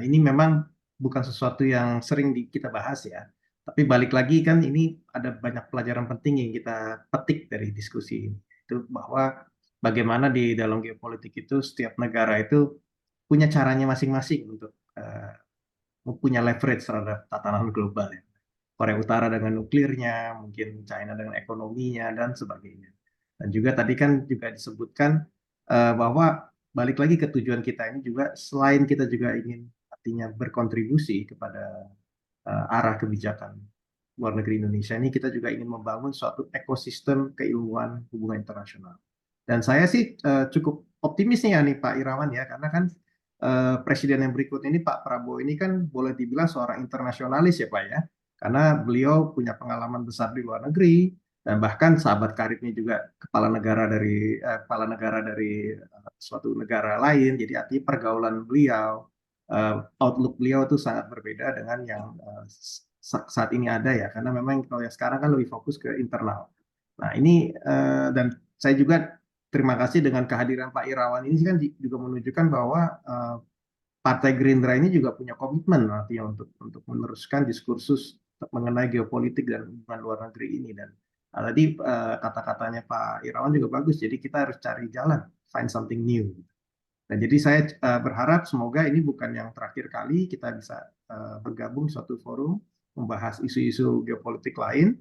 ini memang bukan sesuatu yang sering kita bahas ya. Tapi balik lagi kan ini ada banyak pelajaran penting yang kita petik dari diskusi ini. Itu bahwa bagaimana di dalam geopolitik itu setiap negara itu punya caranya masing-masing untuk punya leverage terhadap tatanan global ya. Korea Utara dengan nuklirnya, mungkin China dengan ekonominya dan sebagainya. Dan juga tadi kan juga disebutkan bahwa balik lagi ke tujuan kita ini juga selain kita juga ingin artinya berkontribusi kepada arah kebijakan luar negeri Indonesia ini, kita juga ingin membangun suatu ekosistem keilmuan hubungan internasional. Dan saya sih cukup optimis nih Pak Irawan ya, karena kan presiden yang berikut ini Pak Prabowo ini kan boleh dibilang seorang internasionalis ya Pak ya, karena beliau punya pengalaman besar di luar negeri dan bahkan sahabat karibnya juga kepala negara dari suatu negara lain. Jadi artinya pergaulan beliau, outlook beliau itu sangat berbeda dengan yang saat ini ada ya, karena memang kalau yang sekarang kan lebih fokus ke internal. Nah ini dan saya juga terima kasih dengan kehadiran Pak Irawan ini kan juga menunjukkan bahwa Partai Gerindra ini juga punya komitmen artinya untuk meneruskan diskursus mengenai geopolitik dan hubungan luar negeri ini. Dan tadi kata-katanya Pak Irawan juga bagus, jadi kita harus cari jalan, find something new. Dan jadi saya berharap semoga ini bukan yang terakhir kali kita bisa bergabung suatu forum membahas isu-isu geopolitik lain.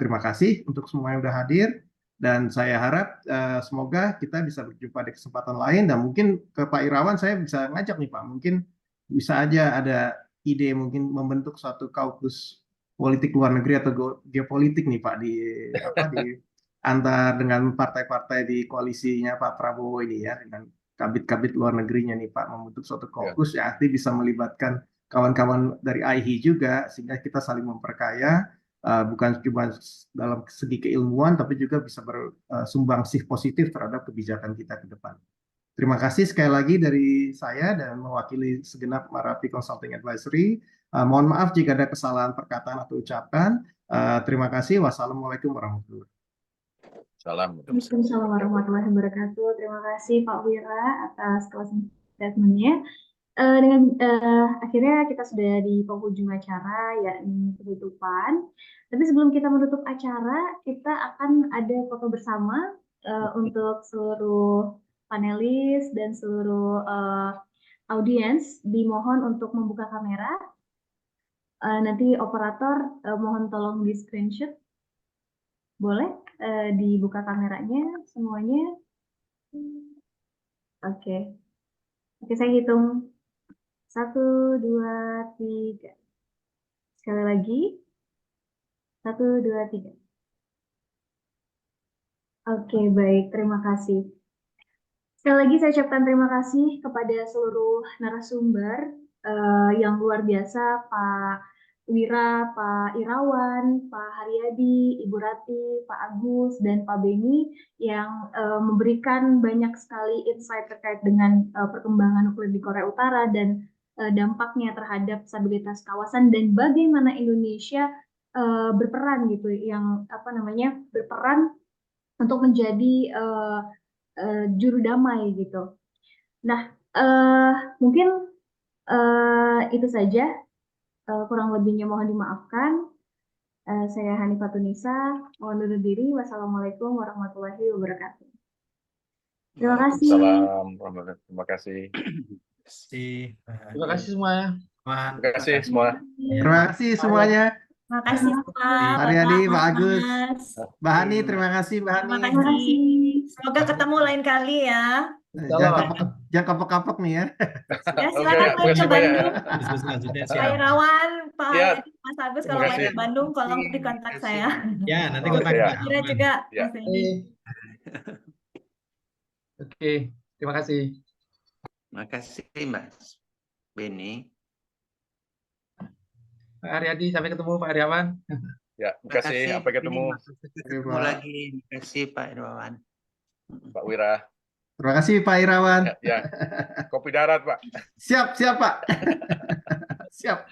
Terima kasih untuk semua yang sudah hadir. Dan saya harap semoga kita bisa berjumpa di kesempatan lain. Dan mungkin ke Pak Irawan saya bisa ngajak nih Pak, mungkin bisa aja ada ide mungkin membentuk suatu kaukus politik luar negeri atau geopolitik nih Pak di antar dengan partai-partai di koalisinya Pak Prabowo ini ya, dengan kabit-kabit luar negerinya nih Pak membentuk suatu Ya. kaukus yang nanti bisa melibatkan kawan-kawan dari IHI juga sehingga kita saling memperkaya bukan cuma dalam segi keilmuan tapi juga bisa bersumbangsih positif terhadap kebijakan kita ke depan. Terima kasih sekali lagi dari saya dan mewakili segenap Marapi Consulting Advisory. Mohon maaf jika ada kesalahan perkataan atau ucapan. Terima kasih. Wassalamualaikum warahmatullahi wabarakatuh. Salam. Waalaikumsalam warahmatullahi wabarakatuh. Terima kasih Pak Wira atas closing statement-nya. Dengan akhirnya kita sudah di penghujung acara, yakni penutupan. Tapi sebelum kita menutup acara, kita akan ada foto bersama untuk seluruh panelis dan seluruh audiens. Dimohon untuk membuka kamera. Nanti operator mohon tolong di screenshot. Boleh dibuka kameranya semuanya. Oke. Oke, saya hitung. 1, 2, 3. Sekali lagi. 1, 2, 3. Oke, baik. Terima kasih. Sekali lagi saya ucapkan terima kasih kepada seluruh narasumber yang luar biasa, Pak Wira, Pak Irawan, Pak Haryadi, Ibu Rati, Pak Agus, dan Pak Beni yang memberikan banyak sekali insight terkait dengan perkembangan nuklir di Korea Utara dan dampaknya terhadap stabilitas kawasan dan bagaimana Indonesia berperan gitu, yang berperan untuk menjadi juru damai gitu. Nah, mungkin itu saja. Kurang lebihnya mohon dimaafkan. Saya Hanifah Tunisa, mohon undur diri. Wassalamualaikum warahmatullahi wabarakatuh. Terima kasih. Waalaikumsalam. Terima kasih. Terima kasih semuanya. Terima kasih semua. Terima kasih semuanya. Terima kasih semua. Pak Haryadi, Pak Agus, Mas. Mbak Hani, terima kasih Mbak Terima Hani. kasih. Semoga ketemu lain kali ya. Jangan kapok-kapok nih ya. Ya, silakan main ke Bandung. Diskusi selanjutnya Pak siap. Irawan, Pak Ya. Haryadi, Mas Agus, Terima kalau main kasih. ke Bandung, tolong di kontak saya. Ya, nanti Oke, kontak ya. Pak Kira Arman. juga, Ya. Mas Edi. Oke, terima kasih. Terima kasih Mas Beni. Pak Haryadi, sampai ketemu Pak Aryawan. Ya, terima kasih. Sampai ketemu Ketemu lagi. Terima kasih Pak Irawan. Pak Wira. Terima kasih Pak Irawan. Ya, kopi darat Pak. Siap, Pak. Siap.